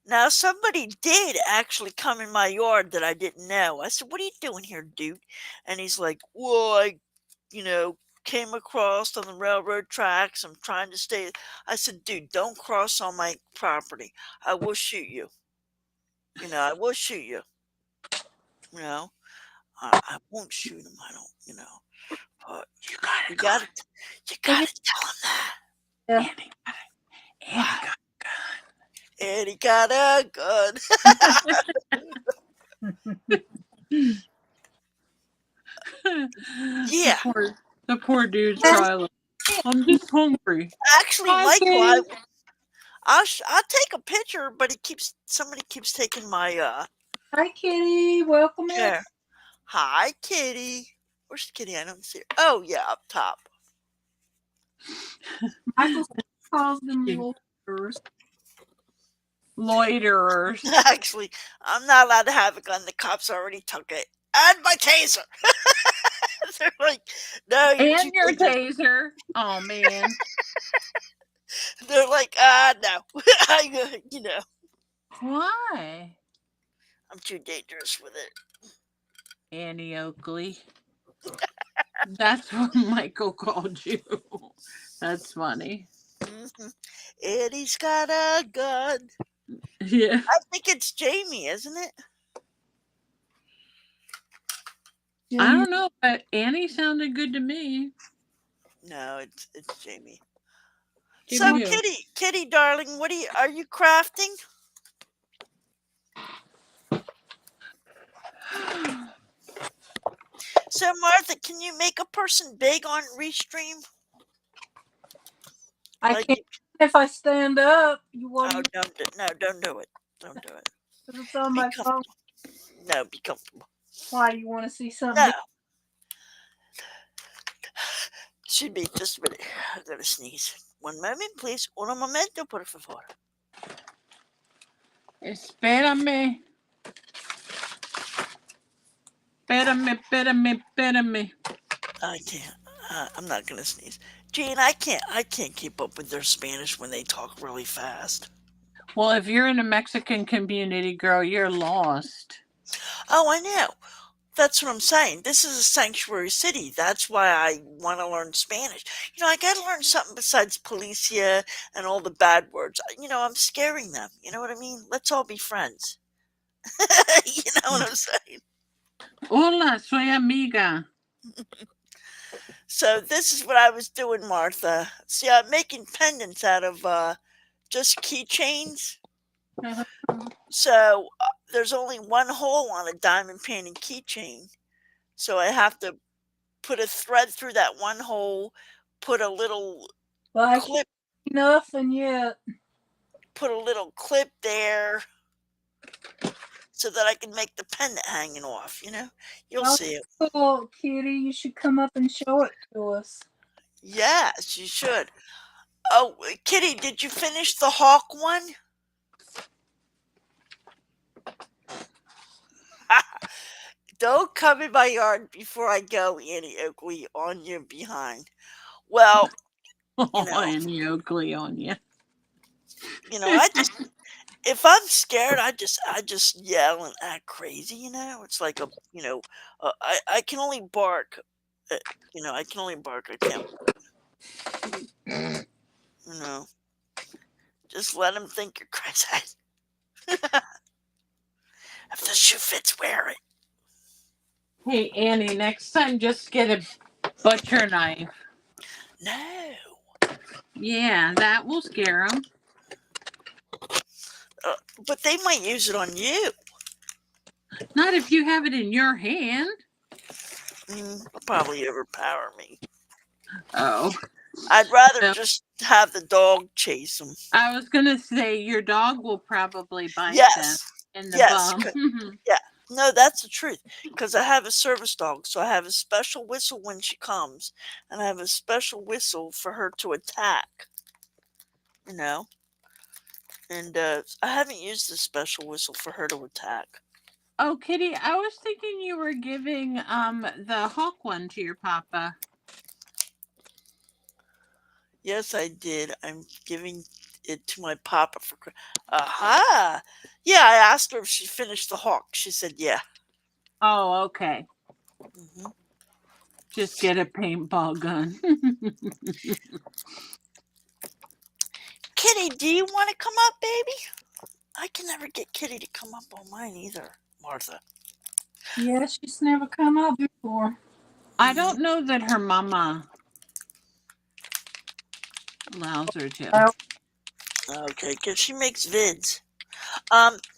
Now, somebody did actually come in my yard that I didn't know. I said, what are you doing here, dude? And he's like, well, I, came across on the railroad tracks. I'm trying to stay. I said, dude, don't cross on my property. I will shoot you. I will shoot you. I won't shoot him. I don't, but You gotta you go. gotta tell him that. Yeah. And he got a gun. And he got a gun. Yeah. The poor dude's probably like, I'm just hungry. Actually, Hi, Michael, Kitty. I'll take a picture, but somebody keeps taking my Hi, Kitty. Welcome in. chair. Hi, Kitty. Where's Kitty? I don't see her. Oh yeah, up top. Michael calls them loiterers. Loiterers. Actually, I'm not allowed to have a gun. The cops already took it. And my taser. They're like, no, you're And too your dangerous. taser. Oh man. They're like, no. Why? I'm too dangerous with it. Annie Oakley. That's what Michael called you. That's funny. Mm-hmm. Eddie's got a gun. Yeah. I think it's Jamie, isn't it? I don't know, but Annie sounded good to me. No, it's Jamie. Give So me a- Kitty, darling, are you crafting? So Martha, can you make a person big on Restream? I Like can't if I stand up. You want Oh, don't do it. Don't do it. it's on Be my phone. comfortable. No, be comfortable. Why you want to see something? No. Should be just a minute. I gotta sneeze. One moment, please. Un momento, por favor. Espérame. Espérame. I can't. I'm not gonna sneeze. Gene, I can't keep up with their Spanish when they talk really fast. Well, if you're in a Mexican community, girl, you're lost. Oh, I know. That's what I'm saying. This is a sanctuary city. That's why I want to learn Spanish. I got to learn something besides policia and all the bad words. I'm scaring them. You know what I mean? Let's all be friends. You know what I'm saying? Hola, soy amiga. So this is what I was doing, Martha. See, I'm making pendants out of just keychains. Uh-huh. So there's only one hole on a diamond painted keychain. So I have to put a thread through that one hole, put a little Well, I can't clip, nothing yet. put a little clip there, so that I can make the pendant hanging off. You'll Oh, see it. cool, Kitty. You should come up and show it to us. Yes, you should. Oh, Kitty, did you finish the hawk one? Don't come in my yard before I go, Annie Oakley, on your behind. Well, Oh, you know, Annie Oakley on you. I just, if I'm scared, I just yell and act crazy. It's like I can only bark. I can only bark. I can't. You know, just let them think you're crazy. If the shoe fits, wear it. Hey, Annie, next time just get a butcher knife. No. Yeah, that will scare them. But they might use it on you. Not if you have it in your hand. They'll probably overpower me. Oh. I'd rather No. just have the dog chase them. I was going to say your dog will probably bite Yes. them in the Yes. bum. Yeah. No, that's the truth. Because I have a service dog, so I have a special whistle when she comes, and I have a special whistle for her to attack. And I haven't used the special whistle for her to attack. Oh, Kitty, I was thinking you were giving the hawk one to your papa. Yes, I did. I'm giving it to my papa for. Aha! Yeah, I asked her if she finished the hawk. She said, yeah. Oh, okay. Mm-hmm. Just get a paintball gun. Kitty, do you want to come up, baby? I can never get Kitty to come up on mine either, Martha. Yeah, she's never come up before. I don't know that her mama allows her to. Okay, because she makes vids.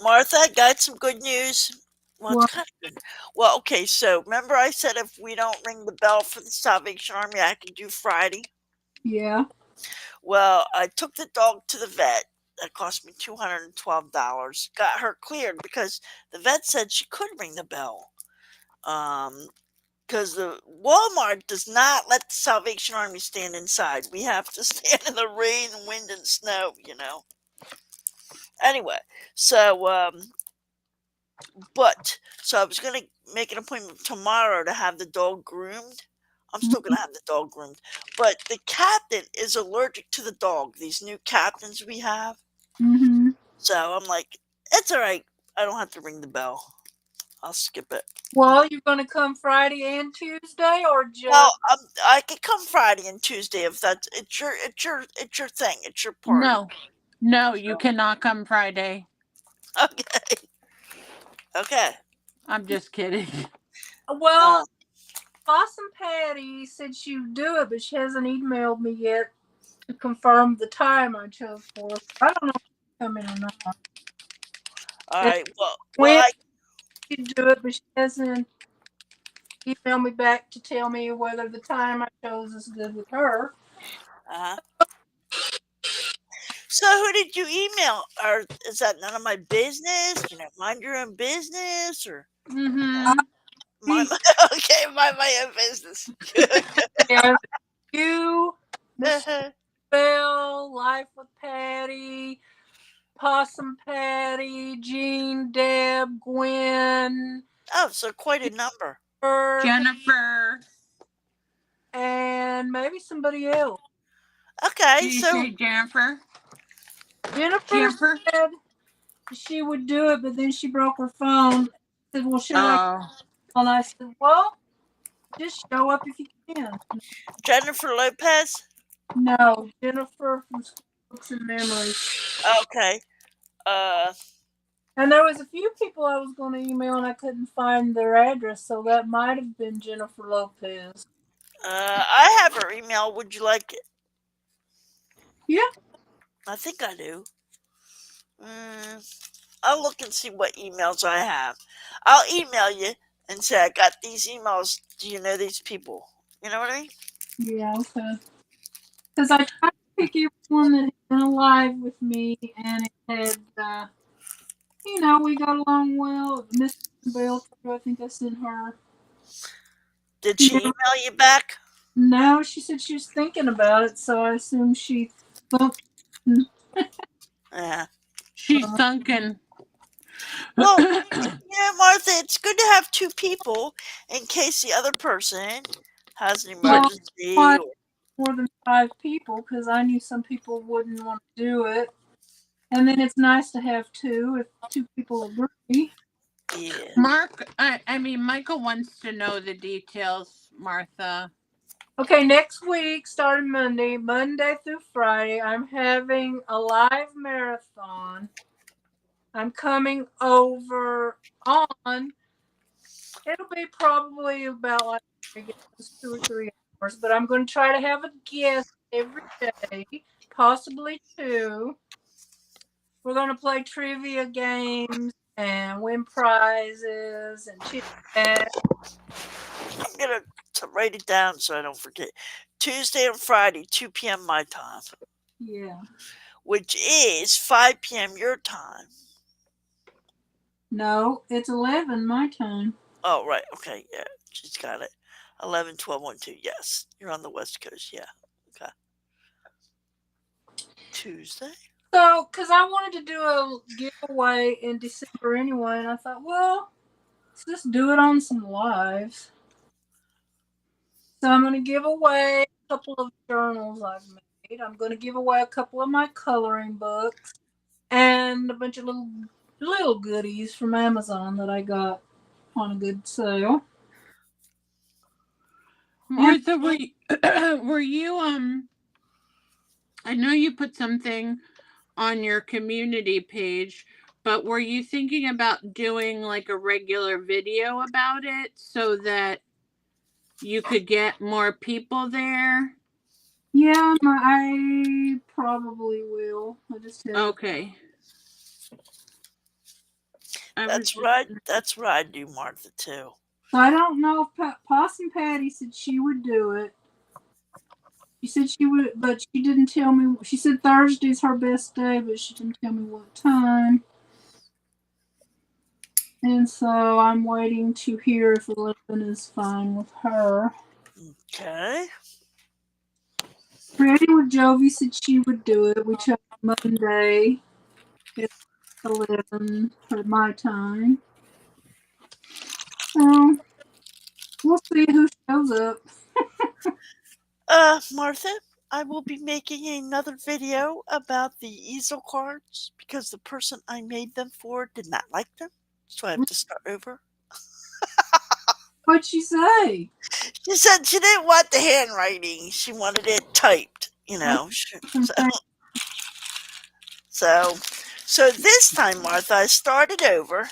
Martha, got some good news. Well, What? it's kind of good. Well, okay, so remember I said if we don't ring the bell for the Salvation Army, I can do Friday? Yeah. Well, I took the dog to the vet. That cost me $212. Got her cleared because the vet said she could ring the bell. Because the Walmart does not let the Salvation Army stand inside. We have to stand in the rain, wind, and snow. Anyway, so I was gonna make an appointment tomorrow to have the dog groomed. I'm still gonna have the dog groomed, but the captain is allergic to the dog. These new captains we have. Mm-hmm. So I'm like, it's all right. I don't have to ring the bell. I'll skip it. Well, you're going to come Friday and Tuesday, or just? Well, I could come Friday and Tuesday if it's your thing. It's your party. No, you cannot come Friday. Okay. Okay. I'm just kidding. Well, Awesome Patty said she would do it, but she hasn't emailed me yet to confirm the time I chose for. I don't know if she's coming or not. All right. Well, When I she do it, but she hasn't emailed me back to tell me whether the time I chose is good with her. So who did you email? Or is that none of my business? Mind your own business, or Mm-hmm. mind my own business. Yeah, you, Miss Uh-huh. Bell, Life with Patty, Possum Patty, Jean, Deb, Gwen, Oh, so quite a number. her, Jennifer. and maybe somebody else. Okay, Did you so say Jennifer? Jennifer Jennifer? said she would do it, but then she broke her phone. said, well, should I? Oh, And I said, well, just show up if you can. Jennifer Lopez? No, Jennifer from School Books and Memories. Okay. Uh, And there was a few people I was going to email and I couldn't find their address, so that might have been Jennifer Lopez. I have her email. Would you like it? Yeah. I think I do. I'll look and see what emails I have. I'll email you and say I got these emails. Do you know these people? You know what I mean? Yeah, okay. Because I tried to pick everyone that had been alive with me, and it had, we got along well. Miss Bell, too, I think I sent her. Did she email you back? No, she said she was thinking about it, so I assume she thought. Yeah. she's sunken. Well, yeah, Martha, it's good to have two people in case the other person has an emergency. Well, more than 5 people, because I knew some people wouldn't want to do it. And then it's nice to have 2 if 2 people agree. Yeah. Michael wants to know the details, Martha. Okay, next week, starting Monday through Friday, I'm having a live marathon. I'm coming over on. It'll be probably about like 2 or 3 hours, but I'm going to try to have a guest every day, possibly 2. We're going to play trivia games and win prizes and chit chat. I'm going to write it down so I don't forget. Tuesday and Friday, 2 p.m. my time. Yeah. Which is 5 p.m. your time. No, it's 11 my time. Oh, right. Okay. Yeah. She's got it. 11, 12, 1, 2. Yes. You're on the West Coast. Yeah. Okay. Tuesday? So, because I wanted to do a giveaway in December anyway, and I thought, well, let's just do it on some lives. So I'm going to give away a couple of journals I've made. I'm going to give away a couple of my coloring books and a bunch of little goodies from Amazon that I got on a good sale. Martha, were you I know you put something on your community page, but were you thinking about doing like a regular video about it so that you could get more people there? Yeah, I probably will. I just have Okay. That's right. That's what I do, Martha, too. So I don't know if Possum Patty said she would do it. She said she would, but she didn't tell me. She said Thursday's her best day, but she didn't tell me what time. And so I'm waiting to hear if 11 is fine with her. Okay. Ready with Jovi said she would do it. We chose Monday at 11 for my time. So we'll see who shows up. Martha, I will be making another video about the easel cards because the person I made them for did not like them. So I have to start over. What'd she say? She said she didn't want the handwriting. She wanted it typed, So this time, Martha, I started over.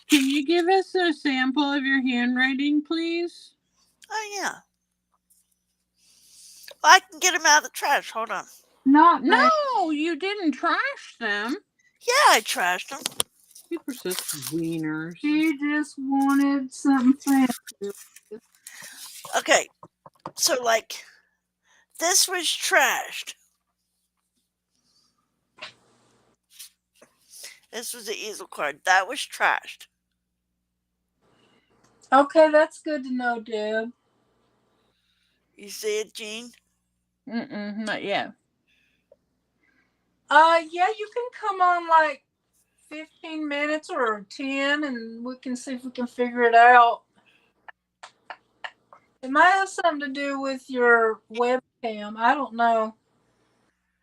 Can you give us a sample of your handwriting, please? Oh, yeah. I can get them out of the trash. Hold on. No, you didn't trash them. Yeah, I trashed them. You were such wieners. She just wanted something fancy. Okay, so this was trashed. This was the easel card. That was trashed. Okay, that's good to know, Deb. You see it, Jean? Not yet. Yeah, you can come on like 15 minutes or 10 and we can see if we can figure it out. It might have something to do with your webcam. I don't know.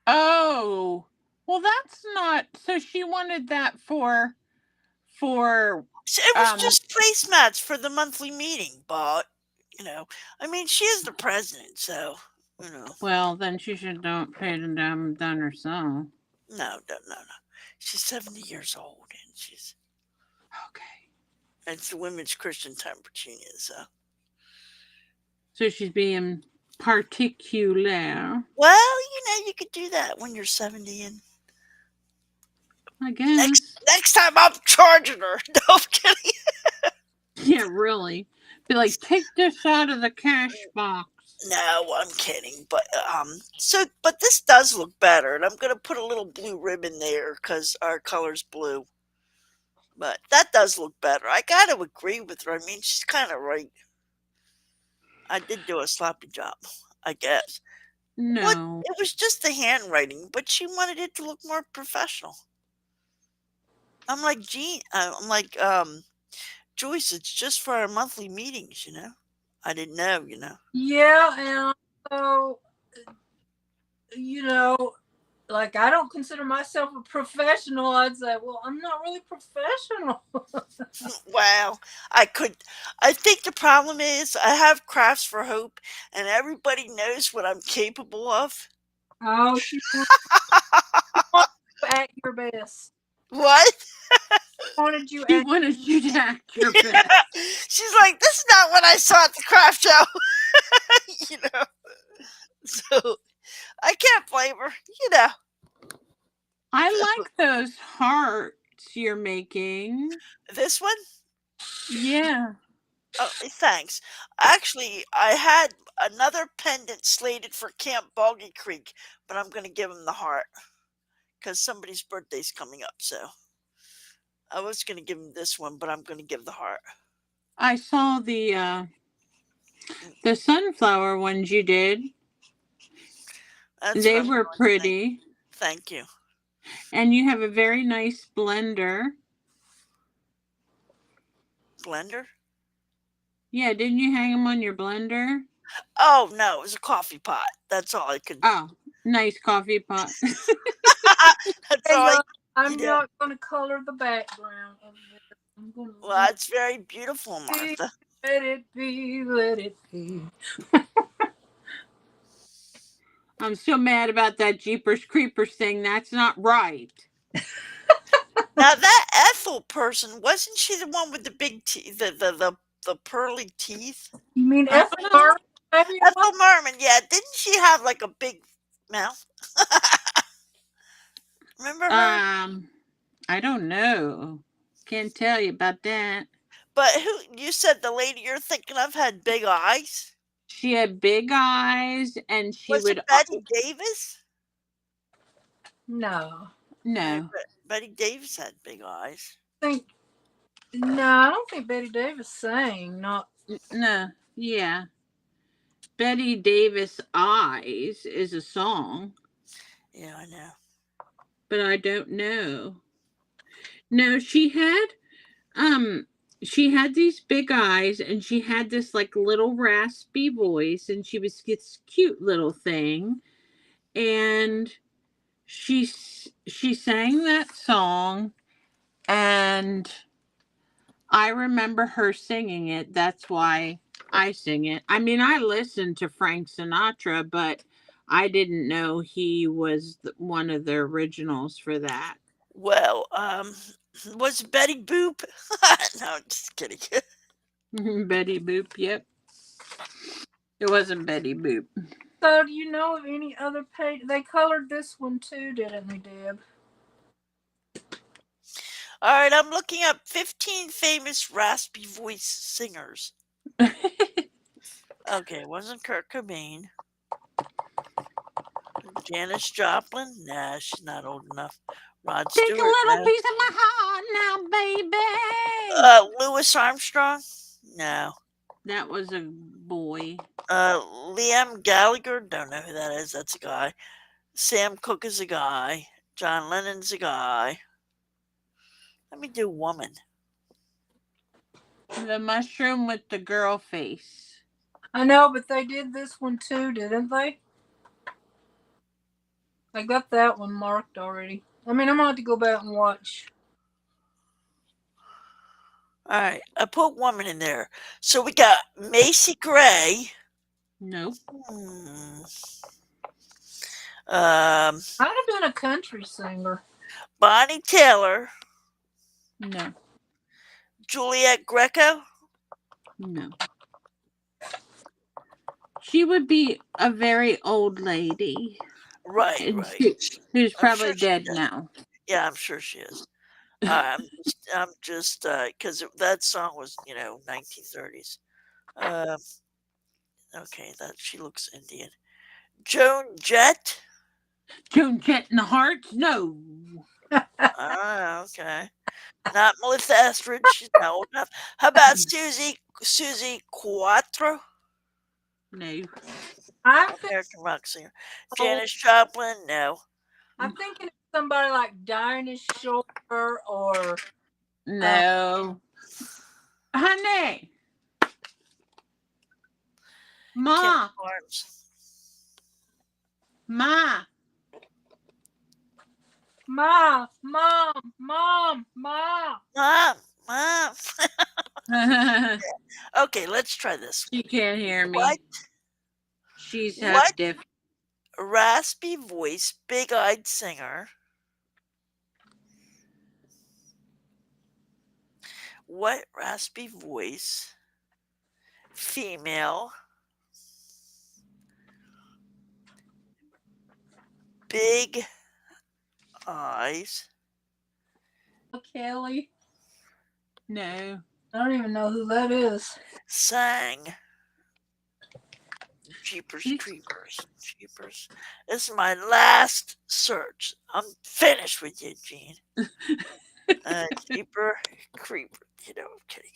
Oh, well, that's not. So she wanted that for It was just placemats for the monthly meeting, but I mean, she is the president, so Well, then she should don't pay the damn done herself. no. She's 70 years old, and Okay. it's the Women's Christian Temperance Union, so. So she's being particular. Well, you could do that when you're 70, and I guess. next time I'm charging her. No, I'm kidding. Yeah, really. Be like, take this out of the cash box. No, I'm kidding. But but this does look better, and I'm gonna put a little blue ribbon there because our color's blue. But that does look better. I gotta agree with her. I mean, she's kind of right. I did do a sloppy job, I guess. No. It was just the handwriting, but she wanted it to look more professional. I'm like, Joyce, it's just for our monthly meetings, I didn't know, Yeah, and also, like I don't consider myself a professional. I'd say, well, I'm not really professional. Well, I think the problem is I have Crafts for Hope, and everybody knows what I'm capable of. Oh, she wants you to act your best. What? Wanted you She act. wanted you to act your best. She's like, this is not what I saw at the craft show. So I can't blame her, I like those hearts you're making. This one? Yeah. Oh, thanks. Actually, I had another pendant slated for Camp Boggy Creek, but I'm going to give him the heart because somebody's birthday's coming up. So I was going to give him this one, but I'm going to give the heart. I saw the sunflower ones you did. That's They what I'm were doing. pretty. Thank you. And you have a very nice blender. Blender? Yeah, didn't you hang them on your blender? Oh, no, it was a coffee pot. That's all I could. Oh, nice coffee pot. That's all I'm Yeah. not going to color the background of it. I'm going to Well, it's very beautiful, Martha. let it be, let it be. I'm still mad about that Jeepers Creepers thing. That's not right. Now that Ethel person, wasn't she the one with the big teeth, the pearly teeth? You mean I Ethel don't know. Merman? Maybe it was? Ethel Merman, yeah. Didn't she have like a big mouth? Remember her? I don't know. Can't tell you about that. But you said the lady you're thinking of had big eyes? She had big eyes, and she Was would. it Betty Davis? No. No. Betty Davis had big eyes. No, I don't think Betty Davis sang. Not. No. Yeah. Betty Davis Eyes is a song, Yeah, I know. but I don't know. No, she had these big eyes, and she had this like little raspy voice, and she was this cute little thing, and she sang that song, and I remember her singing it. That's why I sing it. I mean, I listened to Frank Sinatra, but I didn't know he was one of the originals for that. Well, was it Betty Boop? No, just kidding. Betty Boop, yep. It wasn't Betty Boop. So, do you know of any other page? They colored this one too, didn't they, Deb? All right, I'm looking up 15 famous raspy voice singers. Okay, it wasn't Kurt Cobain. Janis Joplin? Nah, she's not old enough. Rod Take Stewart? a little No. piece of my heart now, baby. Louis Armstrong? No. That was a boy. Liam Gallagher? Don't know who that is. That's a guy. Sam Cooke is a guy. John Lennon's a guy. Let me do woman. The mushroom with the girl face. I know, but they did this one too, didn't they? I got that one marked already. I mean, I'm going to have to go back and watch. All right, I put woman in there. So we got Macy Gray. Nope. Hmm. I'd have been a country singer. Bonnie Taylor. No. Juliet Greco. No. She would be a very old lady. Right, And right. who's I'm probably sure she dead does. now. Yeah, I'm sure she is. I'm just because that song was 1930s. Okay, that she looks Indian. Joan Jett. Joan Jett in the Hearts? No. Okay. Not Melissa Etheridge. She's not old enough. How about Susie Quattro? No. I think American rock singer. so. Janis Joplin? No. I'm thinking of somebody like Dinah Shore or No. Honey. Ma. Kim Carnes. Ma. Mom. Mom. Okay, let's try this. She can't hear me. What? She's What? half deaf. Raspy voice, big-eyed singer. What raspy voice? Female. Big eyes. Kelly. No. I don't even know who that is. Sang. Jeepers She's- Creepers. Jeepers. This is my last search. I'm finished with you, Gene. Jeeper Creeper. I'm kidding.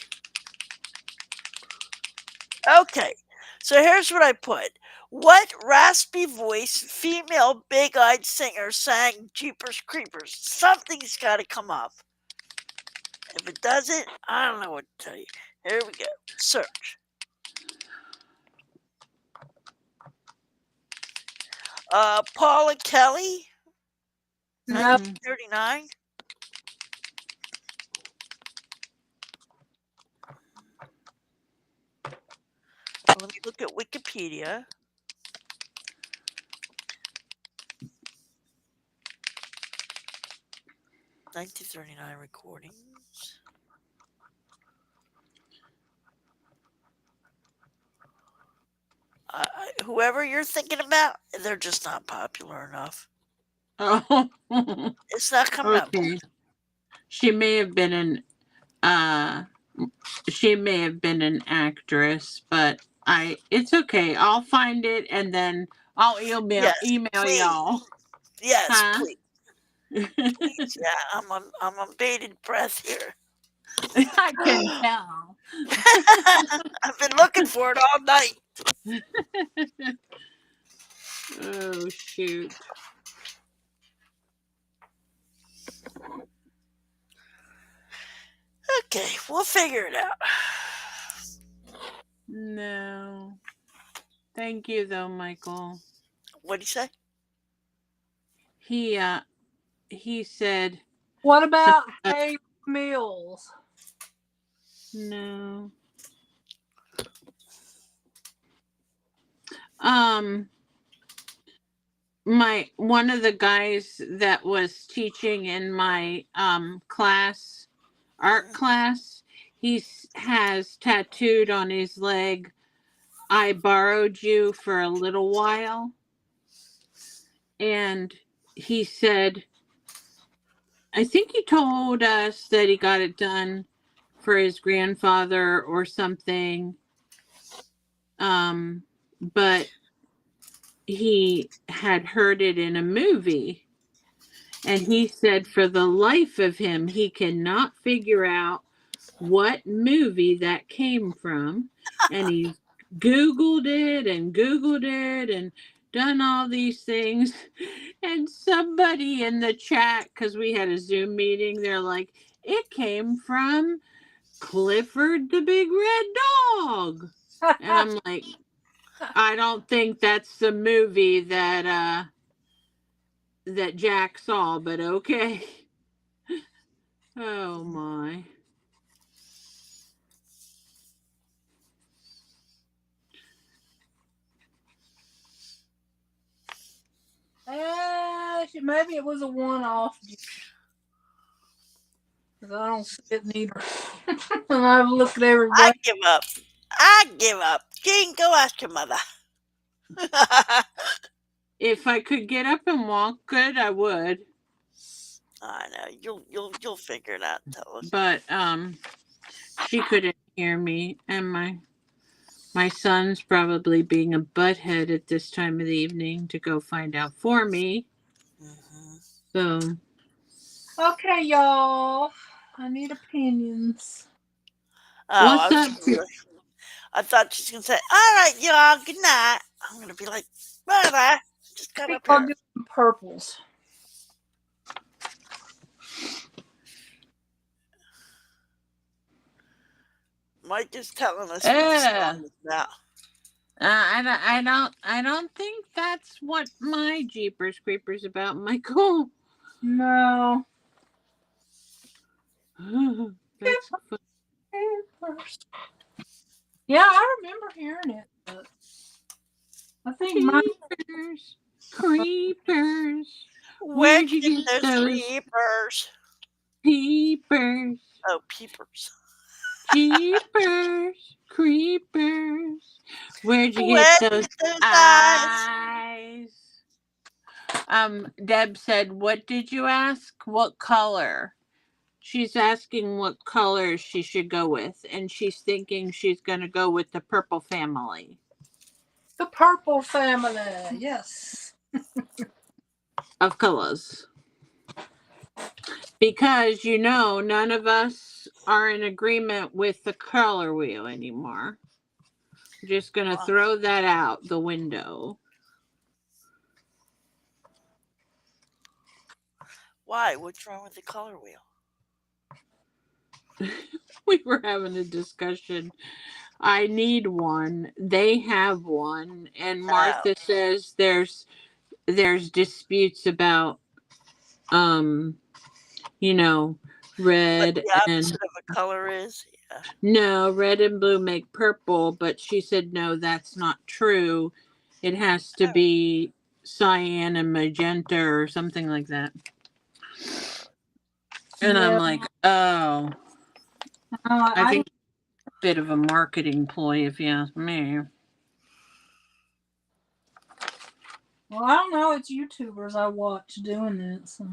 Okay, so here's what I put. What raspy voice female big-eyed singer sang Jeepers Creepers? Something's got to come up. If it doesn't, I don't know what to tell you. Here we go. Search. Paula Kelly, No. 1939. Let me look at Wikipedia. (1939) recordings. Whoever you're thinking about, they're just not popular enough. Oh. It's not coming up. Okay. She may have been an actress, but it's okay. I'll find it and then I'll email please. y'all. Yes, Huh? please. Please. Yeah, I'm on bated breath here. I can tell. I've been looking for it all night. Oh shoot. Okay, we'll figure it out. No. Thank you though, Michael. What'd he say? He said What about Hay Mills? no. One of the guys that was teaching in my art class, he has tattooed on his leg, "I borrowed you for a little while." And he said, I think he told us that he got it done for his grandfather or something. But he had heard it in a movie. And he said for the life of him, he cannot figure out what movie that came from. And he Googled it and done all these things. And somebody in the chat, because we had a Zoom meeting, they're like, it came from Clifford the Big Red Dog. And I'm like, I don't think that's the movie that Jack saw, but okay. Oh my. maybe it was a one-off. Because I don't see it neither. And I've looked at I everybody. give up. I give up. Gene, go ask your mother. If I could get up and walk good, I would. I know you'll figure it out. Tell us. But she couldn't hear me, and my son's probably being a butthead at this time of the evening to go find out for me. Mhm. So Okay, y'all. I need opinions. Oh, what's up? I thought she was gonna say, "All right, y'all, good night." I'm gonna be like, "Mother, just got up I'll here." do some purples. Mike is telling us what the song is about. I don't think that's what my Jeepers Creepers about, Michael. No. That's fun. Yeah, I remember hearing it, but I think my Jeepers Creepers. Where'd Where'd you you get get those those peepers? peepers? Oh, peepers. Jeepers Creepers. Where'd you Where'd get you those get those eyes? eyes? Deb said, what did you ask? What color? She's asking what color she should go with, and she's thinking she's going to go with the purple family. the purple family. Yes. Of colors. Because, none of us are in agreement with the color wheel anymore. Just going to throw that out the window. Why? What's wrong with the color wheel? We were having a discussion. I need one. They have one, and Martha says there's disputes about red What the and opposite of a color is? Yeah. no, red and blue make purple, but she said no, that's not true. It has to be cyan and magenta or something like that. And I'm like, oh, I think it's a bit of a marketing ploy, if you ask me. Well, I don't know. It's YouTubers I watch doing that. So.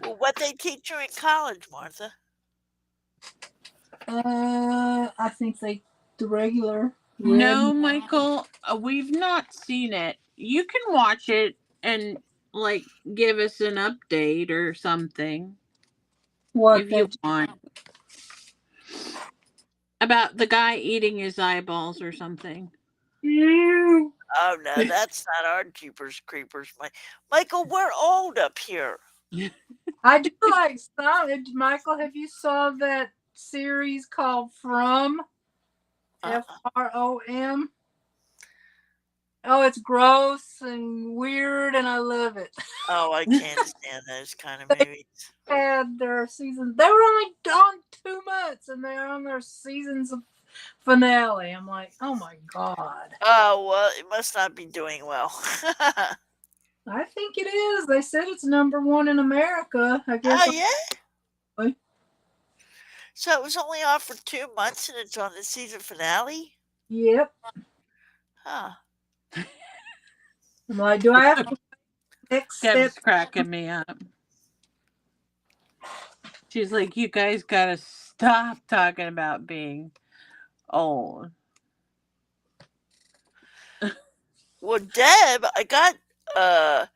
Well, what they teach you in college, Martha? I think the regular. No, Michael, we've not seen it. You can watch it and give us an update or something. What if you want. About the guy eating his eyeballs or something. Oh no, that's not our Jeepers Creepers. Michael, we're old up here. I do like some. Michael, have you saw that series called From? From? Oh, it's gross and weird, and I love it. Oh, I can't stand those kind of movies. Had their season. They were only on 2 months, and they're on their season's finale. I'm like, oh my god. Oh well, it must not be doing well. I think it is. They said it's #1 in America. I guess. Oh yeah. So it was only on for 2 months, and it's on the season finale. Yep. Huh. I'm like, do I have to next step? Deb's cracking me up. She's like, you guys gotta stop talking about being old. Well, Deb, I got a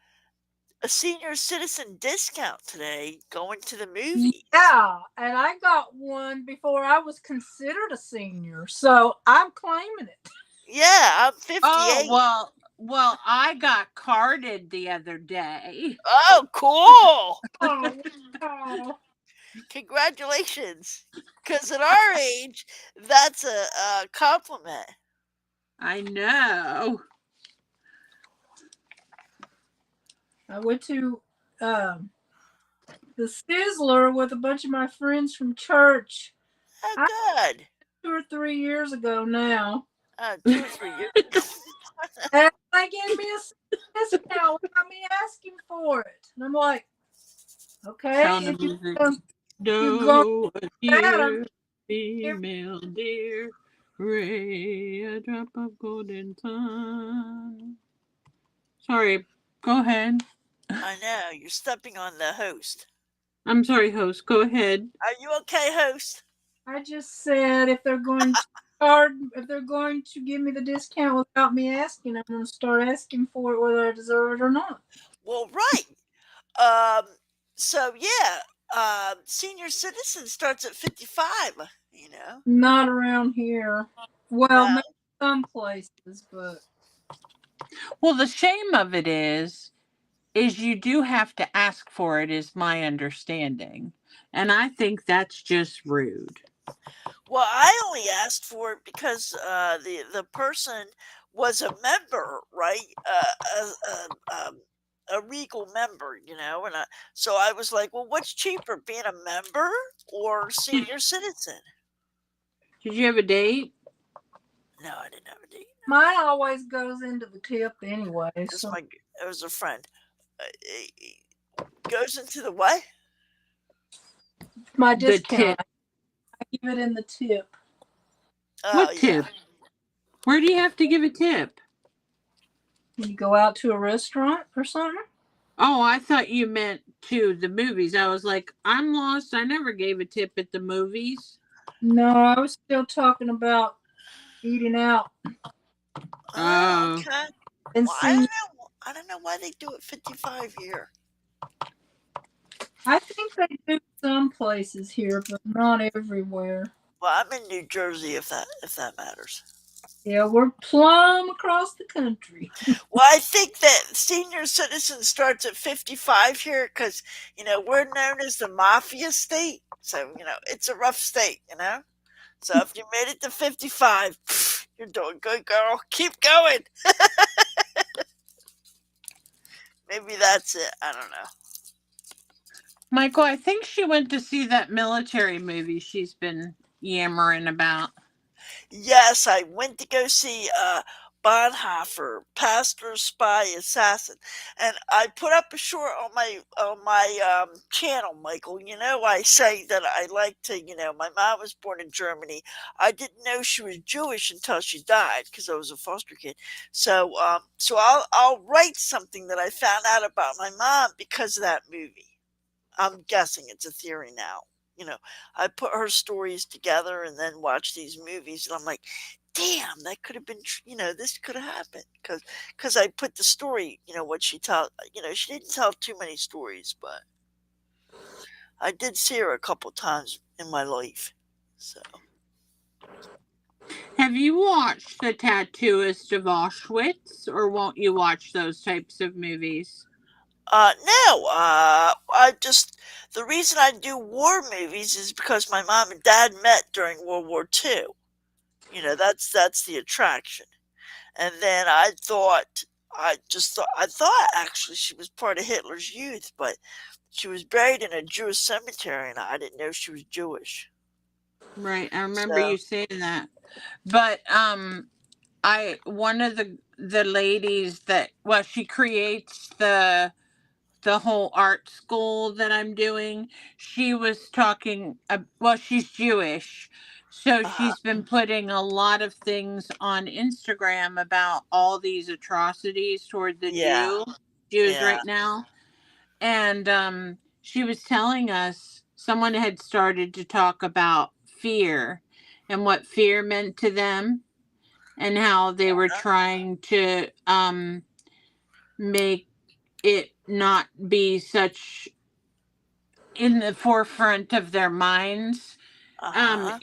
senior citizen discount today going to the movies. Yeah, and I got one before I was considered a senior, so I'm claiming it. Yeah, I'm 58. Oh, well, I got carded the other day. Oh, cool. Oh. Congratulations. Because at our age, that's a compliment. I know. I went to the Sizzler with a bunch of my friends from church. Oh, good. 2 or 3 years ago now. 2 or 3 years ago. And they gave me a And I'm like, okay, Sound if of music. you're going Do a at 'em, dear, here- female deer, ray a drop of golden sun. Sorry, go ahead. I know, you're stepping on the host. I'm sorry, host. Go ahead. Are you okay, host? I just said if they're going to give me the discount without me asking, I'm going to start asking for it whether I deserve it or not. Well, right. Um, so yeah, senior citizen starts at 55, you know? Not around here. Well, No. maybe some places, but Well, the shame of it is you do have to ask for it, is my understanding. And I think that's just rude. Well, I only asked for it because the person was a member, right? A legal member, you know, and so I was like, well, what's cheaper, being a member or senior citizen? Did you have a date? No, I didn't have a date. mine always goes into the tip anyway. It's So it was a friend. It goes into the what? my The discount, tip. I give it in the tip. Oh, What tip? yeah. Where do you have to give a tip? When you go out to a restaurant or something. Oh, I thought you meant to the movies. I was like, I'm lost. I never gave a tip at the movies. No, I was still talking about eating out Oh. Okay. and Well, seeing. I don't know why they do it 55 here. I think they do some places here, but not everywhere. Well, I'm in New Jersey, if that matters. Yeah, we're plumb across the country. Well, I think that senior citizen starts at 55 here because, you know, we're known as the mafia state. So, you know, it's a rough state, you know? So if you made it to 55, you're doing good, girl. Keep going. Maybe that's it. I don't know. Michael, I think she went to see that military movie she's been yammering about. Yes, I went to go see Bonhoeffer, Pastor, Spy, Assassin, and I put up a short on my channel, Michael. You know, I say that I like to. You know, my mom was born in Germany. I didn't know she was Jewish until she died because I was a foster kid. So, I'll write something that I found out about my mom because of that movie. I'm guessing it's a theory now. You know, I put her stories together and then watch these movies, and I'm like, damn, that could have been, you know, this could have happened because I put the story, you know, what she tell, you know, she didn't tell too many stories, but I did see her a couple times in my life. So, Have you watched The Tattooist of Auschwitz, or won't you watch those types of movies? no, the reason I do war movies is because my mom and dad met during World War II. You know, that's the attraction. And then I thought actually she was part of Hitler's Youth, but she was buried in a Jewish cemetery, and I didn't know she was Jewish. Right, I remember So, you saying that. But one of the ladies that, well, she creates the whole art school that I'm doing. She was talking, well, she's Jewish, so she's been putting a lot of things on Instagram about all these atrocities toward the yeah, Jews yeah, right now. And she was telling us someone had started to talk about fear and what fear meant to them, and how they were trying to make it not be such in the forefront of their minds. uh-huh.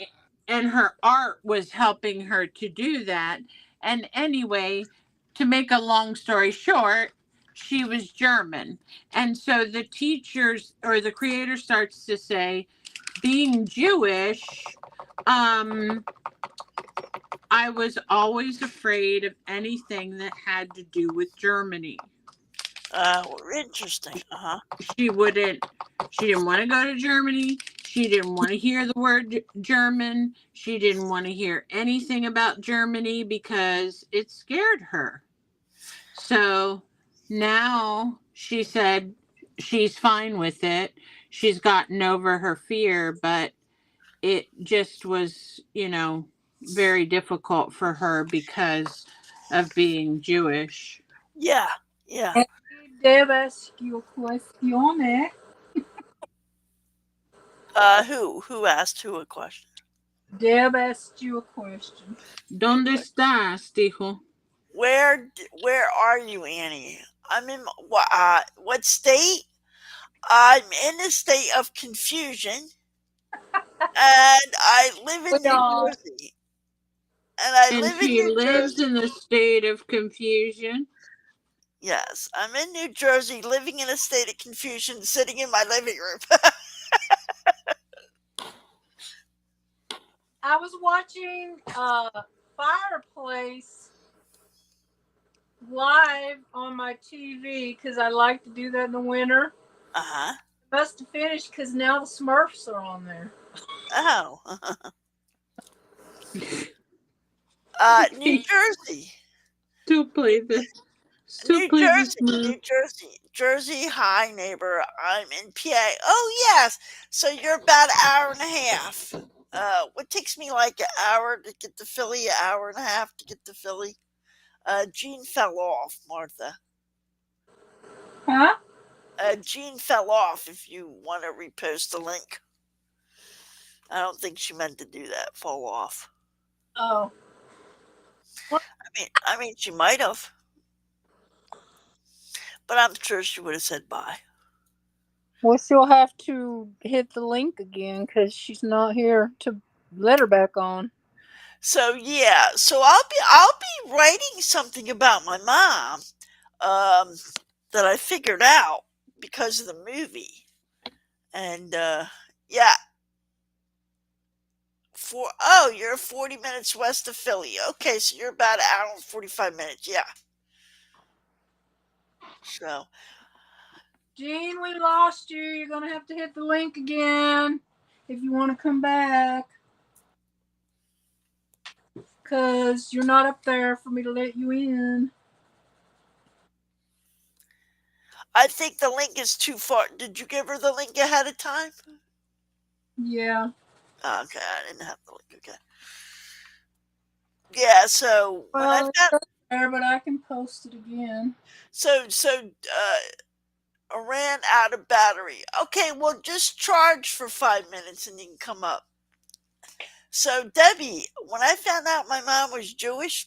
And her art was helping her to do that. And anyway, to make a long story short, she was German. And so the teachers, or the creator, starts to say, being Jewish, I was always afraid of anything that had to do with Germany. Interesting. Uh-huh. She didn't want to go to Germany. She didn't want to hear the word German. She didn't want to hear anything about Germany because it scared her. So now she said she's fine with it. She's gotten over her fear, but it just was, very difficult for her because of being Jewish. Yeah, yeah. Deb ask you a question. Who asked who a question? Deb asked you a question. ¿Dónde estás, dijo? Where are you, Annie? I'm in what state? I'm in a state of confusion, and I live in We New are. Jersey. And I And live in she New lives Jersey. in a state of confusion. Yes, I'm in New Jersey, living in a state of confusion, sitting in my living room. I was watching Fireplace live on my TV because I like to do that in the winter. Uh-huh. Must have finished because now the Smurfs are on there. Oh. New Jersey. Still play this. New Jersey. Jersey, hi neighbor. I'm in PA. Oh yes. So you're about an hour and a half. What takes me like an hour to get to Philly, an hour and a half to get to Philly. Jean fell off, Martha. Huh? Jean fell off if you want to repost the link. I don't think she meant to do that, fall off. Oh. I mean she might have. But I'm sure she would have said bye. Well, she'll have to hit the link again because she's not here to let her back on. So yeah, so I'll be writing something about my mom that I figured out because of the movie. And yeah. You're 40 minutes west of Philly. Okay, so you're about an hour and 45 minutes. Yeah. So Jean, we lost you. You're going to have to hit the link again if you want to come back. Because you're not up there for me to let you in. I think the link is too far. Did you give her the link ahead of time? Yeah. Okay, I didn't have the link. Okay. Yeah, so when Well, I it's found, there, but I can post it again. I ran out of battery. Okay, well just charge for 5 minutes and you can come up. So Debbie, when I found out my mom was Jewish,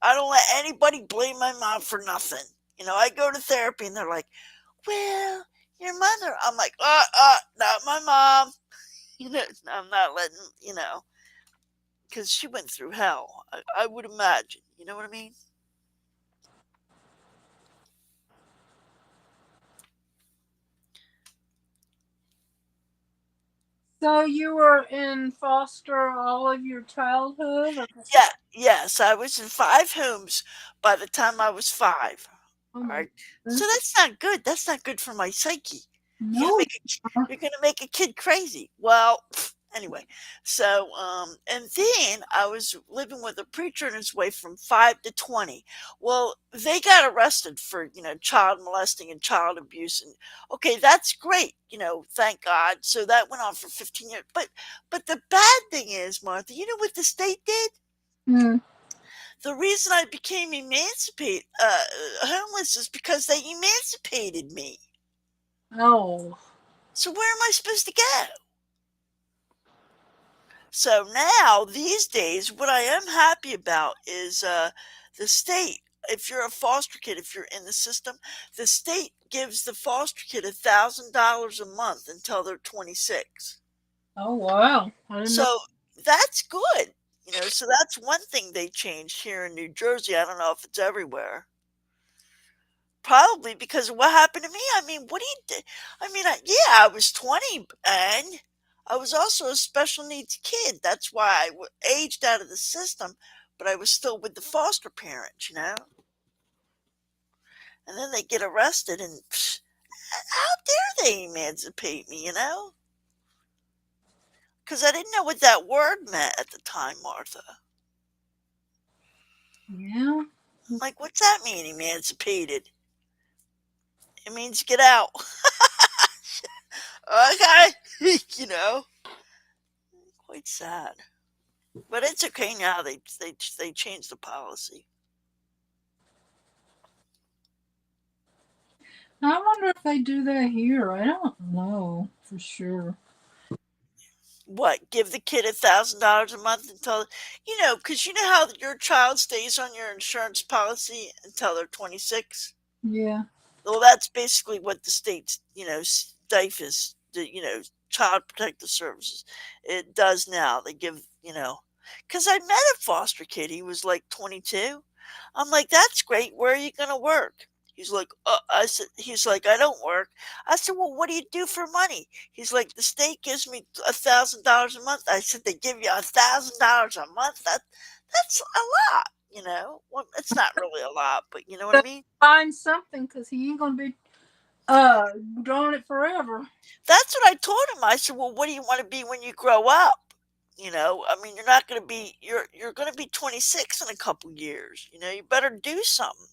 I don't let anybody blame my mom for nothing. I go to therapy and they're like, "Well, your mother." I'm like, not my mom." I'm not letting, because she went through hell. I would imagine. You know what I mean? So you were in foster all of your childhood? Or Yeah, yes, I was in 5 homes by the time I was 5. Oh All my right. goodness. So that's not good. That's not good for my psyche. No. You're gonna make a kid crazy. Well, anyway, so and then I was living with a preacher and his wife from 5 to 20. Well, they got arrested for child molesting and child abuse, and okay, that's great. Thank God. So that went on for 15 years. But the bad thing is, Martha, you know what the state did? Hmm. The reason I became homeless is because they emancipated me. Oh. So where am I supposed to go? So now, these days, what I am happy about is the state. If you're a foster kid, if you're in the system, the state gives the foster kid $1,000 a month until they're 26. Oh, wow. I didn't know. So that's good. So that's one thing they changed here in New Jersey. I don't know if it's everywhere. Probably because of what happened to me. I mean, what do you do? I mean, I was 20 and I was also a special needs kid. That's why I aged out of the system, but I was still with the foster parents. And then they get arrested and how dare they emancipate me? Because I didn't know what that word meant at the time, Martha. Yeah. I'm like, what's that mean, emancipated? It means get out. Okay. Quite sad. But it's okay now. They changed the policy. I wonder if they do that here. I don't know for sure. What? Give the kid $1,000 a month until because you know how your child stays on your insurance policy until they're 26. Yeah. Well, that's basically what the state's DIFAS, Child Protective Services, it does now. They give because I met a foster kid. He was like 22. I'm like, that's great. Where are you gonna work? He's like, he's like, I don't work. I said, well, what do you do for money? He's like, the state gives me $1,000 a month. I said, they give you $1,000 a month? That's a lot, Well, it's not really a lot, but you know what I mean? Find something because he ain't gonna be doing it forever. That's what I told him. I said, well, what do you want to be when you grow up? I mean, you're not going to be, you're going to be 26 in a couple years. You better do something.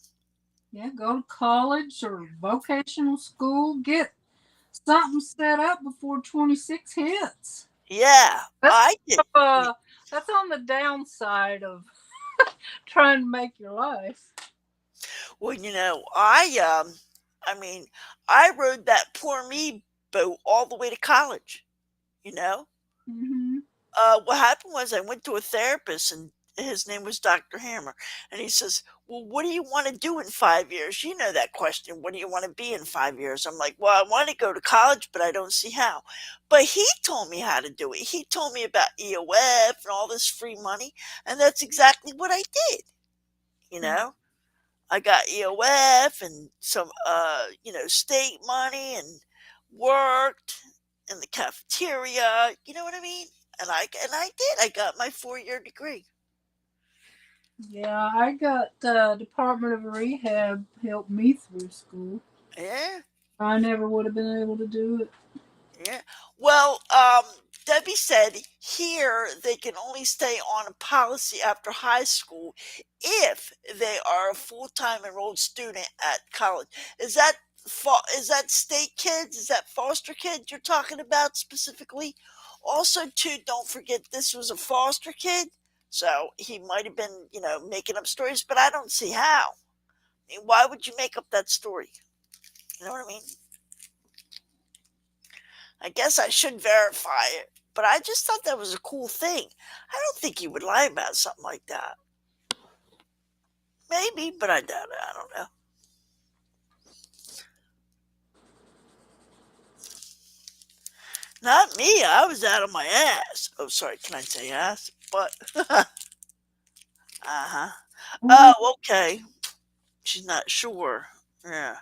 Yeah, go to college or vocational school. Get something set up before 26 hits. Yeah, That's, I did. That's on the downside of trying to make your life. Well, I mean, I rode that poor me boat all the way to college, Mm-hmm. What happened was I went to a therapist and his name was Dr. Hammer. And he says, well, what do you want to do in 5 years? You know that question. What do you want to be in 5 years? I'm like, well, I want to go to college, but I don't see how. But he told me how to do it. He told me about EOF and all this free money. And that's exactly what I did. I got EOF and some, state money and worked in the cafeteria. You know what I mean? And I did. I got my 4-year degree. Yeah, I got Department of Rehab helped me through school. Yeah. I never would have been able to do it. Yeah. Well, Debbie said here they can only stay on a policy after high school if they are a full-time enrolled student at college. Is that state kids? Is that foster kids you're talking about specifically? Also, too, don't forget this was a foster kid, so he might have been, making up stories, but I don't see how. I mean, why would you make up that story? You know what I mean? I guess I should verify it, but I just thought that was a cool thing. I don't think he would lie about something like that. Maybe, but I doubt it. I don't know. Not me. I was out of my ass. Oh, sorry. Can I say ass? But, uh-huh. Oh, okay. She's not sure. Yeah.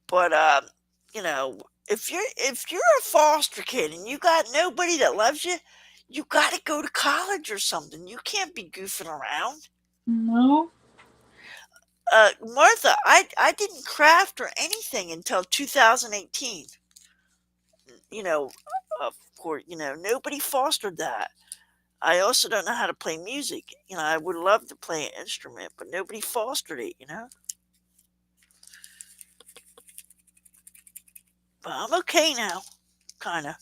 But if you're a foster kid and you got nobody that loves you, you got to go to college or something. You can't be goofing around. No. Martha, I didn't craft or anything until 2018. Of course, nobody fostered that. I also don't know how to play music. I would love to play an instrument, but nobody fostered it, But I'm okay now, kind of.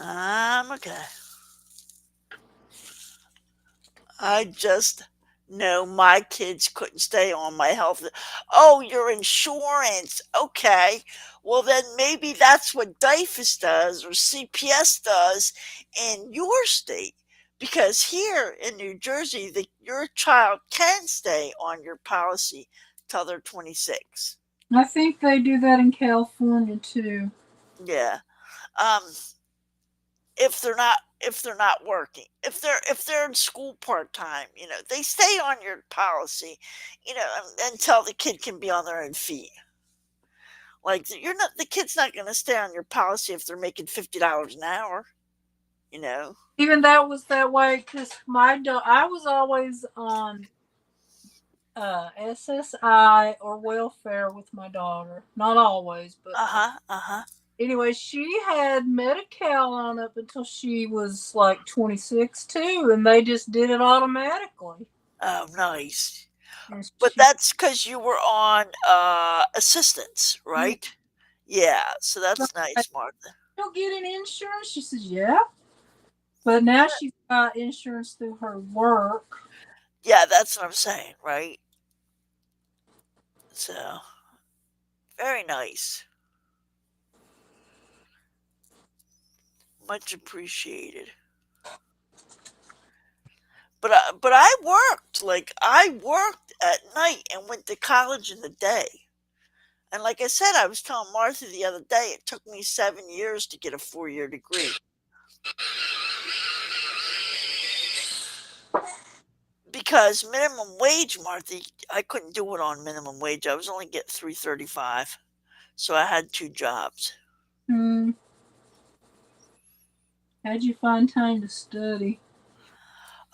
I'm okay. I just know my kids couldn't stay on my health. Oh, your insurance. Okay. Well, then maybe that's what DIFAS does or CPS does in your state. Because here in New Jersey, your child can stay on your policy till they're 26. I think they do that in California too. Yeah. If they're not working, if they're in school part-time, they stay on your policy, until the kid can be on their own feet. Like the kid's not going to stay on your policy if they're making $50 an hour. Even that was that way because I was always on SSI or welfare with my daughter. Not always, but anyway, she had Medi-Cal on up until she was like 26 too, and they just did it automatically. Oh, nice. And But she, that's because you were on assistance, right? Yeah, so that's nice, Martha. "You'll get an insurance?" She says, "Yeah." But now she's got insurance through her work. Yeah, that's what I'm saying, right? So, very nice. Much appreciated. But I worked, like, I worked at night and went to college in the day. And like I said, I was telling Martha the other day, it took me 7 years to get a 4-year degree. Because minimum wage, Martha, I couldn't do it on minimum wage. I was only getting $3.35, so I had 2 jobs. Hmm. How'd you find time to study?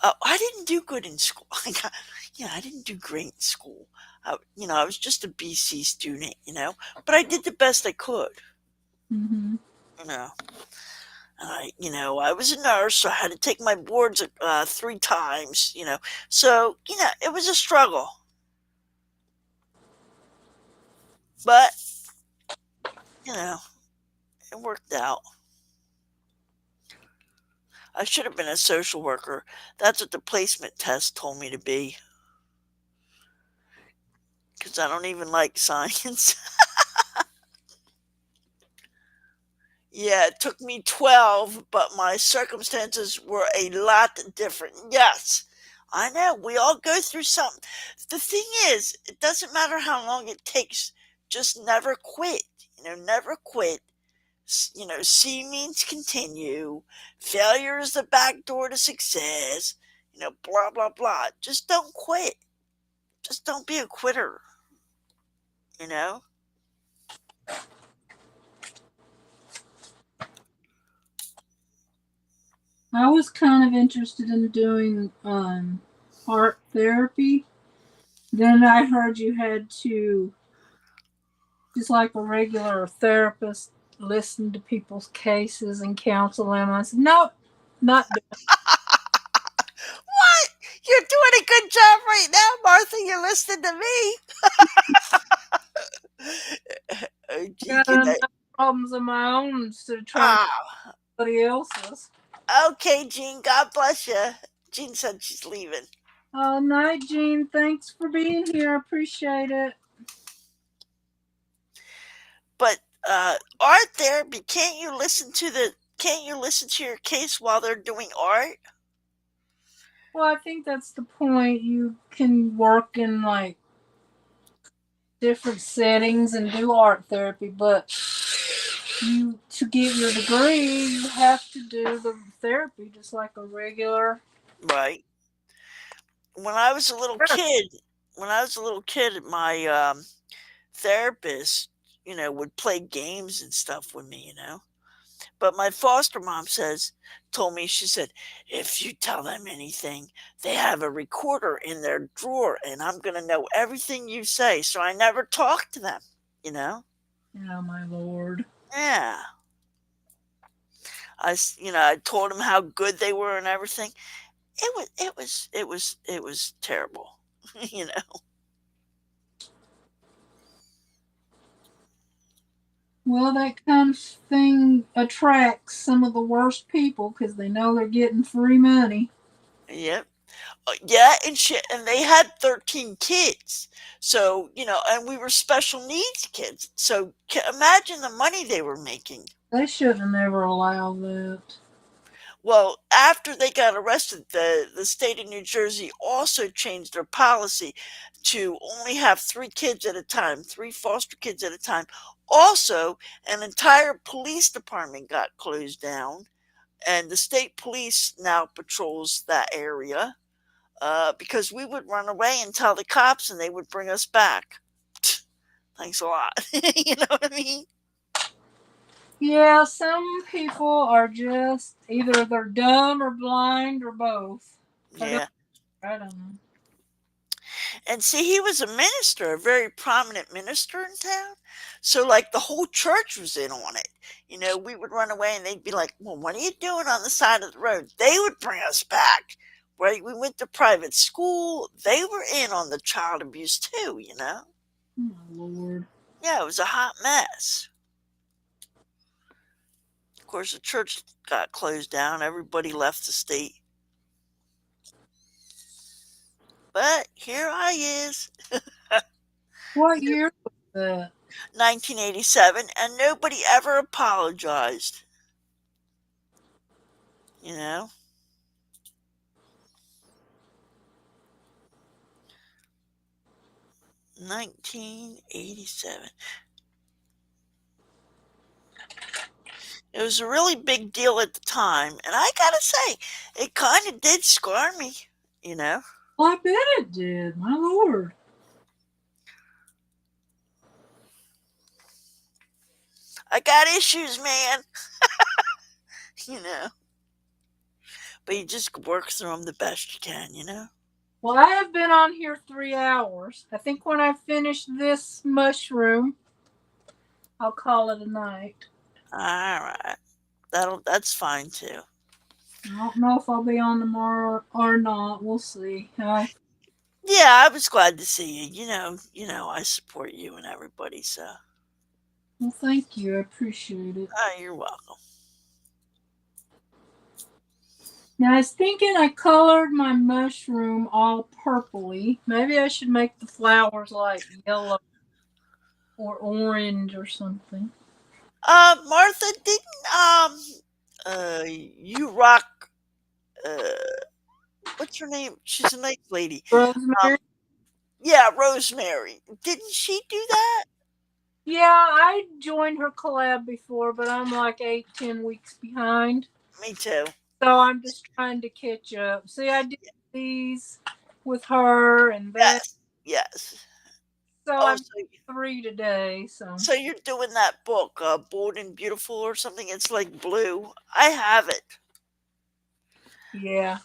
I didn't do good in school. I didn't do great in school. I was just a BC student, but I did the best I could, Mm-hmm. you know. I was a nurse, so I had to take my boards 3 times, So, it was a struggle. But, it worked out. I should have been a social worker. That's what the placement test told me to be. Because I don't even like science. Yeah, it took me 12, but my circumstances were a lot different. Yes, I know. We all go through something. The thing is, it doesn't matter how long it takes. Just never quit. Never quit. C means continue. Failure is the back door to success. Blah, blah, blah. Just don't quit. Just don't be a quitter. You know? I was kind of interested in doing art therapy. Then I heard you had to, just like a regular therapist, listen to people's cases and counsel them. I said, nope, not doing What? You're doing a good job right now, Martha. You're listening to me. Oh, gee, got enough problems of my own instead of trying to Ah, somebody else's. okay, Jean. God bless you. Jean said she's leaving. Night, Jean. Thanks for being here. I appreciate it. But art therapy, can't you listen to your case while they're doing art? Well, I think that's the point. You can work in like different settings and do art therapy, but to get your degree, you have to do the therapy just like a regular. Right. When I was a little kid, my therapist, would play games and stuff with me. But my foster mom told me, she said, if you tell them anything, they have a recorder in their drawer and I'm going to know everything you say. So I never talked to them. Oh my lord. Yeah. I told them how good they were and everything. It was terrible, you know. Well, that kind of thing attracts some of the worst people because they know they're getting free money. Yep. Yeah, and shit, and they had 13 kids. So, and we were special needs kids. So, imagine the money they were making. They should have never allowed that. Well, after they got arrested, the state of New Jersey also changed their policy to only have 3 kids at a time, 3 foster kids at a time. Also, an entire police department got closed down, and the state police now patrols that area. Because we would run away and tell the cops and they would bring us back. Thanks a lot. You know what I mean? Yeah, some people are just either they're dumb or blind or both. Yeah. I don't know. And see, he was a minister, a very prominent minister in town. So, like, the whole church was in on it. You know, we would run away and they'd be like, well, what are you doing on the side of the road? They would bring us back. Right? We went to private school. They were in on the child abuse too, you know? Oh, my Lord. Yeah, it was a hot mess. Of course, the church got closed down. Everybody left the state. But here I is, What year was that? 1987, and nobody ever apologized. You know? $1987. It was a really big deal at the time, and I gotta say, it kind of did scar me, you know? Well, I bet it did. My Lord. I got issues, man. You know? But you just work through them the best you can, you know? Well, I have been on here 3 hours. I think when I finish this mushroom, I'll call it a night. All right. That's fine too. I don't know if I'll be on tomorrow or not. We'll see. Yeah, I was glad to see you. You know, I support you and everybody, so. Well, thank you. I appreciate it. Oh, you're welcome. Now, I was thinking I colored my mushroom all purpley. Maybe I should make the flowers like yellow or orange or something. Martha, you rock, what's her name? She's a nice lady. Rosemary? Yeah, Rosemary. Didn't she do that? Yeah, I joined her collab before, but I'm like 8-10 weeks behind. Me too. So I'm just trying to catch up. See, I did these with her and that. Yes. So Oh, I'm 3 today. so you're doing that book, Bold and Beautiful or something? It's like blue. I have it. Yeah.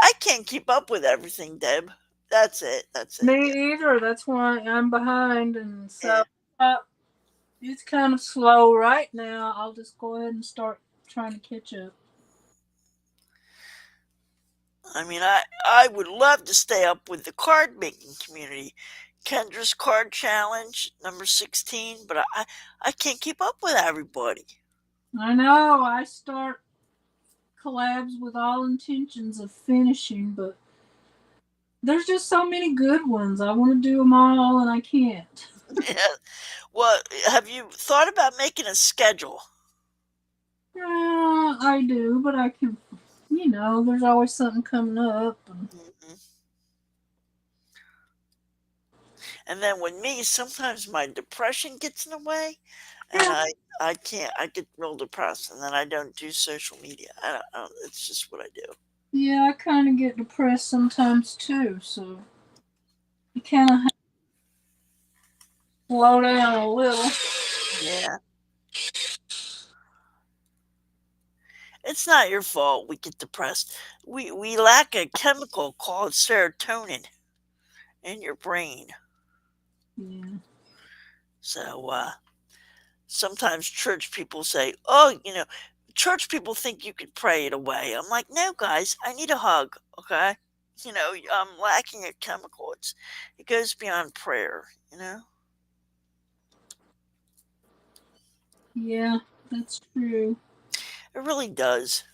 I can't keep up with everything, Deb. That's it. Me either. That's why I'm behind. And so Yeah. it's kind of slow right now. I'll just go ahead and start trying to catch up. I mean, I would love to stay up with the card making community. Kendra's card challenge number 16, but I can't keep up with everybody. I know. I start collabs with all intentions of finishing, but there's just so many good ones. I want to do them all, and I can't. Yeah. Well, have you thought about making a schedule? I do, but I can, there's always something coming up. And then with me, sometimes my depression gets in the way, and I can't. I get real depressed, and then I don't do social media. I don't, it's just what I do. Yeah, I kind of get depressed sometimes too, so you kind of have to slow down a little. Yeah. It's not your fault we get depressed. We lack a chemical called serotonin in your brain. Yeah. So sometimes church people say, oh, church people think you could pray it away. I'm like, no, guys, I need a hug, okay? I'm lacking a chemical. It goes beyond prayer, Yeah, that's true. It really does.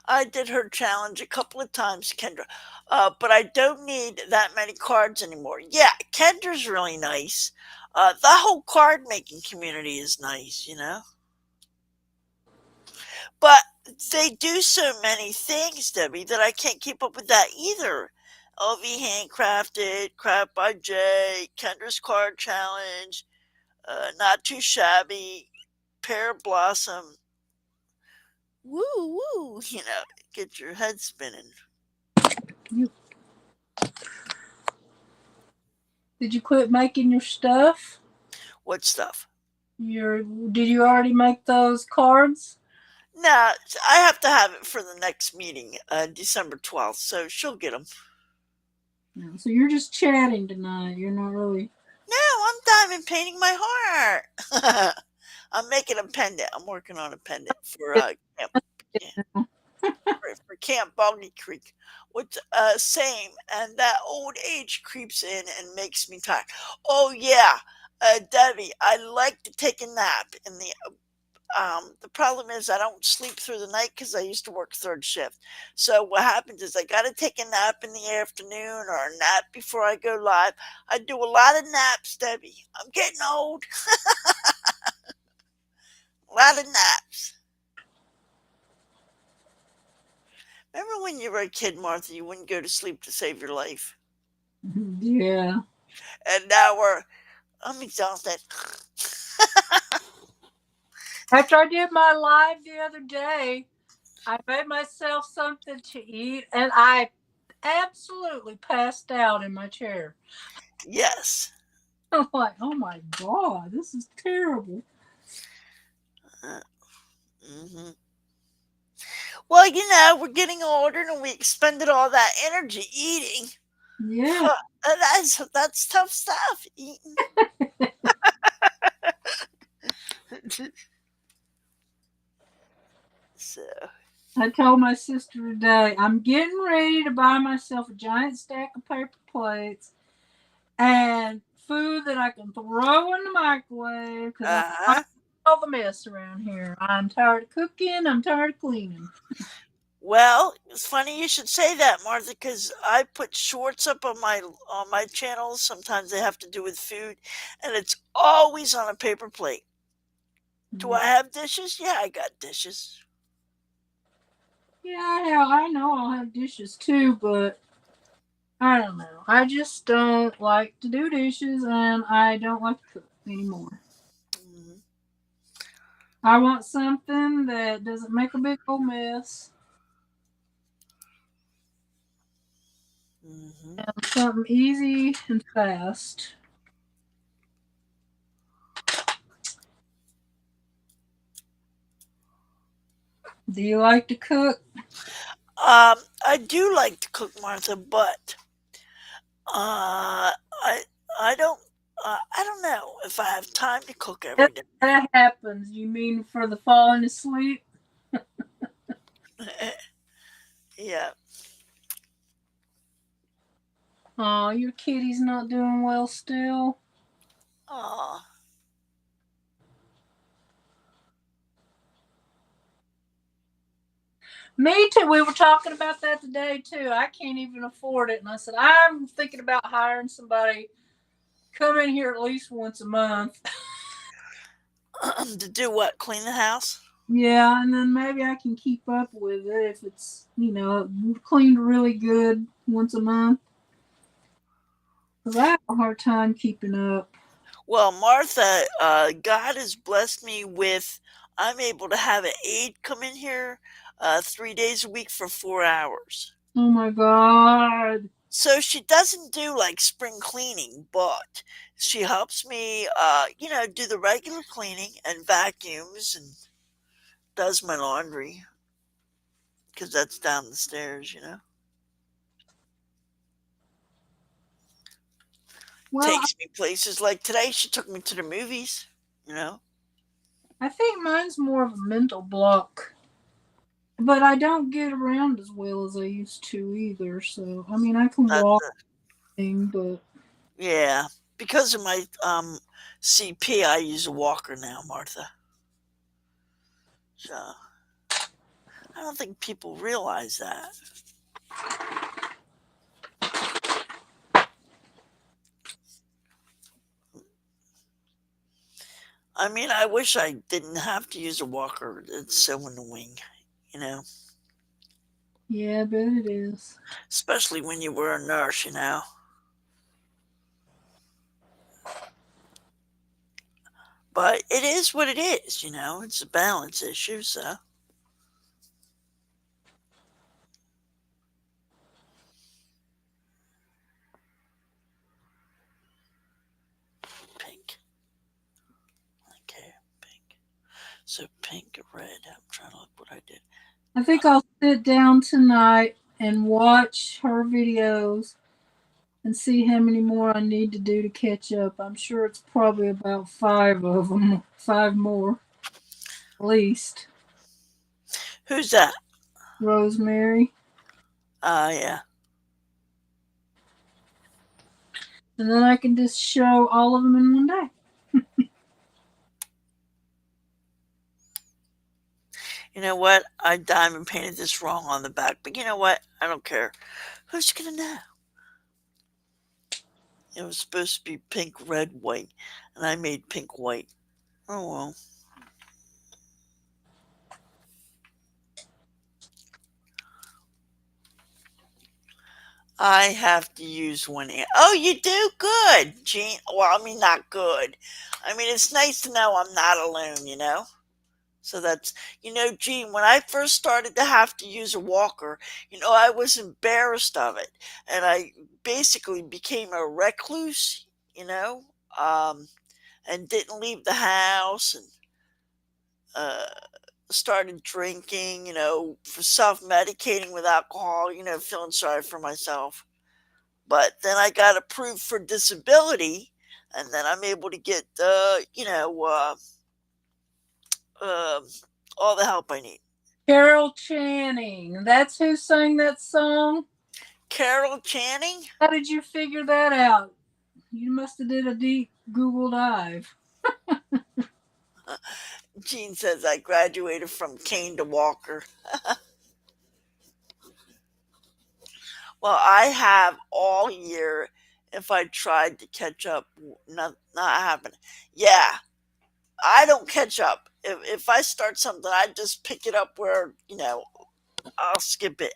I did her challenge a couple of times, Kendra, but I don't need that many cards anymore. Yeah, Kendra's really nice. The whole card making community is nice, But they do so many things, Debbie, that I can't keep up with that either. LV Handcrafted, Craft by Jay, Kendra's Card Challenge, Not Too Shabby, Pear Blossom. Woo woo, get your head spinning. Did you quit making your stuff? What stuff? Did you already make those cards? Nah, I have to have it for the next meeting, December 12th, so she'll get them. No, so you're just chatting tonight. You're not really. No, I'm diamond painting my heart. I'm making a pendant. I'm working on a pendant for camp, yeah, for Camp Boggy Creek. With same, and that old age creeps in and makes me tired. Oh yeah, Debbie, I like to take a nap in the problem is I don't sleep through the night because I used to work third shift. So what happens is I got to take a nap in the afternoon or a nap before I go live. I do a lot of naps, Debbie. I'm getting old. A lot of naps. Remember when you were a kid, Martha, you wouldn't go to sleep to save your life? Yeah. And now I'm exhausted. After I did my live the other day, I made myself something to eat and I absolutely passed out in my chair. Yes. I'm like, oh my God, this is terrible. Mm-hmm. Well, we're getting older and we expended all that energy eating. Yeah. That's tough stuff, eating. So, I told my sister today, I'm getting ready to buy myself a giant stack of paper plates and food that I can throw in the microwave because I'm tired uh-huh. of all the mess around here. I'm tired of cooking. I'm tired of cleaning. Well, it's funny you should say that, Martha, because I put shorts up on my channels. Sometimes they have to do with food, and it's always on a paper plate. Do I have dishes? Yeah, I got dishes. Yeah, hell, I know I'll have dishes too, but I don't know. I just don't like to do dishes and I don't like to cook anymore. Mm-hmm. I want something that doesn't make a big old mess Mm-hmm. and something easy and fast. Do you like to cook? I do like to cook, Martha, but I I don't know if I have time to cook every If day. that happens, you mean for the falling asleep? Yeah. Oh, your kitty's not doing well still. Aw. Me too. We were talking about that today too. I can't even afford it. And I said, I'm thinking about hiring somebody come in here at least once a month. To do what? Clean the house? Yeah, and then maybe I can keep up with it if it's, cleaned really good once a month. Because I have a hard time keeping up. Well, Martha, God has blessed me with I'm able to have an aide come in here 3 days a week for 4 hours. Oh my God. So she doesn't do like spring cleaning, but she helps me, do the regular cleaning and vacuums and does my laundry because that's down the stairs. Well, Takes me places like today. She took me to the movies. I think mine's more of a mental block. But I don't get around as well as I used to either. So, I mean, I can That's walk, a, but yeah, because of my CP, I use a walker now, Martha. So I don't think people realize that. I mean, I wish I didn't have to use a walker. It's so annoying, yeah, I bet it is. especially when you were a nurse. But it is what it is. It's a balance issue, so. Pink. Okay, pink. So pink, red. I'm trying to look what I did. I think I'll sit down tonight and watch her videos and see how many more I need to do to catch up. I'm sure it's probably about 5 of them, 5 more at least. Who's that? Rosemary. Yeah. And then I can just show all of them in one day. You know what? I diamond painted this wrong on the back, but you know what? I don't care. Who's gonna know? It was supposed to be pink, red, white, and I made pink, white. Oh well. I have to use one hand. Oh, you do? Good, Jean. Well, I mean, not good. I mean, it's nice to know I'm not alone, you know? So that's, Gene, when I first started to have to use a walker, I was embarrassed of it. And I basically became a recluse, and didn't leave the house and uh, started drinking, for self medicating with alcohol, feeling sorry for myself. But then I got approved for disability, and then I'm able to get, um all the help I need. Carol Channing. That's who sang that song? Carol Channing? How did you figure that out? You must have did a deep Google dive. Gene says I graduated from cane to walker. Well, I have all year. If I tried to catch up, not happening. Yeah, I don't catch up. If I start something, I just pick it up where, I'll skip it.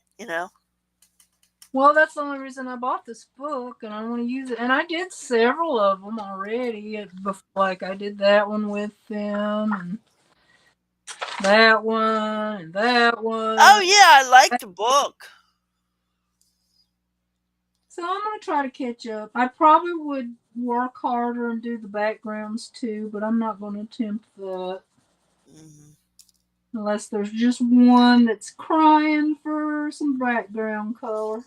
Well, that's the only reason I bought this book, and I want to use it. And I did several of them already. Like I did that one with them, and that one, and that one. Oh, yeah, I like the book. So I'm going to try to catch up. I probably would work harder and do the backgrounds too, but I'm not going to attempt that. Mm-hmm. Unless there's just one that's crying for some background color.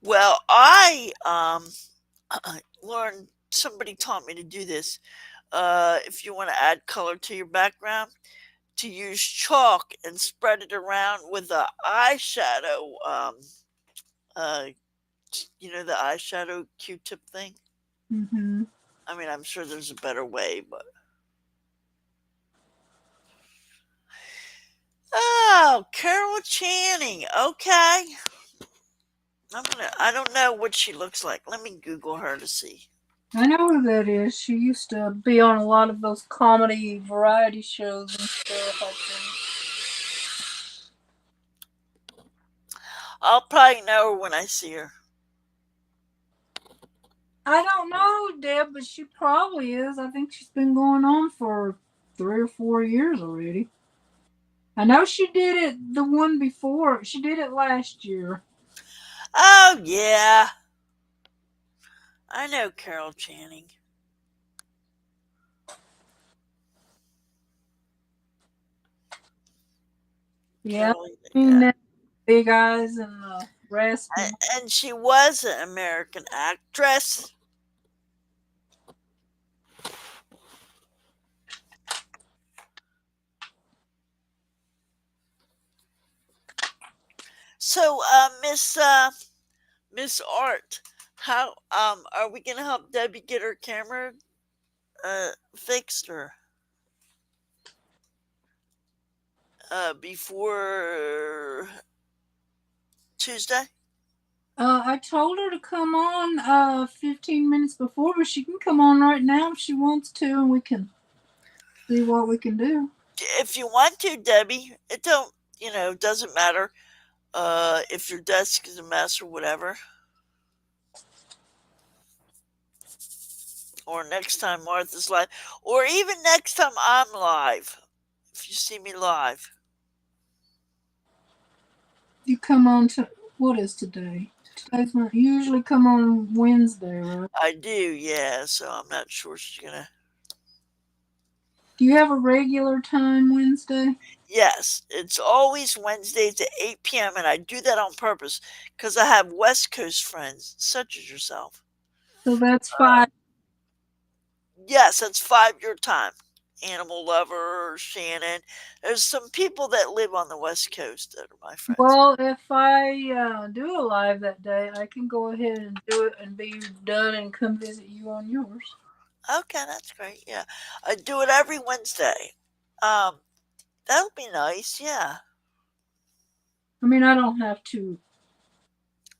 Well, I learned, somebody taught me to do this. If you want to add color to your background, to use chalk and spread it around with a eyeshadow, the eyeshadow Q-tip thing. Mm-hmm. I mean, I'm sure there's a better way, but. Oh, Carol Channing. Okay. I don't know what she looks like. Let me Google her to see. I know who that is. She used to be on a lot of those comedy variety shows and stuff, I think. I'll probably know her when I see her. I don't know, Deb, but she probably is. I think she's been going on for 3 or 4 years already. I know she did it the one before. She did it last year. Oh, yeah. I know Carol Channing. Yeah. Yeah. Big eyes and the rest. And she was an American actress. So, Miss Art, how are we gonna help Debbie get her camera fixed or before Tuesday? I told her to come on 15 minutes before, but she can come on right now if she wants to, and we can see what we can do. If you want to, Debbie, it doesn't matter if your desk is a mess or whatever. Or next time Martha's live, or even next time I'm live, if you see me live. You come on to, what is today? Today's not, you usually come on Wednesday, right? I do, yeah, so I'm not sure she's gonna. Do you have a regular time Wednesday? Yes, it's always Wednesdays at 8 p.m. and I do that on purpose because I have West Coast friends, such as yourself. So that's 5. Yes, that's 5 your time. Animal Lover, Shannon. There's some people that live on the West Coast that are my friends. Well, if I do a live that day, I can go ahead and do it and be done and come visit you on yours. Okay, that's great. Yeah, I do it every Wednesday. That would be nice. Yeah. I mean, I don't have to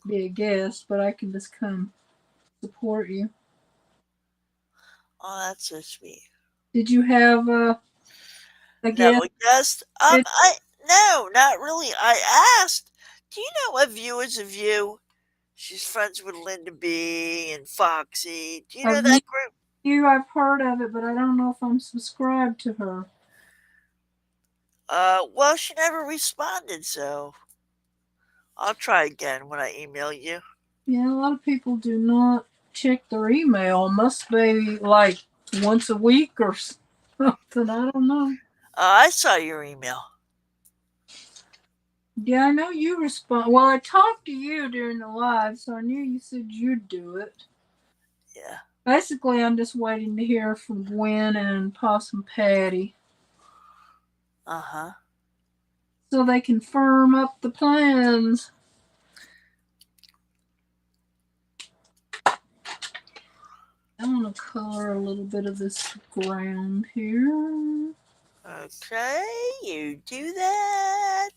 be a guest, but I can just come support you. Oh, that's so sweet. Did you have a No, guest? yes. Did- No, not really. I asked, do you know A View is a View? She's friends with Linda B and Foxy. Do you know Of that group? you, I've heard of it, but I don't know if I'm subscribed to her. Well, she never responded, so I'll try again when I email you. Yeah, a lot of people do not check their email. Must be like once a week or something. I don't know. I saw your email. Yeah, I know you respond. Well, I talked to you during the live, so I knew you said you'd do it. Yeah. Basically, I'm just waiting to hear from Gwen and Possum Patty Uh-huh. so they can firm up the plans. I want to color a little bit of this ground here. Okay, you do that.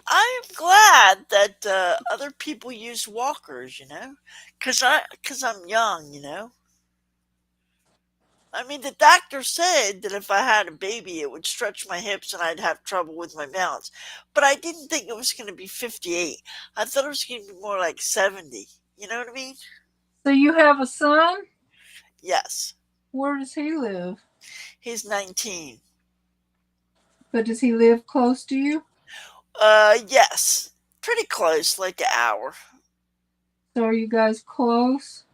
I'm glad that other people use walkers, cause I'm young, I mean, the doctor said that if I had a baby, it would stretch my hips and I'd have trouble with my balance. But I didn't think it was going to be 58. I thought it was going to be more like 70. You know what I mean? So you have a son? Yes. Where does he live? He's 19. But does he live close to you? Yes. Pretty close, like an hour. So are you guys close?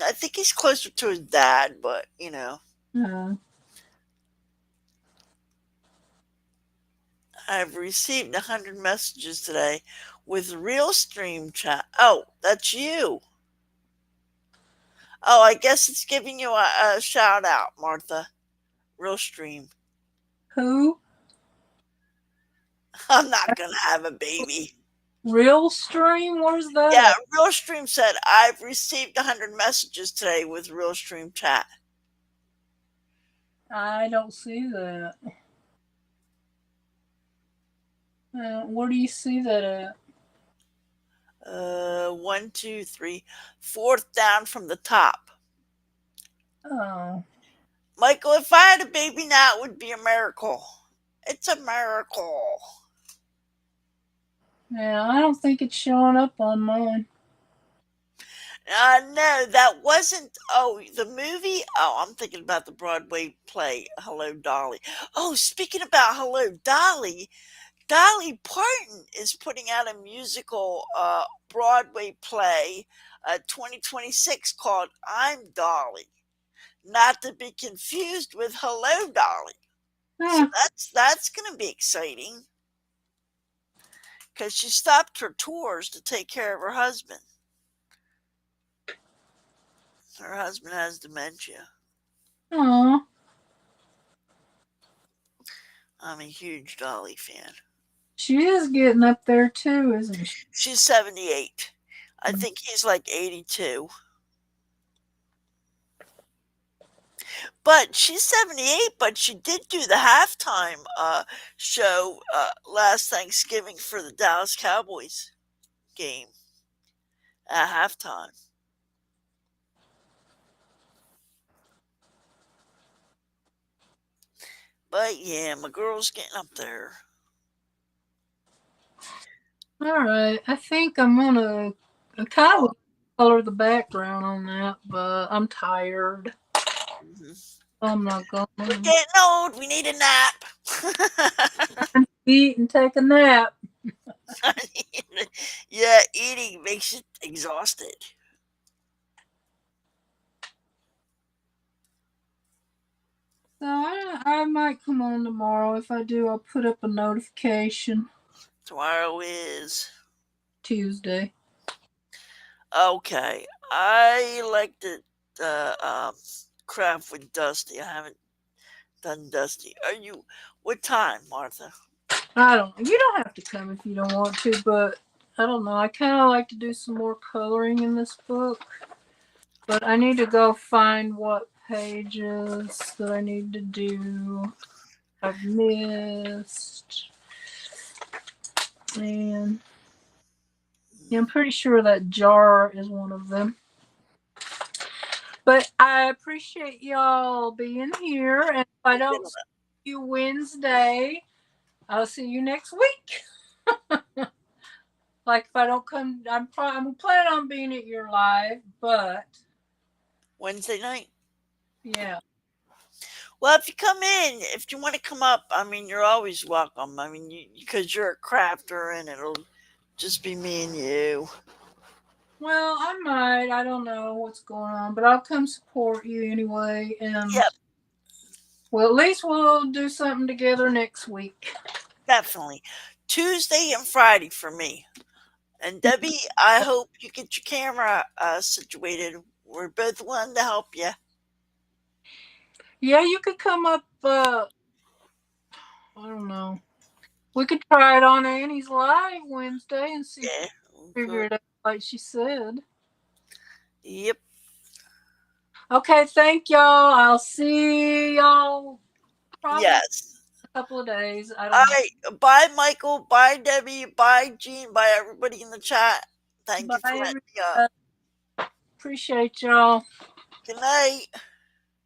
I think he's closer to his dad, but I've received 100 messages today with real stream chat. Oh, that's you. Oh, I guess it's giving you a shout out, Martha. Real stream. Who? I'm not gonna have a baby. Real stream? Where's that? Yeah, Real Stream said I've received 100 messages today with Real Stream chat. I don't see that. Where do you see that at? 1, 2, 3, fourth down from the top. Oh. Michael, if I had a baby now, it would be a miracle. It's a miracle. Yeah, I don't think it's showing up on mine. No, that wasn't. Oh, the movie. Oh, I'm thinking about the Broadway play, Hello, Dolly. Oh, speaking about Hello, Dolly, Dolly Parton is putting out a musical Broadway play 2026 called I'm Dolly. Not to be confused with Hello, Dolly. So that's going to be exciting because she stopped her tours to take care of her husband. Her husband has dementia. Aw. I'm a huge Dolly fan. She is getting up there too, isn't she? She's 78. I think he's like 82. But she's 78, but she did do the halftime show last Thanksgiving for the Dallas Cowboys game at halftime. But yeah, my girl's getting up there. All right. I think I'm gonna kind of color the background on that, but I'm tired. I'm not We're gonna getting old. We need a nap. eat and take a nap. Yeah, eating makes you exhausted. So I might come on tomorrow. If I do, I'll put up a notification. Tomorrow is Tuesday. okay. I like to craft with Dusty. I haven't done Dusty. Are you? What time, Martha? I don't. You don't have to come if you don't want to, but I don't know. I kind of like to do some more coloring in this book, but I need to go find what pages that I need to do. I've missed, and yeah, I'm pretty sure that jar is one of them. But I appreciate y'all being here, and if I don't see you Wednesday, I'll see you next week. Like if I don't come, I'm planning on being at your live, but Wednesday night. yeah. Well, if you come in, if you want to come up, I mean, you're always welcome. I mean, because you're a crafter, and it'll just be me and you. Well, I might. I don't know what's going on, but I'll come support you anyway. And Yep, well, at least we'll do something together next week. definitely. Tuesday and Friday for me. And Debbie, I hope you get your camera situated. We're both willing to help you. Yeah, you could come up. I don't know. We could try it on Annie's live Wednesday and see if Yeah. we figure it out, like she said. Yep. Okay, thank y'all. I'll see y'all probably Yes. in a couple of days. I All don't know. right. Bye, Michael. Bye, Debbie. Bye, Jean. Bye, everybody in the chat. Thank Bye, you for letting me up. everybody. Appreciate y'all. Good night.